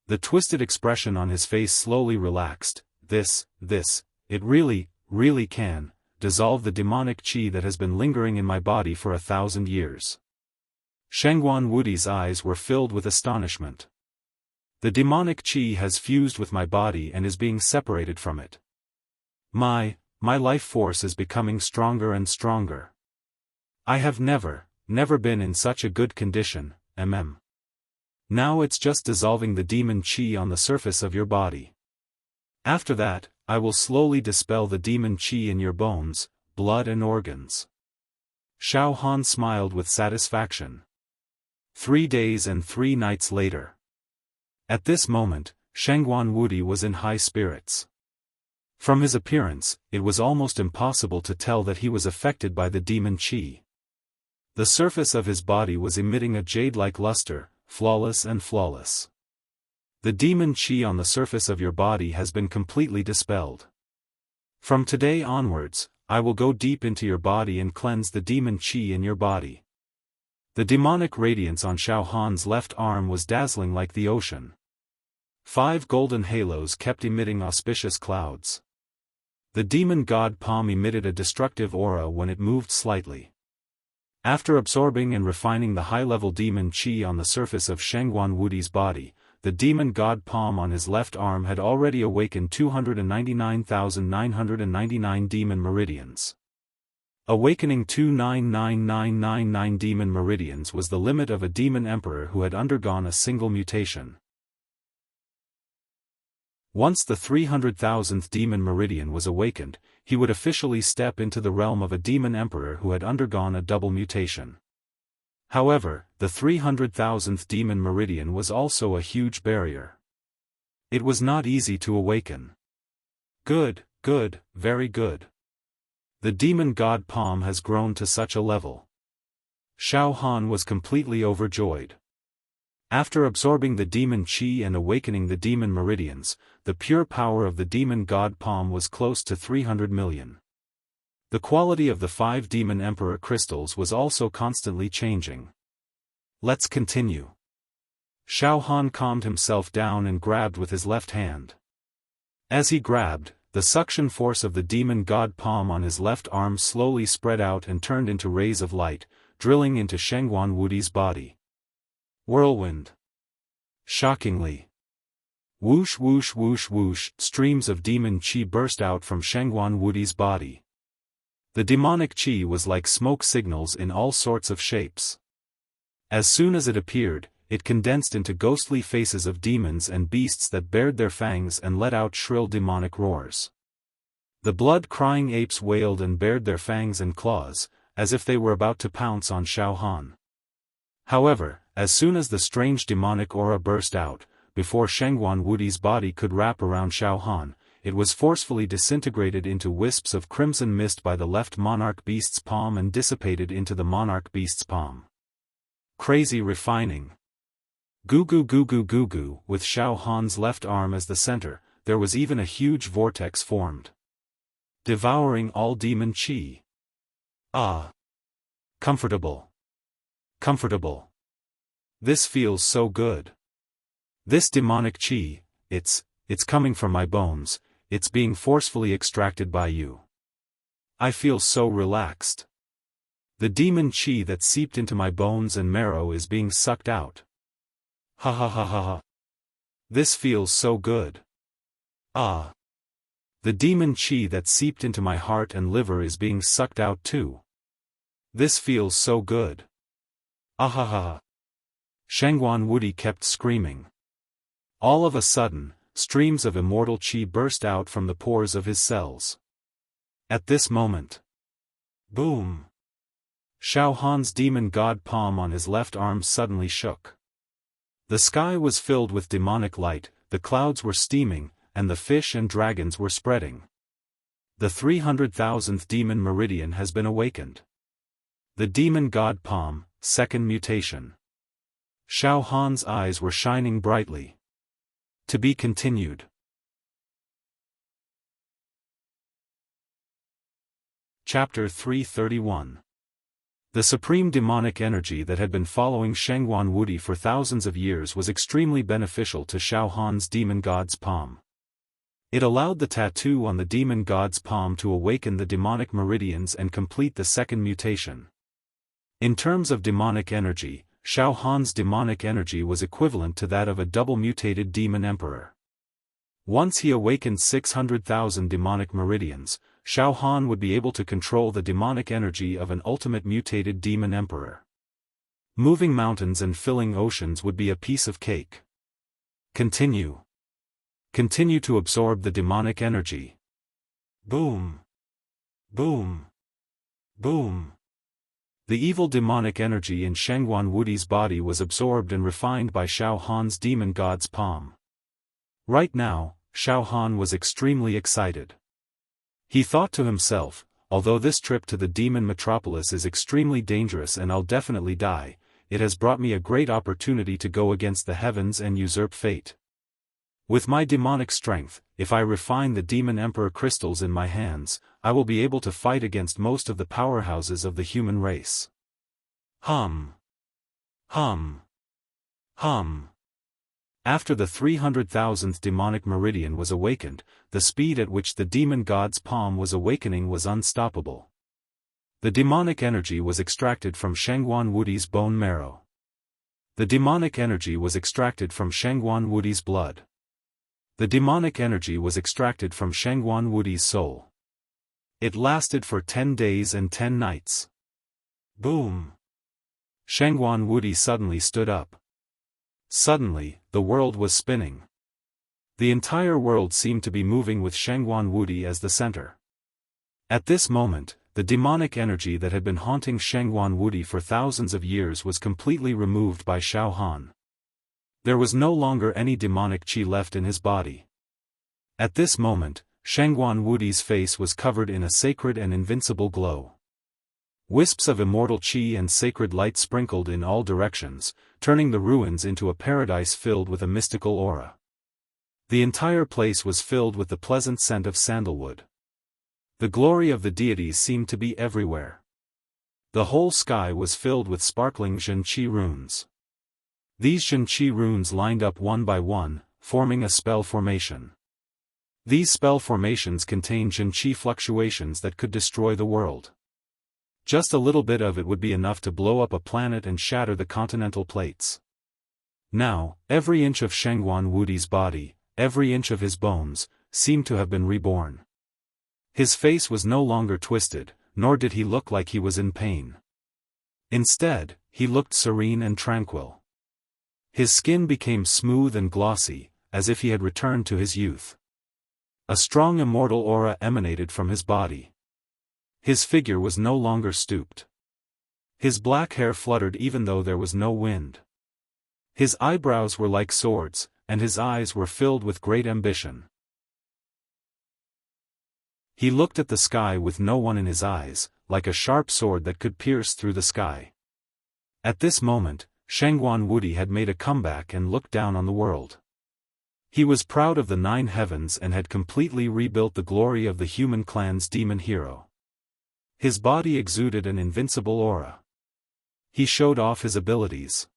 The twisted expression on his face slowly relaxed. It really can dissolve the demonic qi that has been lingering in my body for 1,000 years. Shengguan Wudi's eyes were filled with astonishment. The demonic qi has fused with my body and is being separated from it. My life force is becoming stronger and stronger. I have never been in such a good condition, Now it's just dissolving the demon qi on the surface of your body. After that, I will slowly dispel the demon qi in your bones, blood and organs. Xiaofan smiled with satisfaction. 3 days and 3 nights later. At this moment, Shengguan Wudi was in high spirits. From his appearance, it was almost impossible to tell that he was affected by the demon qi. The surface of his body was emitting a jade-like luster, flawless. The demon qi on the surface of your body has been completely dispelled. From today onwards, I will go deep into your body and cleanse the demon qi in your body. The demonic radiance on Xiaofan's left arm was dazzling like the ocean. 5 golden halos kept emitting auspicious clouds. The demon god palm emitted a destructive aura when it moved slightly. After absorbing and refining the high-level demon qi on the surface of Shengguan Wudi's body, the demon god palm on his left arm had already awakened 299,999 demon meridians. Awakening 299999 demon meridians was the limit of a demon emperor who had undergone a single mutation. Once the 300,000th demon meridian was awakened, he would officially step into the realm of a demon emperor who had undergone a double mutation. However, the 300,000th demon meridian was also a huge barrier. It was not easy to awaken. Good, very good. The demon god palm has grown to such a level. Xiaofan was completely overjoyed. After absorbing the demon qi and awakening the demon meridians, the pure power of the demon god palm was close to 300 million. The quality of the 5 demon emperor crystals was also constantly changing. Let's continue. Xiaofan calmed himself down and grabbed with his left hand. As he grabbed, the suction force of the demon god palm on his left arm slowly spread out and turned into rays of light, drilling into Shengguan Wudi's body. Whirlwind. Shockingly. Whoosh whoosh whoosh whoosh, streams of demon qi burst out from Shengguan Wudi's body. The demonic qi was like smoke signals in all sorts of shapes. As soon as it appeared, it condensed into ghostly faces of demons and beasts that bared their fangs and let out shrill demonic roars. The blood-crying apes wailed and bared their fangs and claws, as if they were about to pounce on Xiaofan. However, as soon as the strange demonic aura burst out, before Shengguan Wudi's body could wrap around Xiaofan, it was forcefully disintegrated into wisps of crimson mist by the left monarch beast's palm and dissipated into the monarch beast's palm. Crazy refining. Goo goo goo goo goo goo. With Xiaofan's left arm as the center, there was even a huge vortex formed, devouring all demon qi. Ah! Comfortable. Comfortable. This feels so good. This demonic qi, it's coming from my bones, it's being forcefully extracted by you. I feel so relaxed. The demon qi that seeped into my bones and marrow is being sucked out. Ha ha ha ha ha. This feels so good. Ah. The demon qi that seeped into my heart and liver is being sucked out too. This feels so good. Ah ha ha ha. Shangguan Wudi kept screaming. All of a sudden, streams of immortal qi burst out from the pores of his cells. At this moment. Boom! Xiaofan's demon god palm on his left arm suddenly shook. The sky was filled with demonic light, the clouds were steaming, and the fish and dragons were spreading. The 300,000th demon meridian has been awakened. The demon god palm, second mutation. Xiaofan's eyes were shining brightly. To be continued. Chapter 331. The supreme demonic energy that had been following Shangguan Wudi for thousands of years was extremely beneficial to Xiaofan's demon god's palm. It allowed the tattoo on the demon god's palm to awaken the demonic meridians and complete the second mutation. In terms of demonic energy, Xiaofan's demonic energy was equivalent to that of a double-mutated demon emperor. Once he awakened 600,000 demonic meridians, Xiaofan would be able to control the demonic energy of an ultimate mutated demon emperor. Moving mountains and filling oceans would be a piece of cake. Continue. Continue to absorb the demonic energy. Boom. Boom. Boom. The evil demonic energy in Shangguan Wudi's body was absorbed and refined by Xiaofan's demon god's palm. Right now, Xiaofan was extremely excited. He thought to himself, although this trip to the demon metropolis is extremely dangerous and I'll definitely die, it has brought me a great opportunity to go against the heavens and usurp fate. With my demonic strength, if I refine the demon emperor crystals in my hands, I will be able to fight against most of the powerhouses of the human race. Hum. Hum. Hum. After the 300,000th demonic meridian was awakened, the speed at which the demon god's palm was awakening was unstoppable. The demonic energy was extracted from Shangguan Wudi's bone marrow. The demonic energy was extracted from Shangguan Wudi's blood. The demonic energy was extracted from Shangguan Wudi's soul. It lasted for 10 days and 10 nights. Boom! Shangguan Wudi suddenly stood up. Suddenly, the world was spinning. The entire world seemed to be moving with Shangguan Wudi as the center. At this moment, the demonic energy that had been haunting Shangguan Wudi for thousands of years was completely removed by Xiaofan. There was no longer any demonic qi left in his body. At this moment, Shangguan Wudi's face was covered in a sacred and invincible glow. Wisps of immortal qi and sacred light sprinkled in all directions, turning the ruins into a paradise filled with a mystical aura. The entire place was filled with the pleasant scent of sandalwood. The glory of the deities seemed to be everywhere. The whole sky was filled with sparkling Zhenqi runes. These Zhenqi runes lined up one by one, forming a spell formation. These spell formations contained Zhenqi fluctuations that could destroy the world. Just a little bit of it would be enough to blow up a planet and shatter the continental plates. Now, every inch of Shangguan Wudi's body, every inch of his bones, seemed to have been reborn. His face was no longer twisted, nor did he look like he was in pain. Instead, he looked serene and tranquil. His skin became smooth and glossy, as if he had returned to his youth. A strong immortal aura emanated from his body. His figure was no longer stooped. His black hair fluttered even though there was no wind. His eyebrows were like swords, and his eyes were filled with great ambition. He looked at the sky with no one in his eyes, like a sharp sword that could pierce through the sky. At this moment, Shangguan Wudi had made a comeback and looked down on the world. He was proud of the 9 heavens and had completely rebuilt the glory of the human clan's demon hero. His body exuded an invincible aura. He showed off his abilities.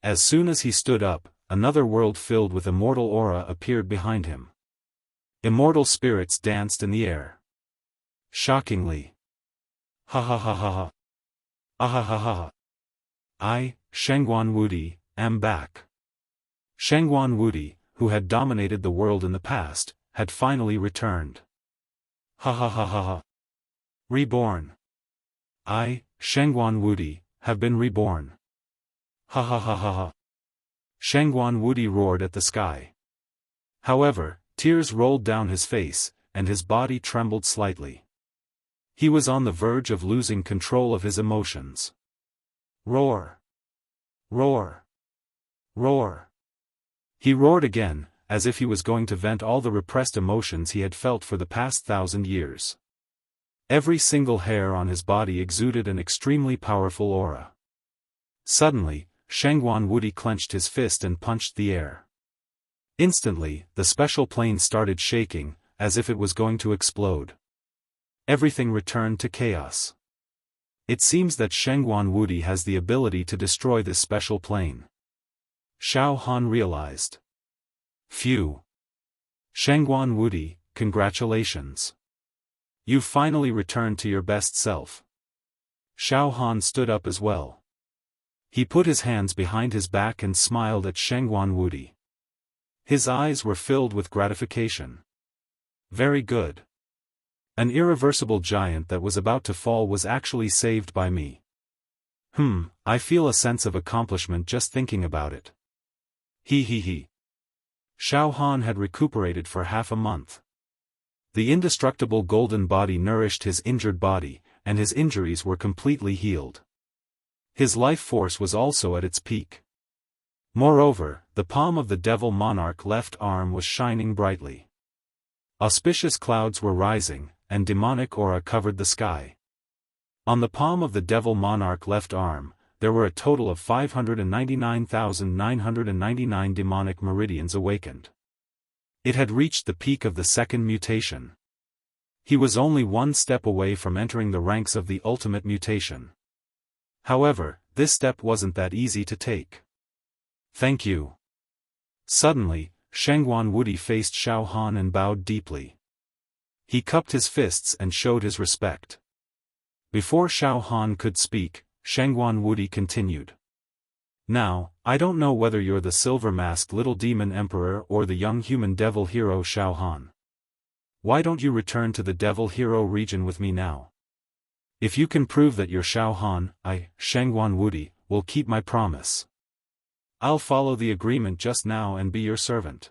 As soon as he stood up, another world filled with immortal aura appeared behind him. Immortal spirits danced in the air. Shockingly. Ha ha ha ha ha. Ah ha ha ha. I, Shangguan Wudi, am back. Shangguan Wudi, who had dominated the world in the past, had finally returned. Ha ha ha ha ha. Reborn. I, Shangguan Wudi, have been reborn. Ha ha ha ha ha. Shangguan Wudi roared at the sky. However, tears rolled down his face, and his body trembled slightly. He was on the verge of losing control of his emotions. Roar! Roar! Roar! He roared again, as if he was going to vent all the repressed emotions he had felt for the past 1,000 years. Every single hair on his body exuded an extremely powerful aura. Suddenly, Shangguan Wudi clenched his fist and punched the air. Instantly, the special plane started shaking, as if it was going to explode. Everything returned to chaos. It seems that Shangguan Wudi has the ability to destroy this special plane. Xiaofan realized. Phew. Shangguan Wudi, congratulations. You've finally returned to your best self. Xiaofan stood up as well. He put his hands behind his back and smiled at Shangguan Wudi. His eyes were filled with gratification. Very good. An irreversible giant that was about to fall was actually saved by me. I feel a sense of accomplishment just thinking about it. He. Xiaofan had recuperated for half a month. The indestructible golden body nourished his injured body, and his injuries were completely healed. His life force was also at its peak. Moreover, the palm of the devil monarch left arm was shining brightly. Auspicious clouds were rising, and demonic aura covered the sky. On the palm of the devil monarch left arm, there were a total of 599,999 demonic meridians awakened. It had reached the peak of the second mutation. He was only one step away from entering the ranks of the ultimate mutation. However, this step wasn't that easy to take. Thank you. Suddenly, Shangguan Wudi faced Xiaofan and bowed deeply. He cupped his fists and showed his respect. Before Xiaofan could speak, Shangguan Wudi continued. Now, I don't know whether you're the silver-masked little demon emperor or the young human devil hero Xiaofan. Why don't you return to the devil hero region with me now? If you can prove that you're Xiaofan, I, Shangguan Wudi, will keep my promise. I'll follow the agreement just now and be your servant.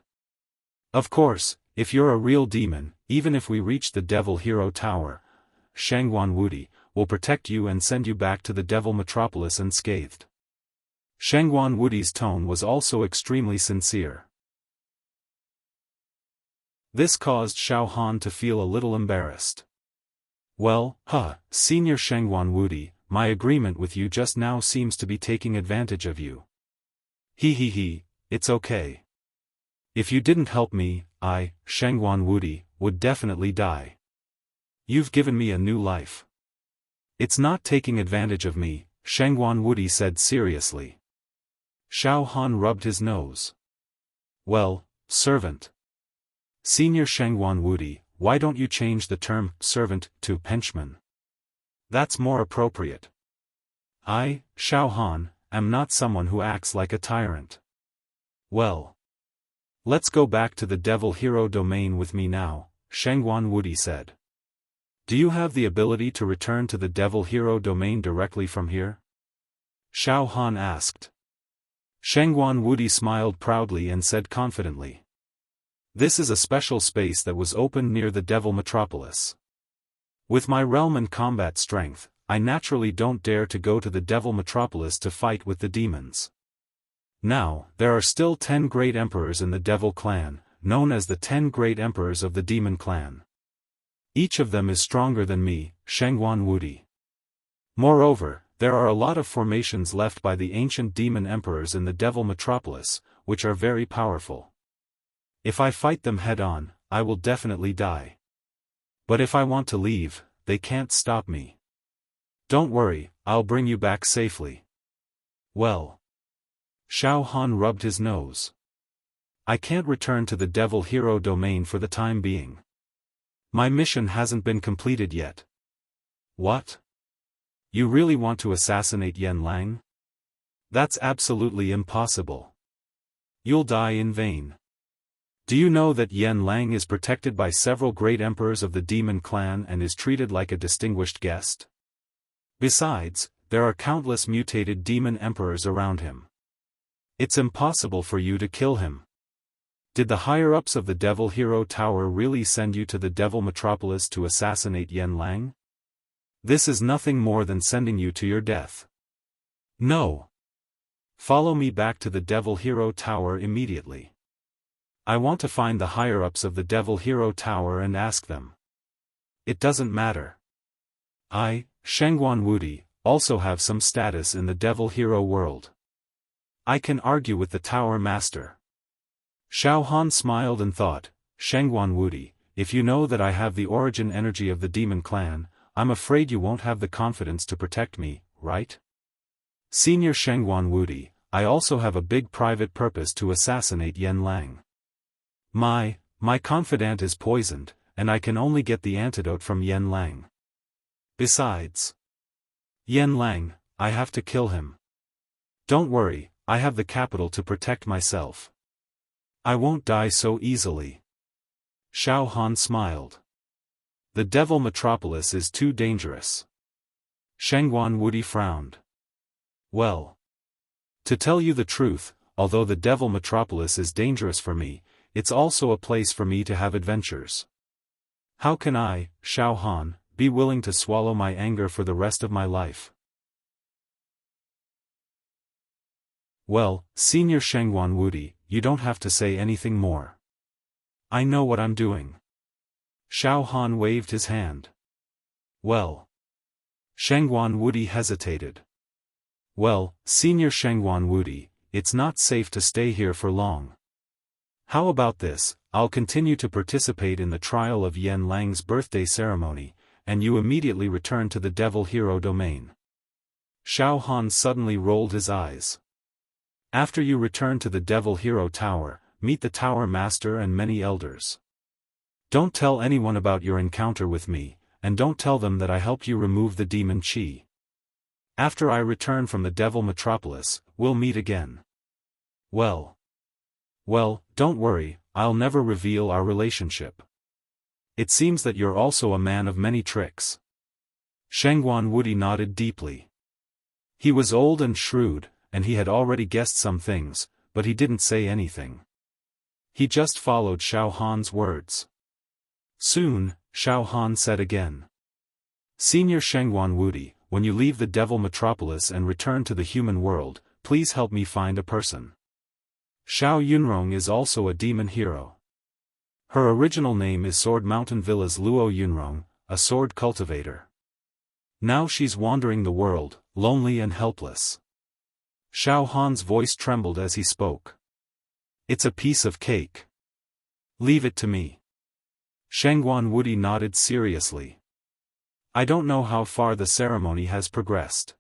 Of course, if you're a real demon, even if we reach the devil hero tower, Shangguan Wudi will protect you and send you back to the devil metropolis unscathed. Shangguan Wudi's tone was also extremely sincere. This caused Xiaofan to feel a little embarrassed. Well, Senior Shangguan Wudi, my agreement with you just now seems to be taking advantage of you. It's okay. If you didn't help me, I, Shangguan Wudi, would definitely die. You've given me a new life. It's not taking advantage of me, Shangguan Wudi said seriously. Xiaofan rubbed his nose. Well, servant. Senior Shangguan Wudi, why don't you change the term servant to henchman? That's more appropriate. I, Xiaofan, am not someone who acts like a tyrant. Well. Let's go back to the devil hero domain with me now, Shangguan Wudi said. Do you have the ability to return to the devil hero domain directly from here? Xiaofan asked. Shangguan Wudi smiled proudly and said confidently. This is a special space that was open near the devil metropolis. With my realm and combat strength, I naturally don't dare to go to the devil metropolis to fight with the demons. Now, there are still 10 great emperors in the devil clan, known as the 10 great emperors of the demon clan. Each of them is stronger than me, Shangguan Wudi. Moreover, There are a lot of formations left by the ancient demon emperors in the Devil Metropolis, which are very powerful. If I fight them head-on, I will definitely die. But if I want to leave, they can't stop me. Don't worry, I'll bring you back safely. Well. Xiaofan rubbed his nose. I can't return to the Devil Hero domain for the time being. My mission hasn't been completed yet. What? You really want to assassinate Yan Lang? That's absolutely impossible. You'll die in vain. Do you know that Yan Lang is protected by several great emperors of the demon clan and is treated like a distinguished guest? Besides, there are countless mutated demon emperors around him. It's impossible for you to kill him. Did the higher-ups of the Devil Hero Tower really send you to the Devil Metropolis to assassinate Yan Lang? This is nothing more than sending you to your death. No. Follow me back to the Devil Hero Tower immediately. I want to find the higher-ups of the Devil Hero Tower and ask them. It doesn't matter. I, Shengguan Wudi, also have some status in the Devil Hero world. I can argue with the Tower Master. Xiaofan smiled and thought, Shengguan Wudi, if you know that I have the origin energy of the demon clan, I'm afraid you won't have the confidence to protect me, right? Senior Shengguan Wudi, I also have a big private purpose to assassinate Yan Lang. My confidant is poisoned, and I can only get the antidote from Yan Lang. Besides, Yan Lang, I have to kill him. Don't worry, I have the capital to protect myself. I won't die so easily. Xiaofan smiled. The Devil Metropolis is too dangerous. Shengguan Wudi frowned. Well. To tell you the truth, although the Devil Metropolis is dangerous for me, it's also a place for me to have adventures. How can I, Xiaofan, be willing to swallow my anger for the rest of my life? Well, Senior Shengguan Wudi, you don't have to say anything more. I know what I'm doing. Xiaofan waved his hand. Well. Shengguan Wudi hesitated. Well, Senior Shengguan Wudi, it's not safe to stay here for long. How about this, I'll continue to participate in the trial of Yan Lang's birthday ceremony, and you immediately return to the Devil Hero domain. Xiaofan suddenly rolled his eyes. After you return to the Devil Hero Tower, meet the Tower Master and many elders. Don't tell anyone about your encounter with me, and don't tell them that I helped you remove the demon Qi. After I return from the Devil Metropolis, we'll meet again. Well, don't worry, I'll never reveal our relationship. It seems that you're also a man of many tricks. Shengguan Wudi nodded deeply. He was old and shrewd, and he had already guessed some things, but he didn't say anything. He just followed Xiaofan's words. Soon, Xiaofan said again. Senior Shengguan Wudi, when you leave the Devil Metropolis and return to the human world, please help me find a person. Xiao Yunrong is also a demon hero. Her original name is Sword Mountain Villa's Luo Yunrong, a sword cultivator. Now she's wandering the world, lonely and helpless. Xiaofan's voice trembled as he spoke. It's a piece of cake. Leave it to me. Shengguan Wudi nodded seriously. I don't know how far the ceremony has progressed.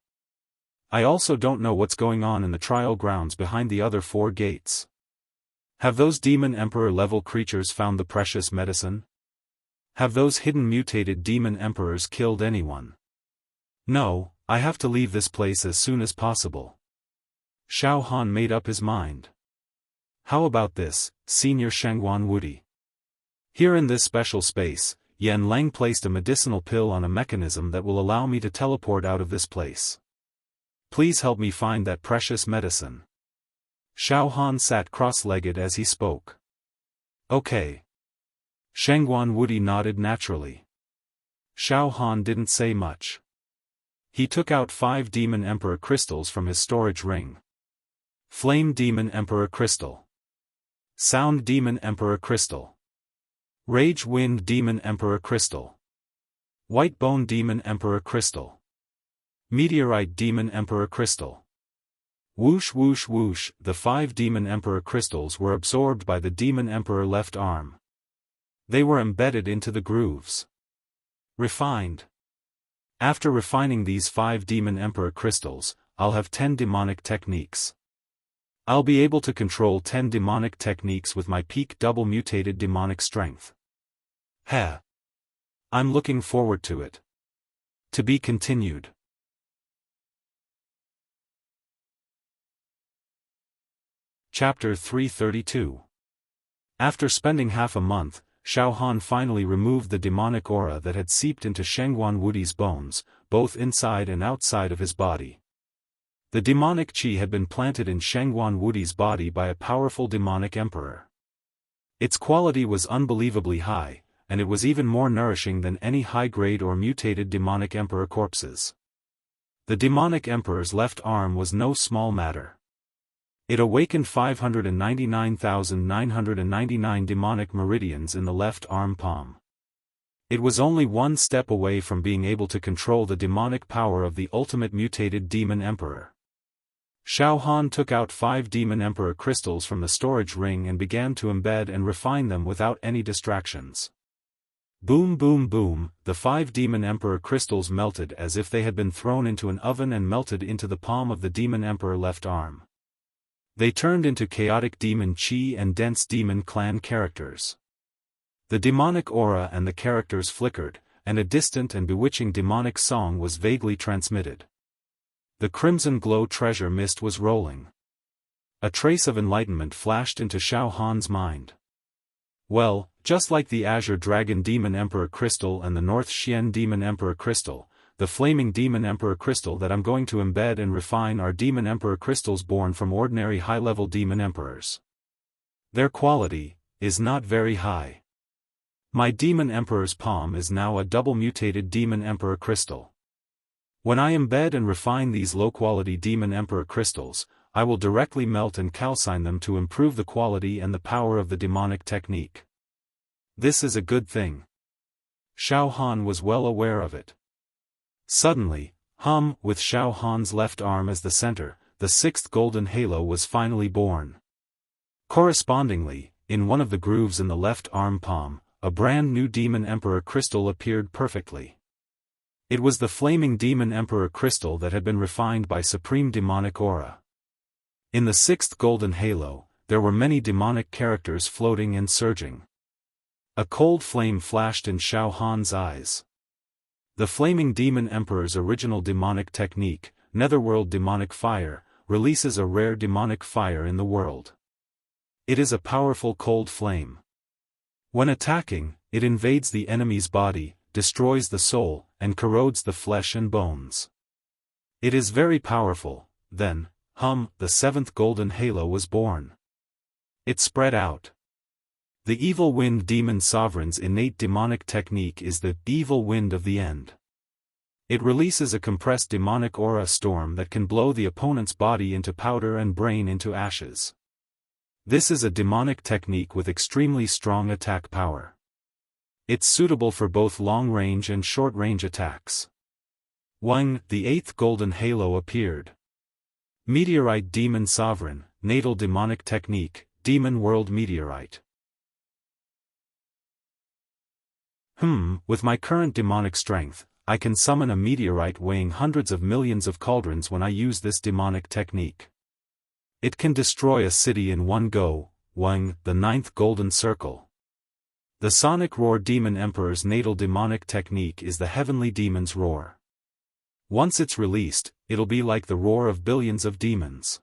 I also don't know what's going on in the trial grounds behind the other 4 gates. Have those demon emperor-level creatures found the precious medicine? Have those hidden mutated demon emperors killed anyone? No, I have to leave this place as soon as possible. Xiaofan made up his mind. How about this, Senior Shengguan Wudi? Here in this special space, Yan Lang placed a medicinal pill on a mechanism that will allow me to teleport out of this place. Please help me find that precious medicine. Xiaofan sat cross-legged as he spoke. Okay. Shengguan Wudi nodded naturally. Xiaofan didn't say much. He took out 5 Demon Emperor crystals from his storage ring. Flame Demon Emperor Crystal. Sound Demon Emperor Crystal. Rage Wind Demon Emperor Crystal. White Bone Demon Emperor Crystal. Meteorite Demon Emperor Crystal. Whoosh whoosh whoosh, the 5 Demon Emperor crystals were absorbed by the Demon Emperor left arm. They were embedded into the grooves. Refined. After refining these 5 Demon Emperor crystals, I'll have 10 demonic techniques. I'll be able to control 10 demonic techniques with my peak double mutated demonic strength. Heh. I'm looking forward to it. To be continued. Chapter 332. After spending half a month, Xiaofan finally removed the demonic aura that had seeped into Shengguan Wudi's bones, both inside and outside of his body. The demonic qi had been planted in Shengguan Wudi's body by a powerful demonic emperor. Its quality was unbelievably high, and it was even more nourishing than any high-grade or mutated demonic emperor corpses. The demonic emperor's left arm was no small matter. It awakened 599,999 demonic meridians in the left arm palm. It was only one step away from being able to control the demonic power of the ultimate mutated demon emperor. Xiaofan took out 5 demon emperor crystals from the storage ring and began to embed and refine them without any distractions. Boom boom boom, the 5 demon emperor crystals melted as if they had been thrown into an oven and melted into the palm of the demon emperor left arm. They turned into chaotic demon qi and dense demon clan characters. The demonic aura and the characters flickered, and a distant and bewitching demonic song was vaguely transmitted. The crimson glow treasure mist was rolling. A trace of enlightenment flashed into Xiaofan's mind. Well, just like the Azure Dragon Demon Emperor Crystal and the North Xian Demon Emperor Crystal, the Flaming Demon Emperor Crystal that I'm going to embed and refine are Demon Emperor Crystals born from ordinary high-level Demon Emperors. Their quality is not very high. My Demon Emperor's palm is now a double-mutated Demon Emperor Crystal. When I embed and refine these low-quality Demon Emperor Crystals, I will directly melt and calcine them to improve the quality and the power of the demonic technique. This is a good thing. Xiaofan was well aware of it. Suddenly, with Xiaofan's left arm as the center, the 6th golden halo was finally born. Correspondingly, in one of the grooves in the left arm palm, a brand new Demon Emperor crystal appeared perfectly. It was the Flaming Demon Emperor crystal that had been refined by Supreme Demonic Aura. In the 6th golden halo, there were many demonic characters floating and surging. A cold flame flashed in Xiaofan's eyes. The Flaming Demon Emperor's original demonic technique, Netherworld Demonic Fire, releases a rare demonic fire in the world. It is a powerful cold flame. When attacking, it invades the enemy's body, destroys the soul, and corrodes the flesh and bones. It is very powerful. Then, the 7th golden halo was born. It spread out. The Evil Wind Demon Sovereign's innate demonic technique is the Evil Wind of the End. It releases a compressed demonic aura storm that can blow the opponent's body into powder and brain into ashes. This is a demonic technique with extremely strong attack power. It's suitable for both long-range and short-range attacks. The 8th golden halo appeared. Meteorite Demon Sovereign, Natal Demonic Technique, Demon World Meteorite. With my current demonic strength, I can summon a meteorite weighing hundreds of millions of cauldrons when I use this demonic technique. It can destroy a city in one go. The 9th golden circle. The Sonic Roar Demon Emperor's natal demonic technique is the Heavenly Demon's Roar. Once it's released, it'll be like the roar of billions of demons.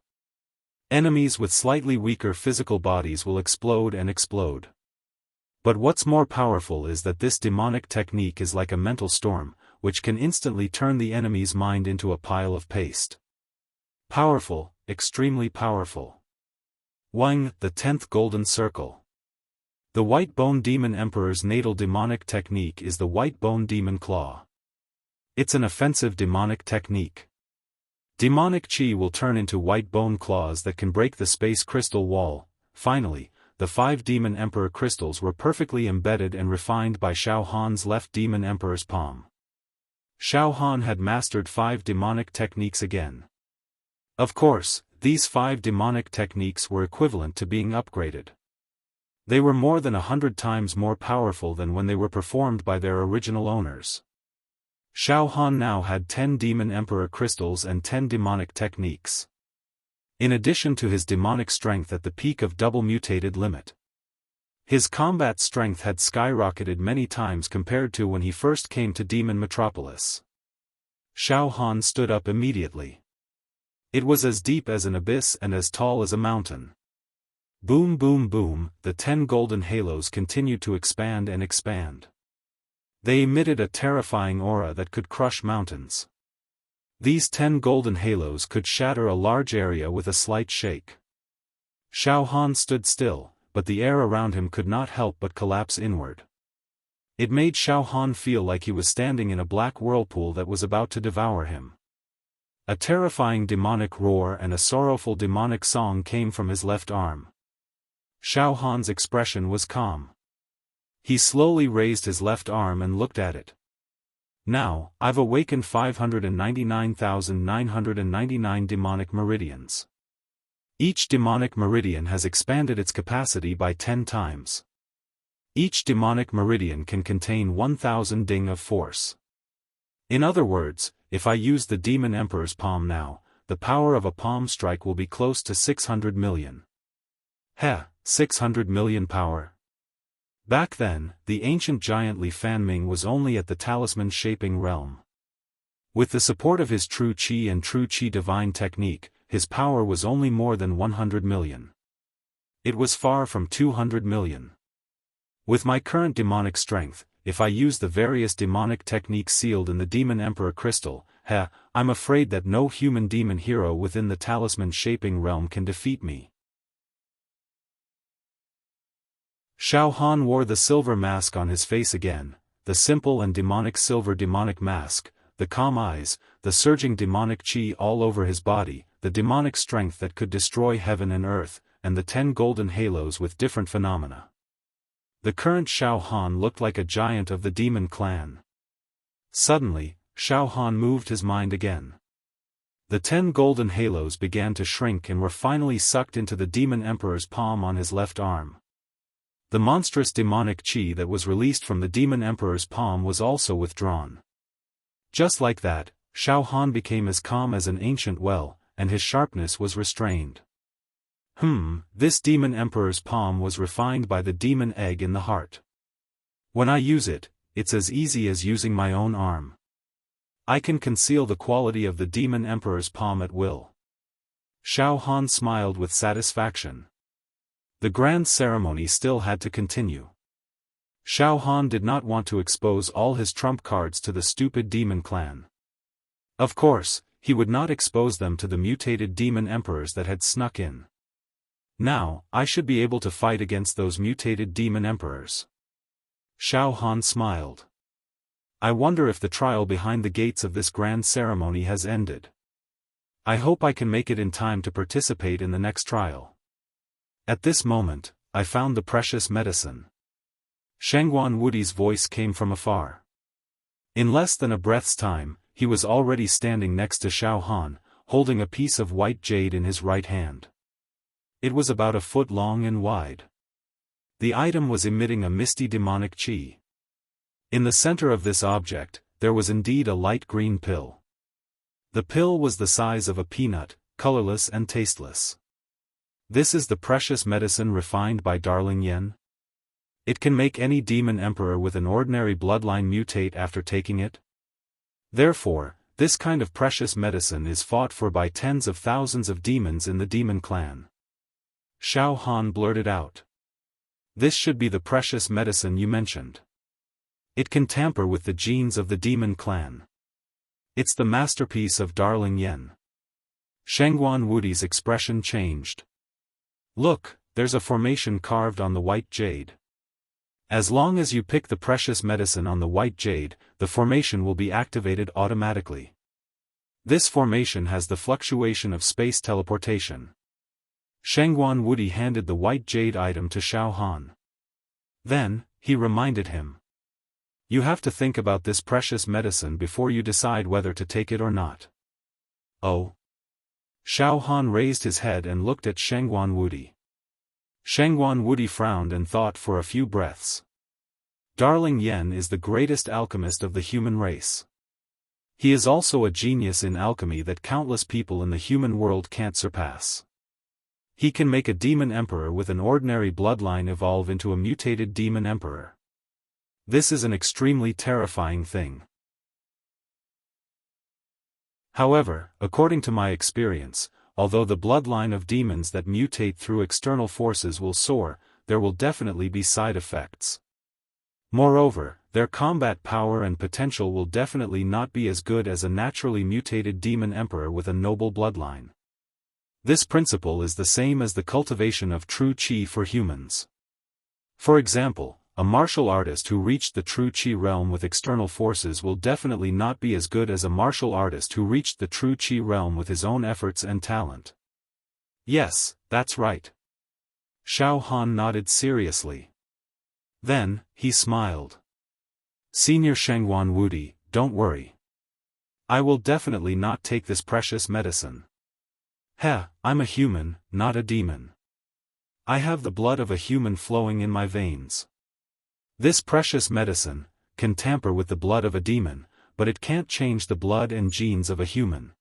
Enemies with slightly weaker physical bodies will explode and explode. But what's more powerful is that this demonic technique is like a mental storm, which can instantly turn the enemy's mind into a pile of paste. Powerful, extremely powerful. The 10th golden circle. The White Bone Demon Emperor's natal demonic technique is the White Bone Demon Claw. It's an offensive demonic technique. Demonic Qi will turn into white bone claws that can break the space crystal wall. Finally, the 5 Demon Emperor crystals were perfectly embedded and refined by Xiaofan's left Demon Emperor's palm. Xiaofan had mastered 5 demonic techniques again. Of course, these 5 demonic techniques were equivalent to being upgraded. They were more than 100 times more powerful than when they were performed by their original owners. Xiaofan now had 10 Demon Emperor crystals and 10 demonic techniques. In addition to his demonic strength at the peak of double mutated limit. His combat strength had skyrocketed many times compared to when he first came to Demon Metropolis. Xiaofan stood up immediately. It was as deep as an abyss and as tall as a mountain. Boom boom boom, the 10 golden halos continued to expand and expand. They emitted a terrifying aura that could crush mountains. These 10 golden halos could shatter a large area with a slight shake. Xiaofan stood still, but the air around him could not help but collapse inward. It made Xiaofan feel like he was standing in a black whirlpool that was about to devour him. A terrifying demonic roar and a sorrowful demonic song came from his left arm. Xiaofan's expression was calm. He slowly raised his left arm and looked at it. Now, I've awakened 599,999 demonic meridians. Each demonic meridian has expanded its capacity by 10 times. Each demonic meridian can contain 1,000 ding of force. In other words, if I use the Demon Emperor's palm now, the power of a palm strike will be close to 600 million. 600 million power. Back then, the ancient giant Li Fanming was only at the talisman-shaping realm. With the support of his True Qi and True Qi divine technique, his power was only more than 100 million. It was far from 200 million. With my current demonic strength, if I use the various demonic techniques sealed in the Demon Emperor crystal, I'm afraid that no human demon hero within the talisman-shaping realm can defeat me. Xiaofan wore the silver mask on his face again, the simple and demonic silver demonic mask, the calm eyes, the surging demonic qi all over his body, the demonic strength that could destroy heaven and earth, and the 10 golden halos with different phenomena. The current Xiaofan looked like a giant of the demon clan. Suddenly, Xiaofan moved his mind again. The 10 golden halos began to shrink and were finally sucked into the Demon Emperor's palm on his left arm. The monstrous demonic qi that was released from the Demon Emperor's palm was also withdrawn. Just like that, Xiaofan became as calm as an ancient well, and his sharpness was restrained. This Demon Emperor's palm was refined by the demon egg in the heart. When I use it, it's as easy as using my own arm. I can conceal the quality of the Demon Emperor's palm at will. Xiaofan smiled with satisfaction. The grand ceremony still had to continue. Xiaofan did not want to expose all his trump cards to the stupid demon clan. Of course, he would not expose them to the mutated demon emperors that had snuck in. Now, I should be able to fight against those mutated demon emperors. Xiaofan smiled. I wonder if the trial behind the gates of this grand ceremony has ended. I hope I can make it in time to participate in the next trial. At this moment, I found the precious medicine. Shangguan Wudi's voice came from afar. In less than a breath's time, he was already standing next to Xiaofan, holding a piece of white jade in his right hand. It was about a foot long and wide. The item was emitting a misty demonic qi. In the center of this object, there was indeed a light green pill. The pill was the size of a peanut, colorless and tasteless. This is the precious medicine refined by Darling Yen? It can make any demon emperor with an ordinary bloodline mutate after taking it? Therefore, this kind of precious medicine is fought for by tens of thousands of demons in the demon clan. Xiaofan blurted out. This should be the precious medicine you mentioned. It can tamper with the genes of the demon clan. It's the masterpiece of Darling Yen. Shangguan Wudi's expression changed. Look, there's a formation carved on the white jade. As long as you pick the precious medicine on the white jade, the formation will be activated automatically. This formation has the fluctuation of space teleportation. Shangguan Wudi handed the white jade item to Xiaofan. Then, he reminded him. You have to think about this precious medicine before you decide whether to take it or not. Oh? Xiaofan raised his head and looked at Shengguan Wudi. Shengguan Wudi frowned and thought for a few breaths. Darling Yen is the greatest alchemist of the human race. He is also a genius in alchemy that countless people in the human world can't surpass. He can make a demon emperor with an ordinary bloodline evolve into a mutated demon emperor. This is an extremely terrifying thing. However, according to my experience, although the bloodline of demons that mutate through external forces will soar, there will definitely be side effects. Moreover, their combat power and potential will definitely not be as good as a naturally mutated demon emperor with a noble bloodline. This principle is the same as the cultivation of true qi for humans. For example, a martial artist who reached the true qi realm with external forces will definitely not be as good as a martial artist who reached the true qi realm with his own efforts and talent. Yes, that's right. Xiaofan nodded seriously. Then, he smiled. Senior Shengguan Wudi, don't worry. I will definitely not take this precious medicine. Heh, I'm a human, not a demon. I have the blood of a human flowing in my veins. This precious medicine can tamper with the blood of a demon, but it can't change the blood and genes of a human.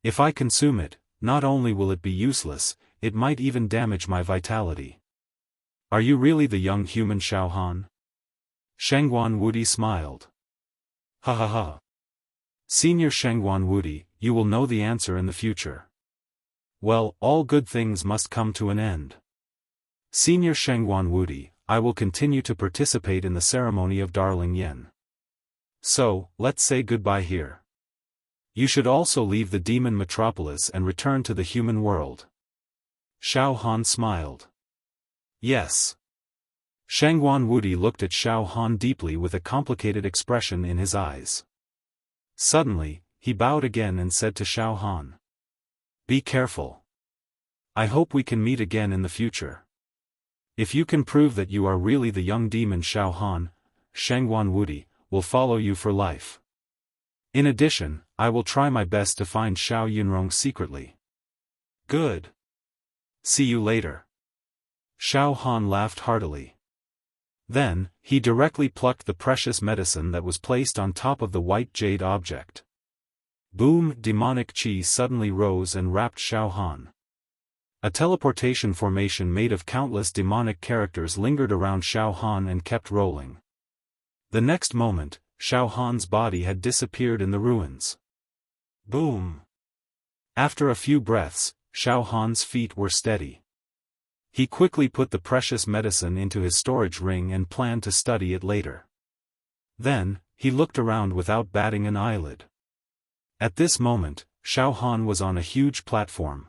If I consume it, not only will it be useless, it might even damage my vitality. Are you really the young human Xiaofan? Shengguan Wudi smiled. Ha ha ha. Senior Shengguan Wudi, you will know the answer in the future. Well, all good things must come to an end. Senior Shengguan Wudi, I will continue to participate in the ceremony of Darling Yen. So, let's say goodbye here. You should also leave the demon metropolis and return to the human world. Xiaofan smiled. Yes. Shengguan Wudi looked at Xiaofan deeply with a complicated expression in his eyes. Suddenly, he bowed again and said to Xiaofan. Be careful. I hope we can meet again in the future. If you can prove that you are really the young demon Xiaofan, Shengguan Wudi will follow you for life. In addition, I will try my best to find Xiao Yunrong secretly. Good. See you later. Xiaofan laughed heartily. Then, he directly plucked the precious medicine that was placed on top of the white jade object. Boom! Demonic qi suddenly rose and wrapped Xiaofan. A teleportation formation made of countless demonic characters lingered around Xiaofan and kept rolling. The next moment, Xiaohan's body had disappeared in the ruins. Boom! After a few breaths, Xiaohan's feet were steady. He quickly put the precious medicine into his storage ring and planned to study it later. Then, he looked around without batting an eyelid. At this moment, Xiaofan was on a huge platform.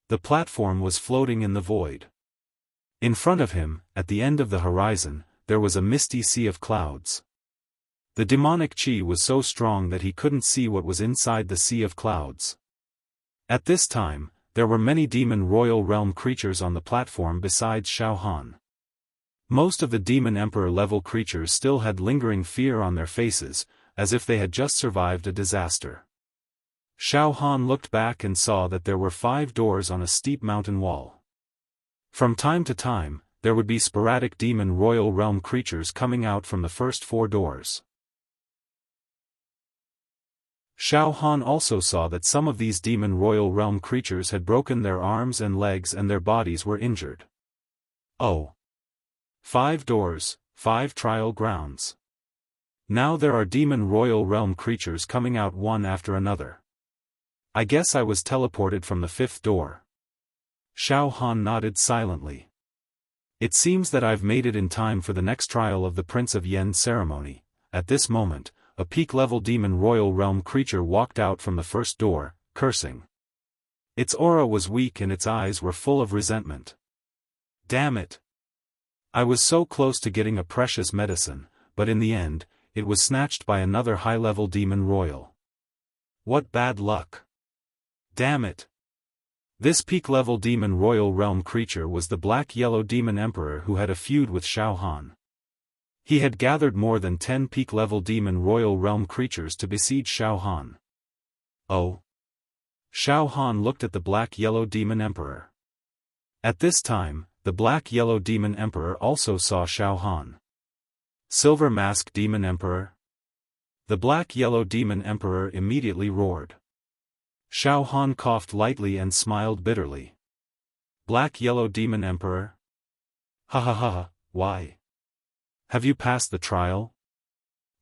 The platform was floating in the void. In front of him, at the end of the horizon, there was a misty sea of clouds. The demonic qi was so strong that he couldn't see what was inside the sea of clouds. At this time, there were many demon royal realm creatures on the platform besides Xiaofan. Most of the demon emperor level creatures still had lingering fear on their faces, as if they had just survived a disaster. Xiaofan looked back and saw that there were 5 doors on a steep mountain wall. From time to time, there would be sporadic demon royal realm creatures coming out from the first 4 doors. Xiaofan also saw that some of these demon royal realm creatures had broken their arms and legs and their bodies were injured. Oh! 5 doors, 5 trial grounds. Now there are demon royal realm creatures coming out one after another. I guess I was teleported from the 5th door. Xiaofan nodded silently. It seems that I've made it in time for the next trial of the Prince of Yen ceremony. At this moment, a peak-level demon royal realm creature walked out from the first door, cursing. Its aura was weak and its eyes were full of resentment. Damn it! I was so close to getting a precious medicine, but in the end, it was snatched by another high-level demon royal. What bad luck! Damn it! This peak-level demon royal realm creature was the black-yellow demon emperor who had a feud with Xiaofan. He had gathered more than 10 peak-level demon royal realm creatures to besiege Xiaofan. Oh! Xiaofan looked at the black-yellow demon emperor. At this time, the black-yellow demon emperor also saw Xiaofan. Silver Mask Demon Emperor? The black-yellow demon emperor immediately roared. Xiaofan coughed lightly and smiled bitterly. Black-yellow demon emperor? Ha ha ha, why? Have you passed the trial?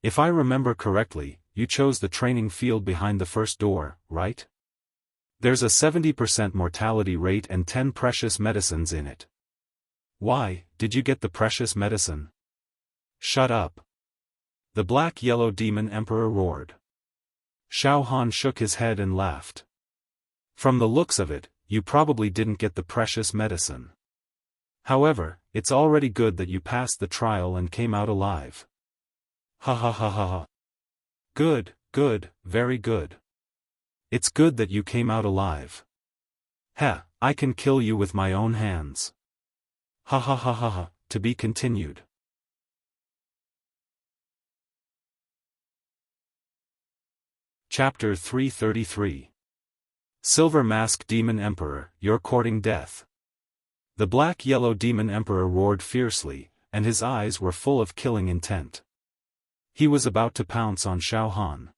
If I remember correctly, you chose the training field behind the first door, right? There's a 70% mortality rate and 10 precious medicines in it. Why, did you get the precious medicine? Shut up. The black-yellow demon emperor roared. Xiaofan shook his head and laughed. From the looks of it, you probably didn't get the precious medicine. However, it's already good that you passed the trial and came out alive. Ha ha ha ha ha. Good, good, very good. It's good that you came out alive. Heh, I can kill you with my own hands. Ha ha ha ha ha, to be continued. Chapter 333. Silver Mask Demon Emperor, you're courting death. The black-yellow demon emperor roared fiercely, and his eyes were full of killing intent. He was about to pounce on Xiaofan.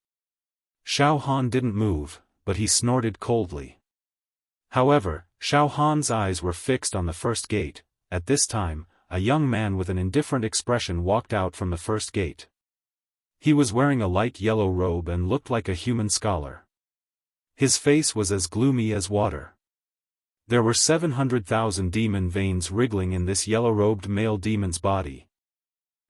Xiaofan didn't move, but he snorted coldly. However, Xiaofan's eyes were fixed on the first gate. At this time, a young man with an indifferent expression walked out from the first gate. He was wearing a light yellow robe and looked like a human scholar. His face was as gloomy as water. There were 700,000 demon veins wriggling in this yellow-robed male demon's body.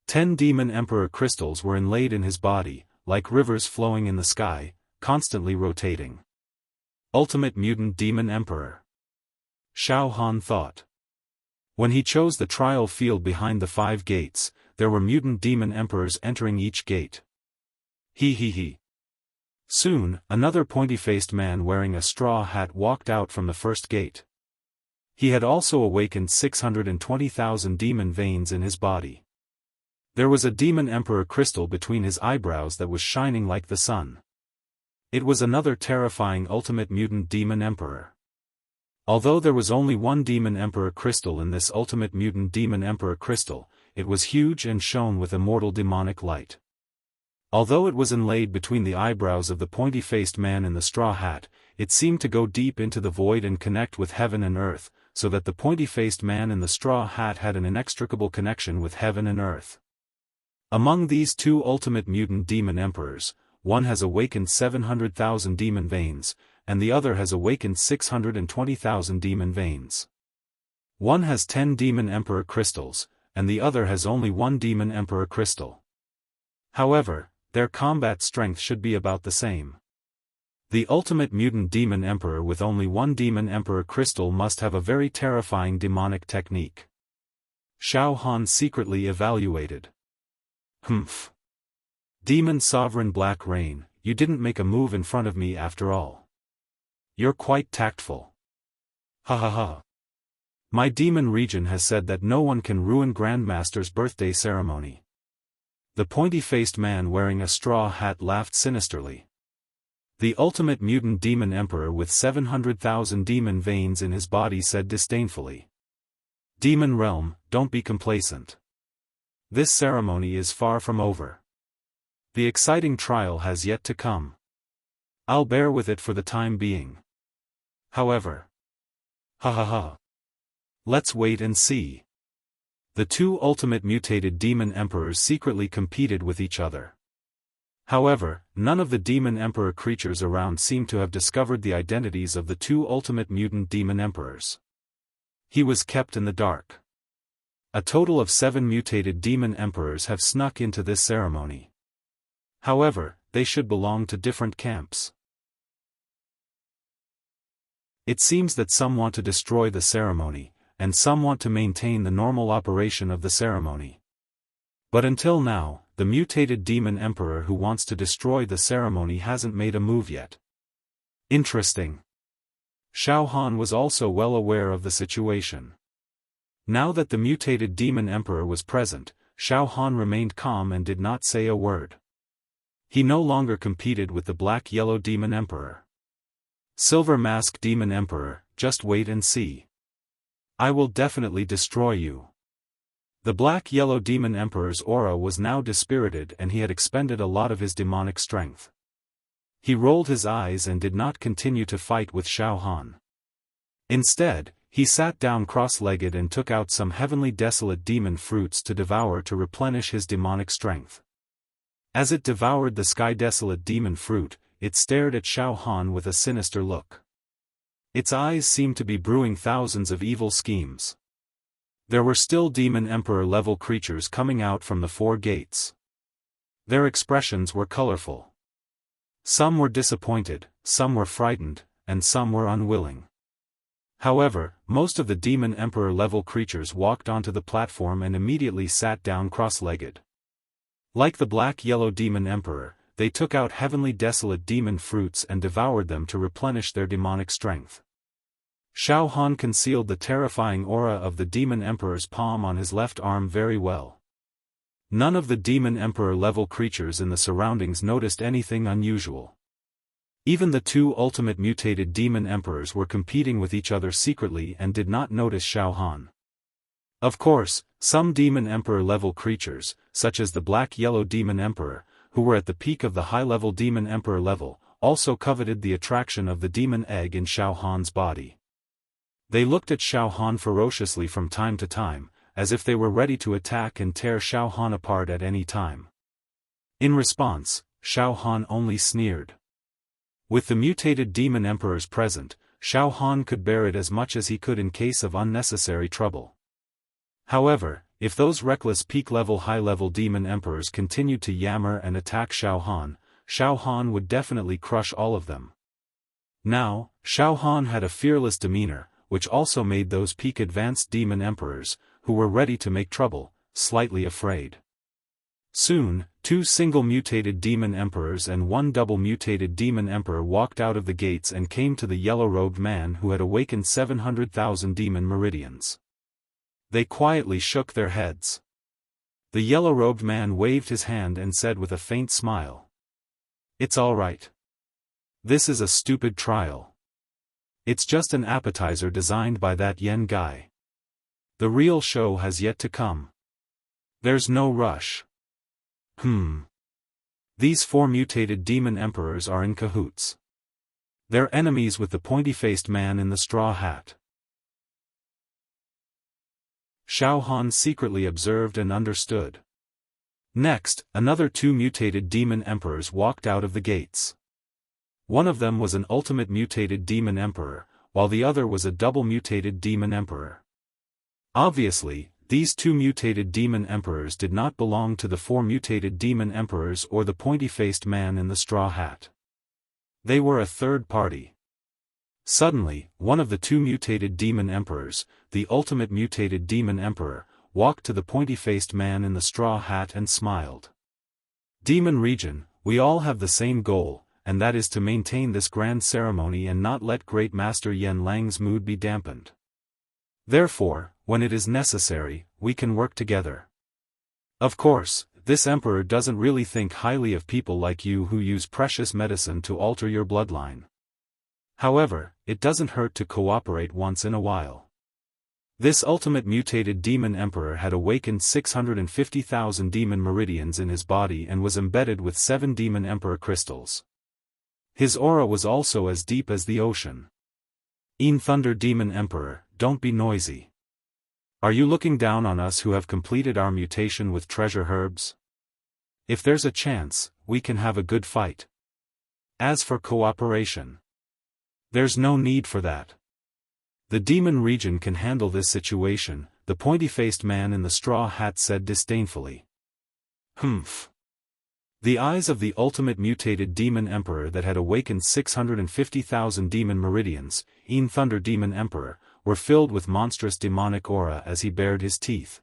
10 demon emperor crystals were inlaid in his body, like rivers flowing in the sky, constantly rotating. Ultimate Mutant Demon Emperor. Xiaofan thought. When he chose the trial field behind the 5 gates, there were mutant demon emperors entering each gate. He. Soon, another pointy-faced man wearing a straw hat walked out from the first gate. He had also awakened 620,000 demon veins in his body. There was a demon emperor crystal between his eyebrows that was shining like the sun. It was another terrifying ultimate mutant demon emperor. Although there was only one demon emperor crystal in this ultimate mutant demon emperor crystal, it was huge and shone with immortal demonic light. Although it was inlaid between the eyebrows of the pointy-faced man in the straw hat, it seemed to go deep into the void and connect with heaven and earth, so that the pointy-faced man in the straw hat had an inextricable connection with heaven and earth. Among these 2 ultimate mutant demon emperors, one has awakened 700,000 demon veins, and the other has awakened 620,000 demon veins. One has 10 demon emperor crystals, and the other has only 1 demon emperor crystal. However, their combat strength should be about the same. The ultimate mutant demon emperor with only 1 demon emperor crystal must have a very terrifying demonic technique. Xiaofan secretly evaluated. Humph. Demon Sovereign Black Rain, you didn't make a move in front of me after all. You're quite tactful. Ha ha ha. My demon region has said that no one can ruin Grandmaster's birthday ceremony. The pointy-faced man wearing a straw hat laughed sinisterly. The ultimate mutant demon emperor with 700,000 demon veins in his body said disdainfully. Demon realm, don't be complacent. This ceremony is far from over. The exciting trial has yet to come. I'll bear with it for the time being. However. Ha ha ha. Let's wait and see. The 2 ultimate mutated demon emperors secretly competed with each other. However, none of the demon emperor creatures around seemed to have discovered the identities of the 2 ultimate mutant demon emperors. He was kept in the dark. A total of 7 mutated demon emperors have snuck into this ceremony. However, they should belong to different camps. It seems that some want to destroy the ceremony, and some want to maintain the normal operation of the ceremony. But until now, the mutated demon emperor who wants to destroy the ceremony hasn't made a move yet. Interesting. Xiaofan was also well aware of the situation. Now that the mutated demon emperor was present, Xiaofan remained calm and did not say a word. He no longer competed with the Black-Yellow Demon Emperor. Silver Mask Demon Emperor, just wait and see. I will definitely destroy you. The Black-Yellow Demon Emperor's aura was now dispirited and he had expended a lot of his demonic strength. He rolled his eyes and did not continue to fight with Xiaofan. Instead, he sat down cross-legged and took out some heavenly desolate demon fruits to devour to replenish his demonic strength. As it devoured the sky desolate demon fruit, it stared at Xiaofan with a sinister look. Its eyes seemed to be brewing thousands of evil schemes. There were still Demon Emperor-level creatures coming out from the 4 gates. Their expressions were colorful. Some were disappointed, some were frightened, and some were unwilling. However, most of the Demon Emperor-level creatures walked onto the platform and immediately sat down cross-legged. Like the Black-Yellow Demon Emperor, they took out heavenly desolate demon fruits and devoured them to replenish their demonic strength. Xiaofan concealed the terrifying aura of the Demon Emperor's palm on his left arm very well. None of the Demon Emperor-level creatures in the surroundings noticed anything unusual. Even the 2 ultimate mutated Demon Emperors were competing with each other secretly and did not notice Xiaofan. Of course, some Demon Emperor-level creatures, such as the Black-Yellow Demon Emperor, who were at the peak of the high-level Demon Emperor level, also coveted the attraction of the demon egg in Xiaofan's body. They looked at Xiaofan ferociously from time to time, as if they were ready to attack and tear Xiaofan apart at any time. In response, Xiaofan only sneered. With the mutated demon emperors present, Xiaofan could bear it as much as he could in case of unnecessary trouble. However, if those reckless peak-level high-level demon emperors continued to yammer and attack Xiaofan would definitely crush all of them. Now, Xiaofan had a fearless demeanor, which also made those peak advanced demon emperors, who were ready to make trouble, slightly afraid. Soon, 2 single mutated demon emperors and 1 double mutated demon emperor walked out of the gates and came to the yellow-robed man who had awakened 700,000 demon meridians. They quietly shook their heads. The yellow-robed man waved his hand and said with a faint smile, "It's all right. This is a stupid trial. It's just an appetizer designed by that Yen guy. The real show has yet to come. There's no rush." These 4 mutated demon emperors are in cahoots. They're enemies with the pointy-faced man in the straw hat. Xiaofan secretly observed and understood. Next, another 2 mutated demon emperors walked out of the gates. One of them was an ultimate mutated demon emperor, while the other was a double mutated demon emperor. Obviously, these 2 mutated demon emperors did not belong to the 4 mutated demon emperors or the pointy-faced man in the straw hat. They were a third party. Suddenly, one of the 2 mutated demon emperors, the ultimate mutated demon emperor, walked to the pointy-faced man in the straw hat and smiled. "Demon Region, we all have the same goal, and that is to maintain this grand ceremony and not let Great Master Yen Lang's mood be dampened. Therefore, when it is necessary, we can work together. Of course, this emperor doesn't really think highly of people like you who use precious medicine to alter your bloodline. However, it doesn't hurt to cooperate once in a while." This ultimate mutated demon emperor had awakened 650,000 demon meridians in his body and was embedded with 7 demon emperor crystals. His aura was also as deep as the ocean. Thunder Demon Emperor, don't be noisy. Are you looking down on us who have completed our mutation with treasure herbs? If there's a chance, we can have a good fight. As for cooperation, there's no need for that. The demon region can handle this situation, the pointy-faced man in the straw hat said disdainfully. Humph. The eyes of the ultimate mutated demon emperor that had awakened 650,000 demon meridians, Thunder Demon Emperor, were filled with monstrous demonic aura as he bared his teeth.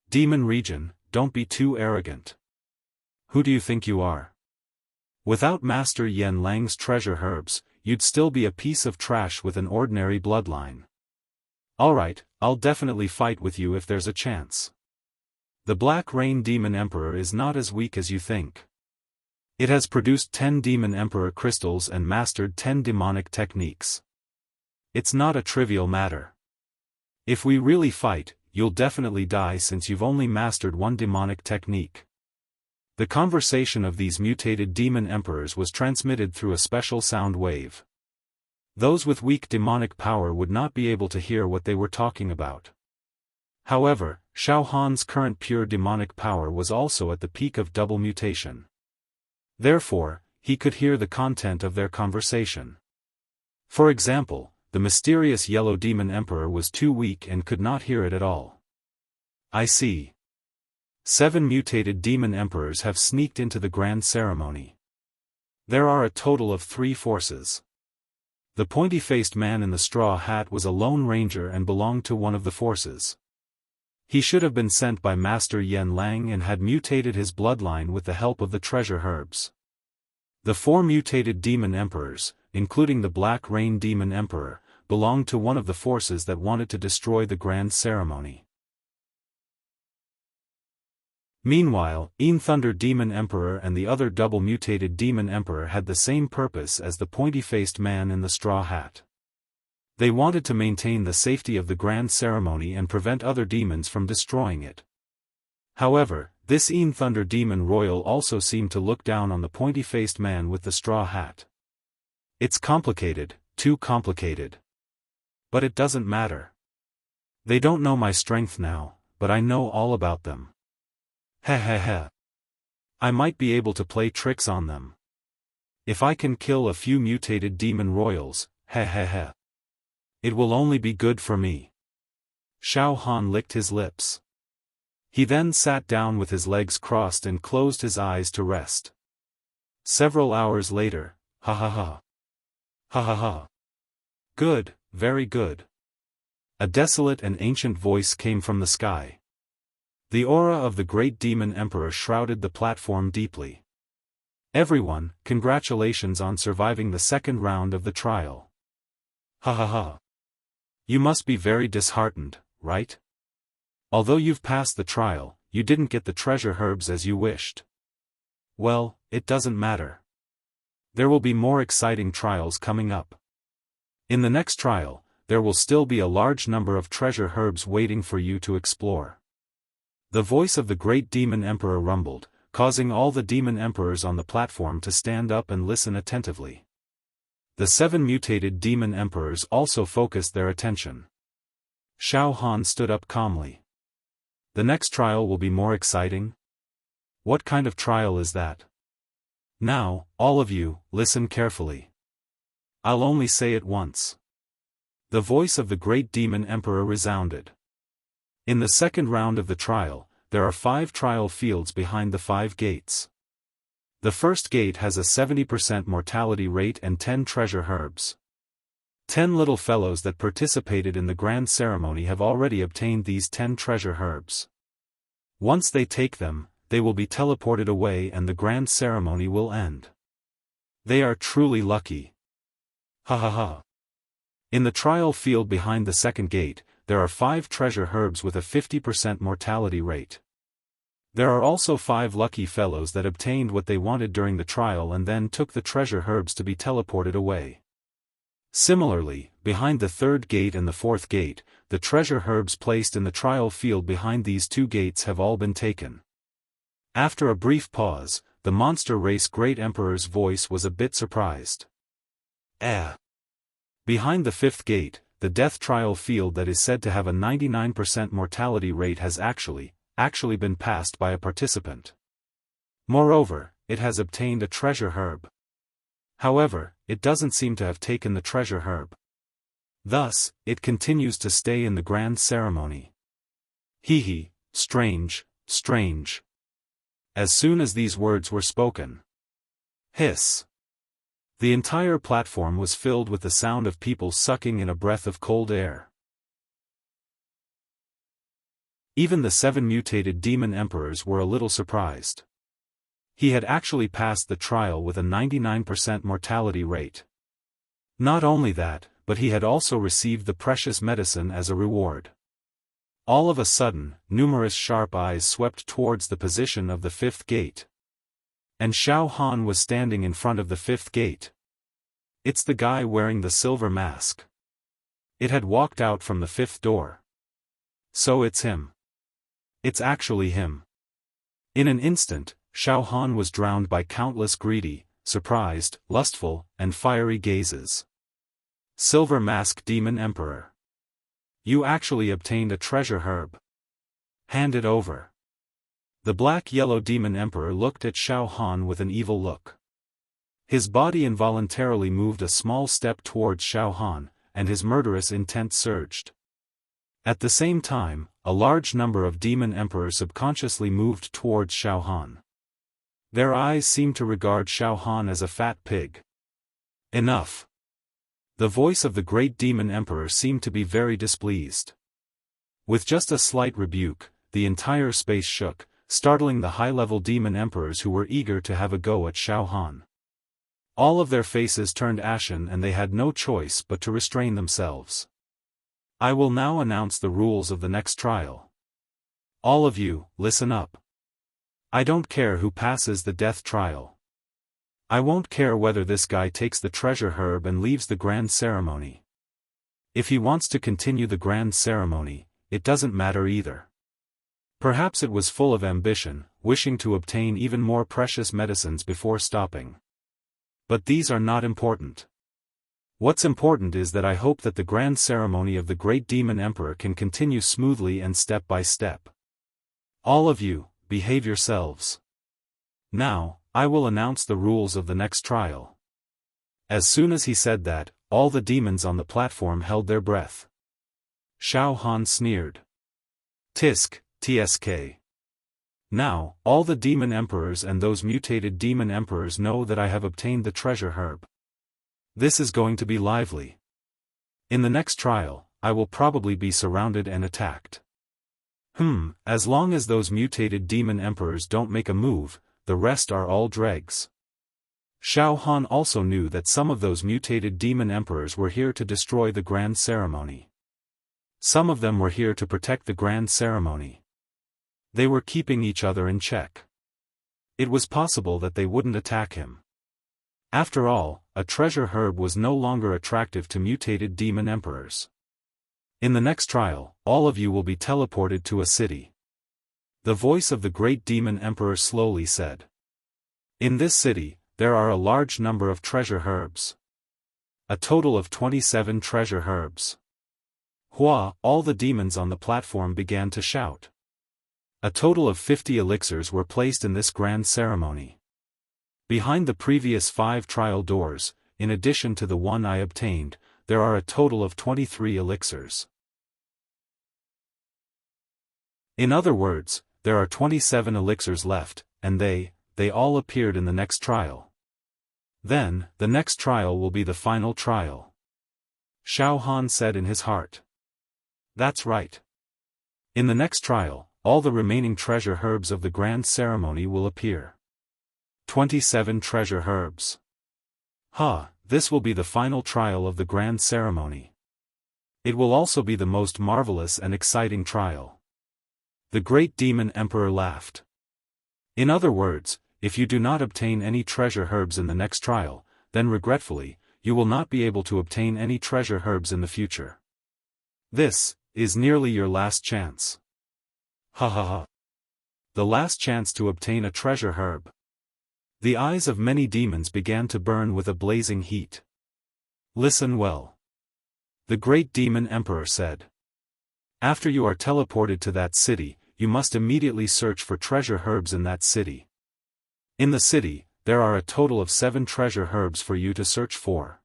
Demon region, don't be too arrogant. Who do you think you are? Without Master Yen Lang's treasure herbs, you'd still be a piece of trash with an ordinary bloodline. Alright, I'll definitely fight with you if there's a chance. The Black Rain Demon Emperor is not as weak as you think. It has produced 10 Demon Emperor crystals and mastered 10 demonic techniques. It's not a trivial matter. If we really fight, you'll definitely die since you've only mastered one demonic technique. The conversation of these mutated demon emperors was transmitted through a special sound wave. Those with weak demonic power would not be able to hear what they were talking about. However, Xiaofan's current pure demonic power was also at the peak of double mutation. Therefore, he could hear the content of their conversation. For example, the mysterious yellow demon emperor was too weak and could not hear it at all. I see. 7 mutated demon emperors have sneaked into the grand ceremony. There are a total of 3 forces. The pointy-faced man in the straw hat was a lone ranger and belonged to one of the forces. He should have been sent by Master Yen Lang and had mutated his bloodline with the help of the treasure herbs. The 4 mutated demon emperors, including the Black Rain Demon Emperor, belonged to one of the forces that wanted to destroy the grand ceremony. Meanwhile, Thunder Demon Emperor and the other double-mutated Demon Emperor had the same purpose as the pointy-faced man in the straw hat. They wanted to maintain the safety of the grand ceremony and prevent other demons from destroying it. However, this Thunder Demon Royal also seemed to look down on the pointy-faced man with the straw hat. It's complicated, too complicated. But it doesn't matter. They don't know my strength now, but I know all about them. Heh heh heh. I might be able to play tricks on them. If I can kill a few mutated demon royals, heh heh heh. It will only be good for me. Xiaofan licked his lips. He then sat down with his legs crossed and closed his eyes to rest. Several hours later, ha ha ha. Ha ha ha. Good, very good. A desolate and ancient voice came from the sky. The aura of the great demon emperor shrouded the platform deeply. Everyone, congratulations on surviving the second round of the trial. Ha ha ha. You must be very disheartened, right? Although you've passed the trial, you didn't get the treasure herbs as you wished. Well, it doesn't matter. There will be more exciting trials coming up. In the next trial, there will still be a large number of treasure herbs waiting for you to explore. The voice of the great demon emperor rumbled, causing all the demon emperors on the platform to stand up and listen attentively. The 7 mutated demon emperors also focused their attention. Xiaofan stood up calmly. The next trial will be more exciting? What kind of trial is that? Now, all of you, listen carefully. I'll only say it once. The voice of the great demon emperor resounded. In the second round of the trial, there are 5 trial fields behind the 5 gates. The first gate has a 70% mortality rate and 10 treasure herbs. 10 little fellows that participated in the grand ceremony have already obtained these 10 treasure herbs. Once they take them, they will be teleported away and the grand ceremony will end. They are truly lucky. Ha ha ha. In the trial field behind the second gate, there are 5 treasure herbs with a 50% mortality rate. There are also 5 lucky fellows that obtained what they wanted during the trial and then took the treasure herbs to be teleported away. Similarly, behind the third gate and the fourth gate, the treasure herbs placed in the trial field behind these 2 gates have all been taken. After a brief pause, the monster race Great Emperor's voice was a bit surprised. Behind the 5th gate, the death trial field that is said to have a 99% mortality rate has actually been passed by a participant. Moreover, it has obtained a treasure herb. However, it doesn't seem to have taken the treasure herb. Thus, it continues to stay in the grand ceremony. Hee, strange, strange. As soon as these words were spoken. Hiss. The entire platform was filled with the sound of people sucking in a breath of cold air. Even the 7 mutated demon emperors were a little surprised. He had actually passed the trial with a 99% mortality rate. Not only that, but he had also received the precious medicine as a reward. All of a sudden, numerous sharp eyes swept towards the position of the fifth gate. And Xiaofan was standing in front of the fifth gate. It's the guy wearing the silver mask. It had walked out from the fifth door. So it's him. It's actually him. In an instant, Xiaofan was drowned by countless greedy, surprised, lustful, and fiery gazes. Silver Mask Demon Emperor. You actually obtained a treasure herb. Hand it over. The black-yellow Demon Emperor looked at Xiaofan with an evil look. His body involuntarily moved a small step towards Xiaofan, and his murderous intent surged. At the same time, a large number of Demon Emperors subconsciously moved towards Xiaofan. Their eyes seemed to regard Xiaofan as a fat pig. Enough. The voice of the great Demon Emperor seemed to be very displeased. With just a slight rebuke, the entire space shook, startling the high-level Demon Emperors who were eager to have a go at Xiaofan. All of their faces turned ashen and they had no choice but to restrain themselves. I will now announce the rules of the next trial. All of you, listen up. I don't care who passes the death trial. I won't care whether this guy takes the treasure herb and leaves the grand ceremony. If he wants to continue the grand ceremony, it doesn't matter either. Perhaps it was full of ambition, wishing to obtain even more precious medicines before stopping. But these are not important. What's important is that I hope that the grand ceremony of the great Demon Emperor can continue smoothly and step by step. All of you, behave yourselves. Now, I will announce the rules of the next trial. As soon as he said that, all the demons on the platform held their breath. Xiaofan sneered. Tisk, tsk. Now, all the Demon Emperors and those mutated Demon Emperors know that I have obtained the treasure herb. This is going to be lively. In the next trial, I will probably be surrounded and attacked. As long as those mutated Demon Emperors don't make a move, the rest are all dregs. Xiaofan also knew that some of those mutated Demon Emperors were here to destroy the grand ceremony. Some of them were here to protect the grand ceremony. They were keeping each other in check. It was possible that they wouldn't attack him. After all, a treasure herb was no longer attractive to mutated Demon Emperors. In the next trial, all of you will be teleported to a city. The voice of the great Demon Emperor slowly said. In this city, there are a large number of treasure herbs. A total of 27 treasure herbs. Hua, all the demons on the platform began to shout. A total of 50 elixirs were placed in this grand ceremony. Behind the previous 5 trial doors, in addition to the one I obtained, there are a total of 23 elixirs. In other words, there are 27 elixirs left, and they all appeared in the next trial. Then, the next trial will be the final trial. Xiaofan said in his heart. That's right. In the next trial, all the remaining treasure herbs of the grand ceremony will appear. 27 treasure herbs. This will be the final trial of the grand ceremony. It will also be the most marvelous and exciting trial. The great Demon Emperor laughed. In other words, if you do not obtain any treasure herbs in the next trial, then regretfully, you will not be able to obtain any treasure herbs in the future. This is nearly your last chance. The last chance to obtain a treasure herb. The eyes of many demons began to burn with a blazing heat. Listen well. The great Demon Emperor said. After you are teleported to that city, you must immediately search for treasure herbs in that city. In the city, there are a total of 7 treasure herbs for you to search for.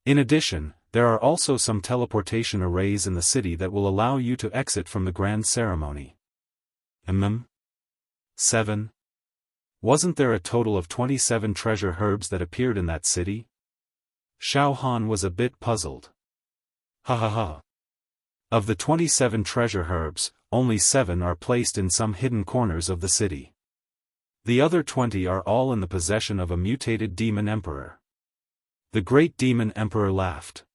In addition, there are also some teleportation arrays in the city that will allow you to exit from the grand ceremony. 7. Wasn't there a total of 27 treasure herbs that appeared in that city? Xiaofan was a bit puzzled. Of the 27 treasure herbs, only 7 are placed in some hidden corners of the city. The other 20 are all in the possession of a mutated Demon Emperor. The great Demon Emperor laughed.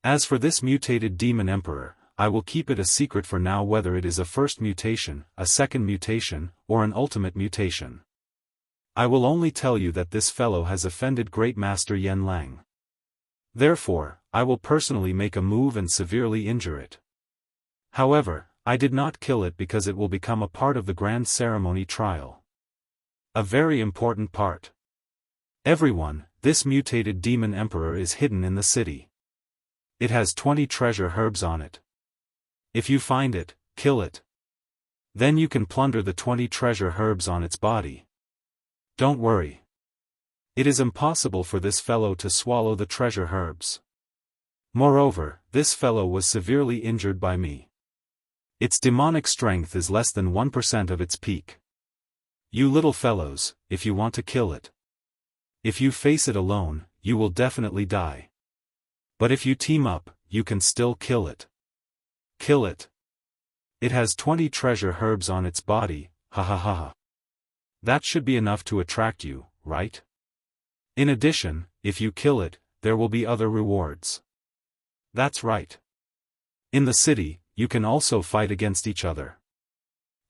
As for this mutated Demon Emperor, I will keep it a secret for now whether it is a first mutation, a second mutation, or an ultimate mutation. I will only tell you that this fellow has offended Great Master Yen Lang. Therefore, I will personally make a move and severely injure it. However, I did not kill it because it will become a part of the grand ceremony trial. A very important part. Everyone, this mutated demon emperor is hidden in the city. It has 20 treasure herbs on it. If you find it, kill it. Then you can plunder the 20 treasure herbs on its body. Don't worry. It is impossible for this fellow to swallow the treasure herbs. Moreover, this fellow was severely injured by me. Its demonic strength is less than 1% of its peak. You little fellows, if you want to kill it. If you face it alone, you will definitely die. But if you team up, you can still kill it. Kill it. It has 20 treasure herbs on its body, ha ha ha ha. That should be enough to attract you, right? In addition, if you kill it, there will be other rewards. That's right. In the city, you can also fight against each other.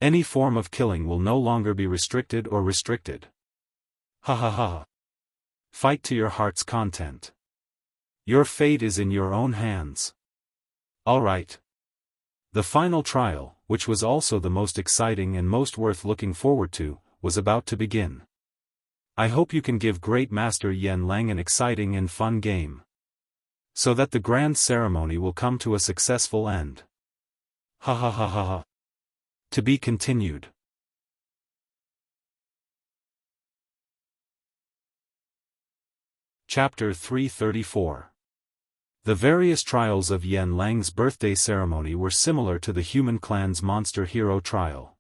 Any form of killing will no longer be restricted or restricted. Ha ha ha. Fight to your heart's content. Your fate is in your own hands. Alright. The final trial, which was also the most exciting and most worth looking forward to, was about to begin. I hope you can give Great Master Yen Lang an exciting and fun game. So that the grand ceremony will come to a successful end. Ha ha ha ha ha. To be continued. Chapter 334. The various trials of Yen Lang's birthday ceremony were similar to the human clan's monster hero trial.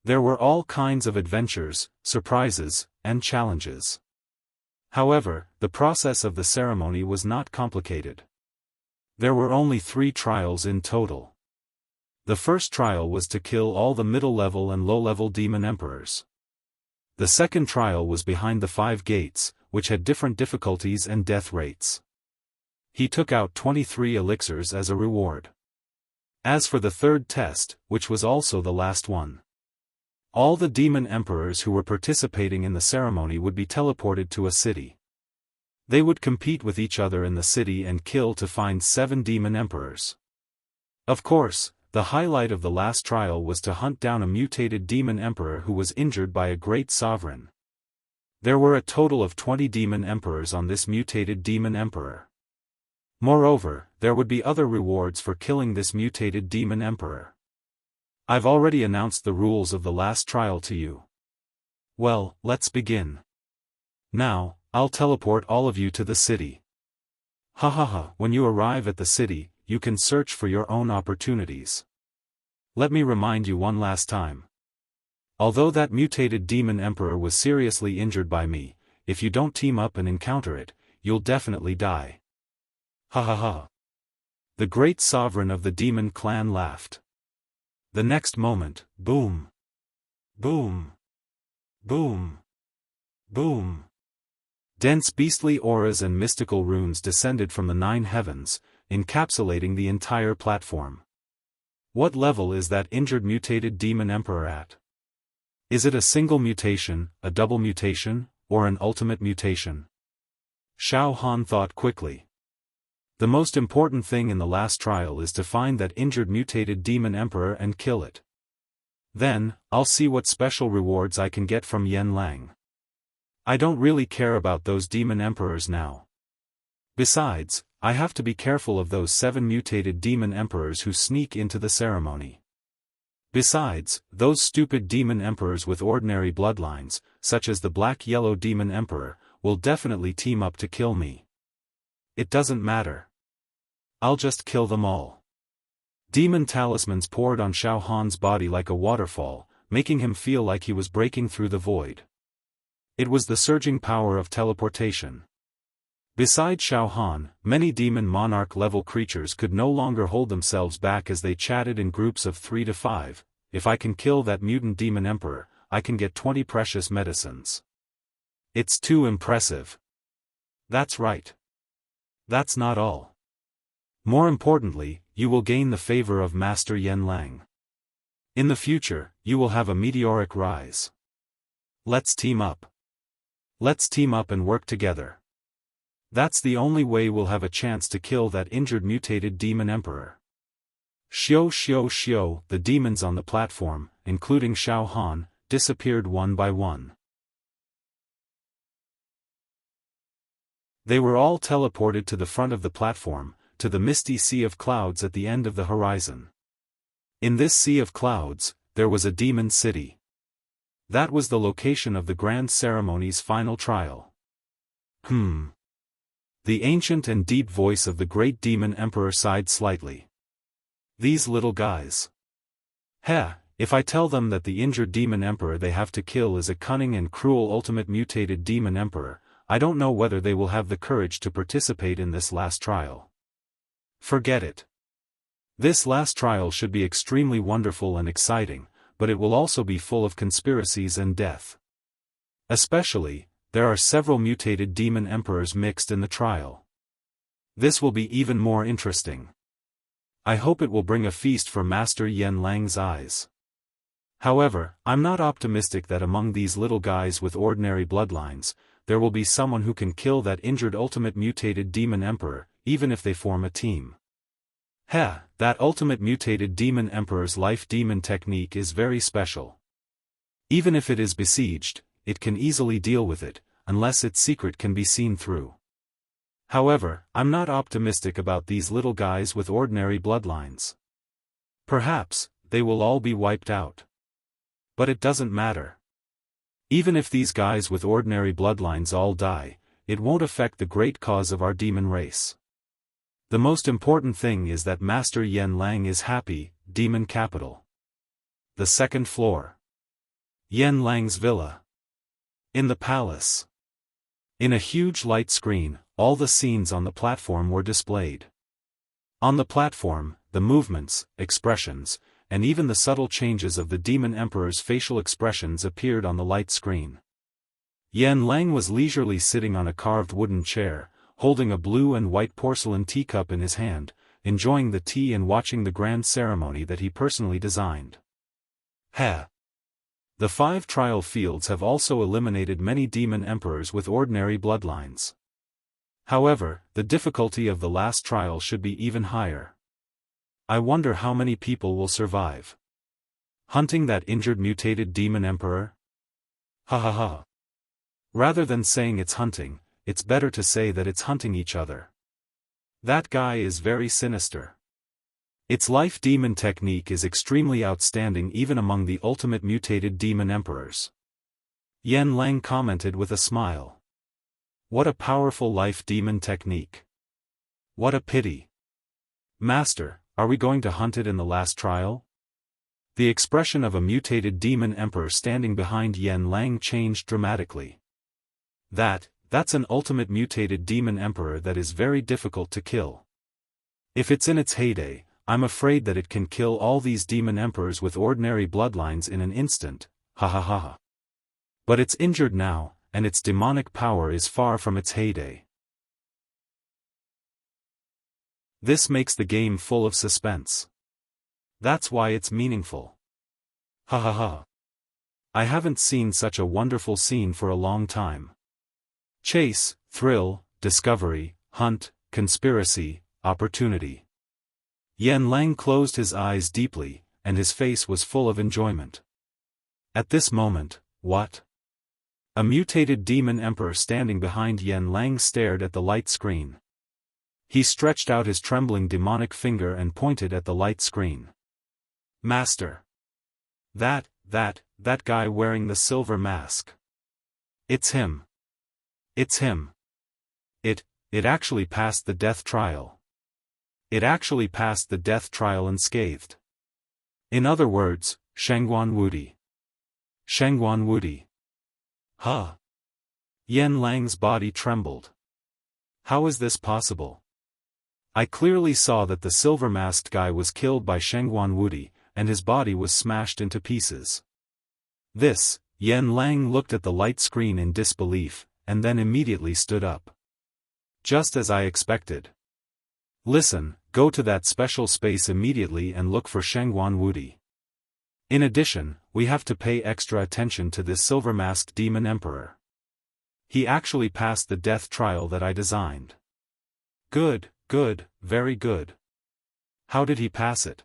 There were all kinds of adventures, surprises, and challenges. However, the process of the ceremony was not complicated. There were only 3 trials in total. The first trial was to kill all the middle-level and low-level demon emperors. The second trial was behind the 5 gates, which had different difficulties and death rates. He took out 23 elixirs as a reward. As for the third test, which was also the last one, all the demon emperors who were participating in the ceremony would be teleported to a city. They would compete with each other in the city and kill to find 7 demon emperors. Of course, the highlight of the last trial was to hunt down a mutated demon emperor who was injured by a great sovereign. There were a total of 20 demon emperors on this mutated demon emperor. Moreover, there would be other rewards for killing this mutated demon emperor. I've already announced the rules of the last trial to you. Well, let's begin. Now, I'll teleport all of you to the city. Ha ha ha. When you arrive at the city, you can search for your own opportunities. Let me remind you one last time. Although that mutated demon emperor was seriously injured by me, if you don't team up and encounter it, you'll definitely die. Ha ha ha. The great sovereign of the demon clan laughed. The next moment, boom. Boom. Boom. Boom. Dense beastly auras and mystical runes descended from the 9 heavens, encapsulating the entire platform. What level is that injured mutated demon emperor at? Is it a single mutation, a double mutation, or an ultimate mutation? Xiaofan thought quickly. The most important thing in the last trial is to find that injured mutated demon emperor and kill it. Then, I'll see what special rewards I can get from Yen Lang. I don't really care about those demon emperors now. Besides, I have to be careful of those 7 mutated demon emperors who sneak into the ceremony. Besides, those stupid demon emperors with ordinary bloodlines, such as the black-yellow demon emperor, will definitely team up to kill me. It doesn't matter. I'll just kill them all. Demon talismans poured on Xiaofan's body like a waterfall, making him feel like he was breaking through the void. It was the surging power of teleportation. Besides Xiaofan, many demon monarch-level creatures could no longer hold themselves back as they chatted in groups of 3 to 5. If I can kill that mutant demon emperor, I can get 20 precious medicines. It's too impressive. That's right. That's not all. More importantly, you will gain the favor of Master Yen Lang. In the future, you will have a meteoric rise. Let's team up. Let's team up and work together. That's the only way we'll have a chance to kill that injured mutated demon emperor. Xiao, the demons on the platform, including Xiaofan, disappeared one by one. They were all teleported to the front of the platform, to the misty sea of clouds at the end of the horizon. In this sea of clouds, there was a demon city. That was the location of the grand ceremony's final trial. The ancient and deep voice of the great demon emperor sighed slightly. These little guys. If I tell them that the injured demon emperor they have to kill is a cunning and cruel ultimate mutated demon emperor, I don't know whether they will have the courage to participate in this last trial. Forget it. This last trial should be extremely wonderful and exciting, but it will also be full of conspiracies and death. Especially, there are several mutated demon emperors mixed in the trial. This will be even more interesting. I hope it will bring a feast for Master Yen Lang's eyes. However, I'm not optimistic that among these little guys with ordinary bloodlines, there will be someone who can kill that injured ultimate mutated demon emperor, even if they form a team. That ultimate mutated demon emperor's life demon technique is very special. Even if it is besieged, it can easily deal with it, unless its secret can be seen through. However, I'm not optimistic about these little guys with ordinary bloodlines. Perhaps, they will all be wiped out. But it doesn't matter. Even if these guys with ordinary bloodlines all die, it won't affect the great cause of our demon race. The most important thing is that Master Yen Lang is happy. Demon capital. The second floor. Yen Lang's villa. In the palace. In a huge light screen, all the scenes on the platform were displayed. On the platform, the movements, expressions, and even the subtle changes of the demon emperor's facial expressions appeared on the light screen. Yen Lang was leisurely sitting on a carved wooden chair, holding a blue and white porcelain teacup in his hand, enjoying the tea and watching the grand ceremony that he personally designed. The 5 trial fields have also eliminated many demon emperors with ordinary bloodlines. However, the difficulty of the last trial should be even higher. I wonder how many people will survive. Hunting that injured mutated demon emperor? Rather than saying it's hunting, it's better to say that it's hunting each other. That guy is very sinister. Its life demon technique is extremely outstanding even among the ultimate mutated demon emperors. Yen Lang commented with a smile. What a powerful life demon technique. What a pity. Master, are we going to hunt it in the last trial? The expression of a mutated demon emperor standing behind Yen Lang changed dramatically. That's an ultimate mutated demon emperor that is very difficult to kill. If it's in its heyday, I'm afraid that it can kill all these demon emperors with ordinary bloodlines in an instant, But it's injured now, and its demonic power is far from its heyday. This makes the game full of suspense. That's why it's meaningful. I haven't seen such a wonderful scene for a long time. Chase, thrill, discovery, hunt, conspiracy, opportunity. Yen Lang closed his eyes deeply, and his face was full of enjoyment. At this moment, what? A mutated demon emperor standing behind Yen Lang stared at the light screen. He stretched out his trembling demonic finger and pointed at the light screen. Master. That guy wearing the silver mask. It's him. It's him. It actually passed the death trial. It actually passed the death trial unscathed. In other words, Shangguan Wudi. Shangguan Wudi. Yen Lang's body trembled. How is this possible? I clearly saw that the silver-masked guy was killed by Shangguan Wudi, and his body was smashed into pieces. Yen Lang looked at the light screen in disbelief, and then immediately stood up. Just as I expected. Listen, go to that special space immediately and look for Shangguan Wudi. In addition, we have to pay extra attention to this silver-masked demon emperor. He actually passed the death trial that I designed. Good, good, very good. How did he pass it?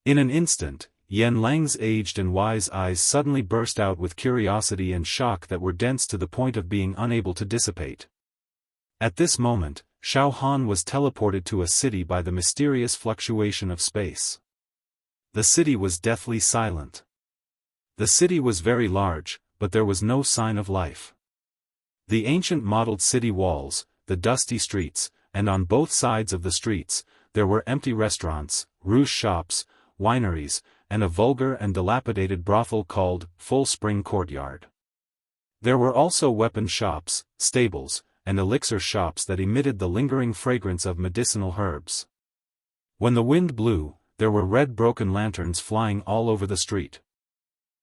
In an instant, Yen Lang's aged and wise eyes suddenly burst out with curiosity and shock that were dense to the point of being unable to dissipate. At this moment, Xiaofan was teleported to a city by the mysterious fluctuation of space. The city was deathly silent. The city was very large, but there was no sign of life. The ancient mottled city walls, the dusty streets, and on both sides of the streets, there were empty restaurants, rouge shops, wineries, and a vulgar and dilapidated brothel called Full Spring Courtyard. There were also weapon shops, stables, and elixir shops that emitted the lingering fragrance of medicinal herbs. When the wind blew, there were red broken lanterns flying all over the street.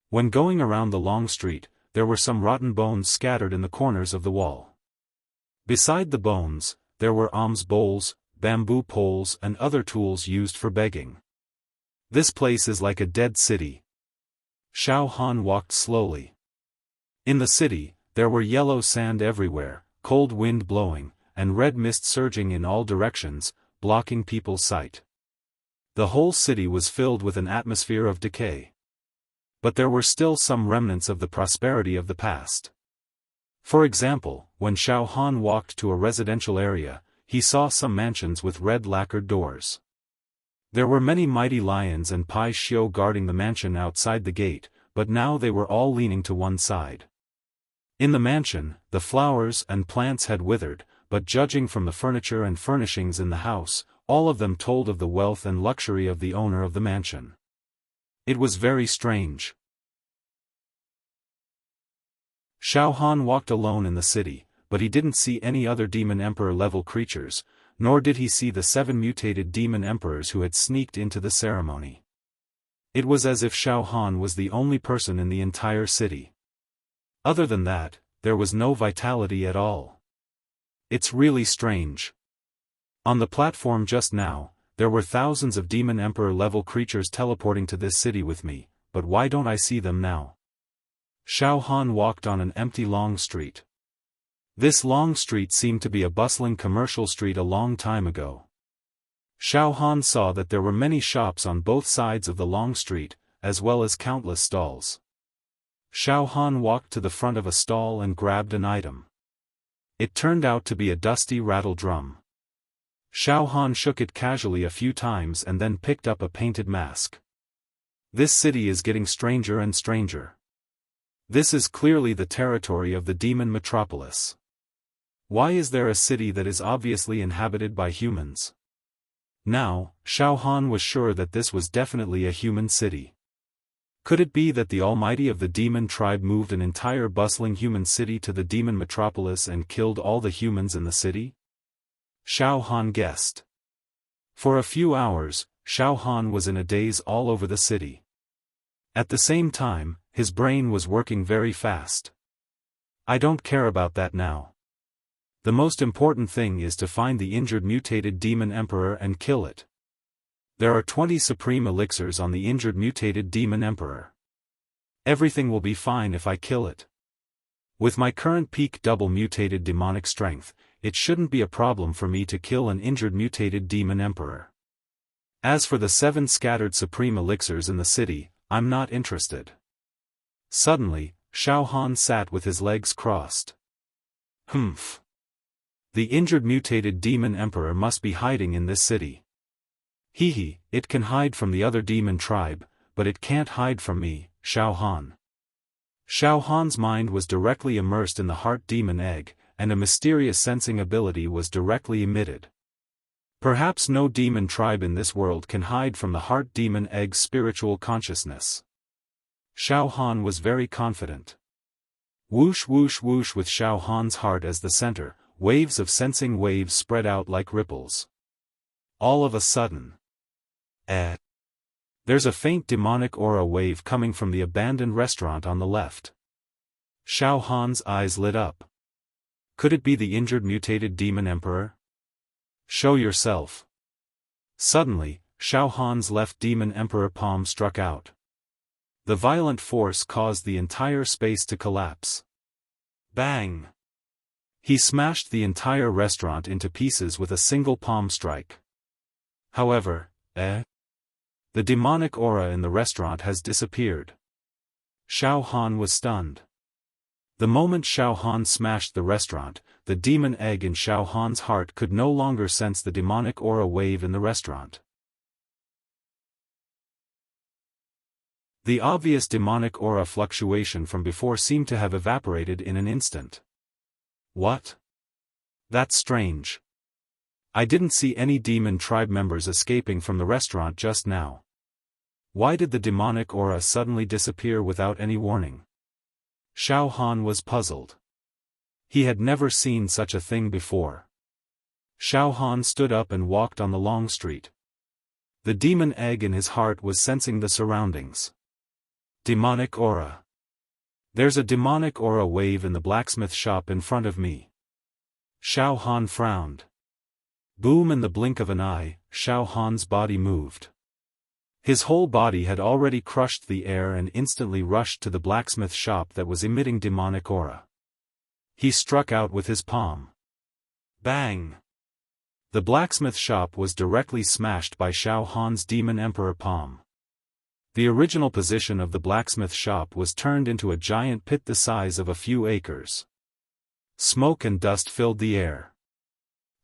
When going around the long street, there were some rotten bones scattered in the corners of the wall. Beside the bones, there were alms bowls, bamboo poles and other tools used for begging. This place is like a dead city. Xiaofan walked slowly. In the city, there were yellow sand everywhere, cold wind blowing, and red mist surging in all directions, blocking people's sight. The whole city was filled with an atmosphere of decay. But there were still some remnants of the prosperity of the past. For example, when Xiaofan walked to a residential area, he saw some mansions with red lacquered doors. There were many mighty lions and Pai Xiu guarding the mansion outside the gate, but now they were all leaning to one side. In the mansion, the flowers and plants had withered, but judging from the furniture and furnishings in the house, all of them told of the wealth and luxury of the owner of the mansion. It was very strange. Xiaofan walked alone in the city, but he didn't see any other Demon Emperor-level creatures, nor did he see the 7 mutated Demon Emperors who had sneaked into the ceremony. It was as if Xiaofan was the only person in the entire city. Other than that, there was no vitality at all. It's really strange. On the platform just now, there were thousands of Demon Emperor-level creatures teleporting to this city with me, but why don't I see them now? Xiaofan walked on an empty long street. This long street seemed to be a bustling commercial street a long time ago. Xiaofan saw that there were many shops on both sides of the long street, as well as countless stalls. Xiaofan walked to the front of a stall and grabbed an item. It turned out to be a dusty rattle drum. Xiaofan shook it casually a few times and then picked up a painted mask. This city is getting stranger and stranger. This is clearly the territory of the demon metropolis. Why is there a city that is obviously inhabited by humans? Now, Xiaofan was sure that this was definitely a human city. Could it be that the almighty of the demon tribe moved an entire bustling human city to the demon metropolis and killed all the humans in the city? Xiaofan guessed. For a few hours, Xiaofan was in a daze all over the city. At the same time, his brain was working very fast. I don't care about that now. The most important thing is to find the injured mutated demon emperor and kill it. There are 20 supreme elixirs on the injured mutated demon emperor. Everything will be fine if I kill it. With my current peak double mutated demonic strength, it shouldn't be a problem for me to kill an injured mutated demon emperor. As for the 7 scattered supreme elixirs in the city, I'm not interested. Suddenly, Xiaofan sat with his legs crossed. Humph. The injured mutated demon emperor must be hiding in this city. Hehe, it can hide from the other demon tribe, but it can't hide from me, Xiaofan. Xiaofan's mind was directly immersed in the heart demon egg, and a mysterious sensing ability was directly emitted. Perhaps no demon tribe in this world can hide from the heart demon egg's spiritual consciousness. Xiaofan was very confident. Whoosh whoosh whoosh, with Xiaofan's heart as the center, waves of sensing waves spread out like ripples. All of a sudden. There's a faint demonic aura wave coming from the abandoned restaurant on the left. Xiaofan's eyes lit up. Could it be the injured mutated demon emperor? Show yourself. Suddenly, Xiaofan's left demon emperor palm struck out. The violent force caused the entire space to collapse. Bang! He smashed the entire restaurant into pieces with a single palm strike. However, the demonic aura in the restaurant has disappeared. Xiaofan was stunned. The moment Xiaofan smashed the restaurant, the demon egg in Xiaofan's heart could no longer sense the demonic aura wave in the restaurant. The obvious demonic aura fluctuation from before seemed to have evaporated in an instant. What? That's strange. I didn't see any demon tribe members escaping from the restaurant just now. Why did the demonic aura suddenly disappear without any warning? Xiaofan was puzzled. He had never seen such a thing before. Xiaofan stood up and walked on the long street. The demon egg in his heart was sensing the surroundings. Demonic aura. There's a demonic aura wave in the blacksmith shop in front of me. Xiaofan frowned. Boom! In the blink of an eye, Xiaofan's body moved. His whole body had already crushed the air and instantly rushed to the blacksmith shop that was emitting demonic aura. He struck out with his palm. Bang! The blacksmith shop was directly smashed by Xiaofan's demon emperor palm. The original position of the blacksmith shop was turned into a giant pit the size of a few acres. Smoke and dust filled the air.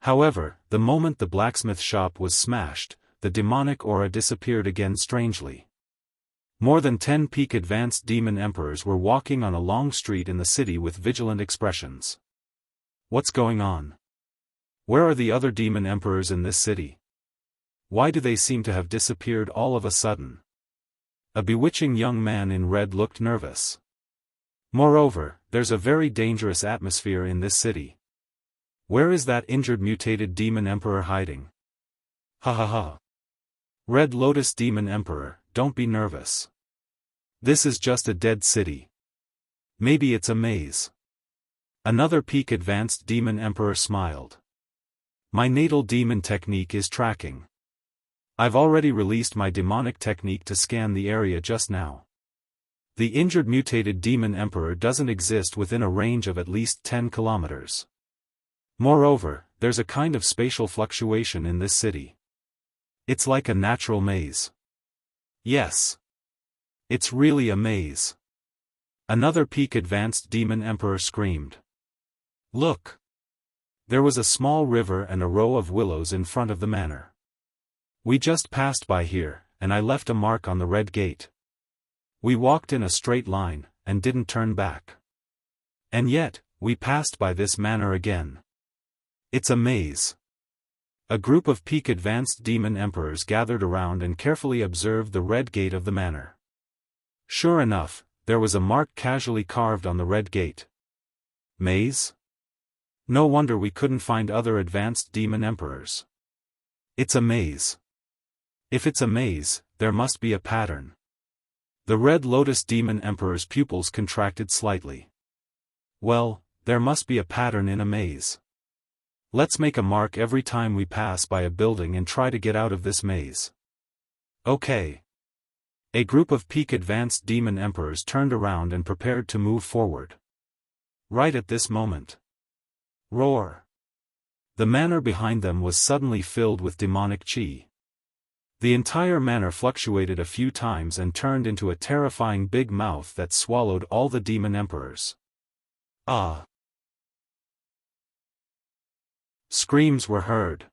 However, the moment the blacksmith shop was smashed, the demonic aura disappeared again strangely. More than 10 peak advanced demon emperors were walking on a long street in the city with vigilant expressions. What's going on? Where are the other demon emperors in this city? Why do they seem to have disappeared all of a sudden? A bewitching young man in red looked nervous. Moreover, there's a very dangerous atmosphere in this city. Where is that injured mutated demon emperor hiding? Ha ha ha. Red Lotus Demon Emperor, don't be nervous. This is just a dead city. Maybe it's a maze. Another peak advanced demon emperor smiled. My natal demon technique is tracking. I've already released my demonic technique to scan the area just now. The injured mutated demon emperor doesn't exist within a range of at least 10 kilometers. Moreover, there's a kind of spatial fluctuation in this city. It's like a natural maze. Yes. It's really a maze. Another peak advanced demon emperor screamed. Look! There was a small river and a row of willows in front of the manor. We just passed by here, and I left a mark on the red gate. We walked in a straight line, and didn't turn back. And yet, we passed by this manor again. It's a maze. A group of peak advanced demon emperors gathered around and carefully observed the red gate of the manor. Sure enough, there was a mark casually carved on the red gate. Maze? No wonder we couldn't find other advanced demon emperors. It's a maze. If it's a maze, there must be a pattern. The Red Lotus Demon Emperor's pupils contracted slightly. Well, there must be a pattern in a maze. Let's make a mark every time we pass by a building and try to get out of this maze. Okay. A group of peak advanced demon emperors turned around and prepared to move forward. Right at this moment. Roar! The manor behind them was suddenly filled with demonic chi. The entire manor fluctuated a few times and turned into a terrifying big mouth that swallowed all the demon emperors. Ah! Screams were heard.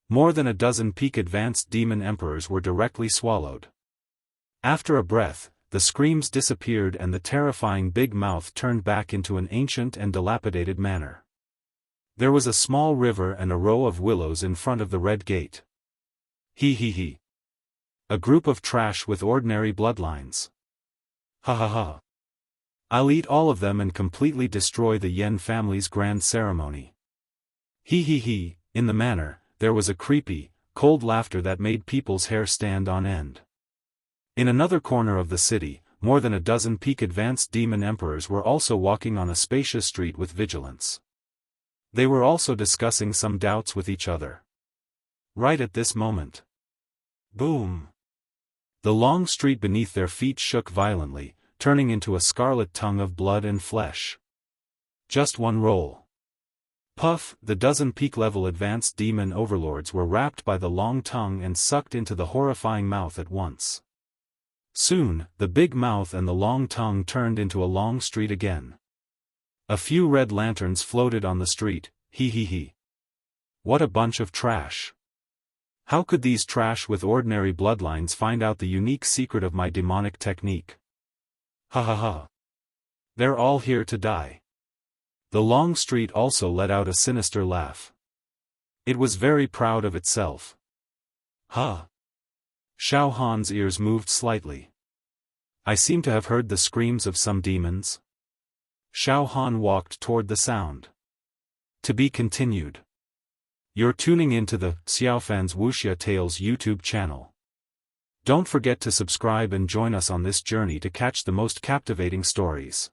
More than a dozen peak advanced demon emperors were directly swallowed. After a breath, the screams disappeared and the terrifying big mouth turned back into an ancient and dilapidated manor. There was a small river and a row of willows in front of the red gate. He he he. A group of trash with ordinary bloodlines. Ha ha ha. I'll eat all of them and completely destroy the Yen family's grand ceremony. He he he. In the manor, there was a creepy, cold laughter that made people's hair stand on end. In another corner of the city, more than a dozen peak advanced demon emperors were also walking on a spacious street with vigilance. They were also discussing some doubts with each other. Right at this moment. Boom! The long street beneath their feet shook violently, turning into a scarlet tongue of blood and flesh. Just one roll. Puff! The dozen peak-level advanced demon overlords were wrapped by the long tongue and sucked into the horrifying mouth at once. Soon, the big mouth and the long tongue turned into a long street again. A few red lanterns floated on the street, he. What a bunch of trash. How could these trash with ordinary bloodlines find out the unique secret of my demonic technique? Ha ha ha. They're all here to die. The long street also let out a sinister laugh. It was very proud of itself. Ha! Xiaofan's ears moved slightly. I seem to have heard the screams of some demons. Xiaofan walked toward the sound. To be continued. You're tuning into the Xiaofan's Wuxia Tales YouTube channel. Don't forget to subscribe and join us on this journey to catch the most captivating stories.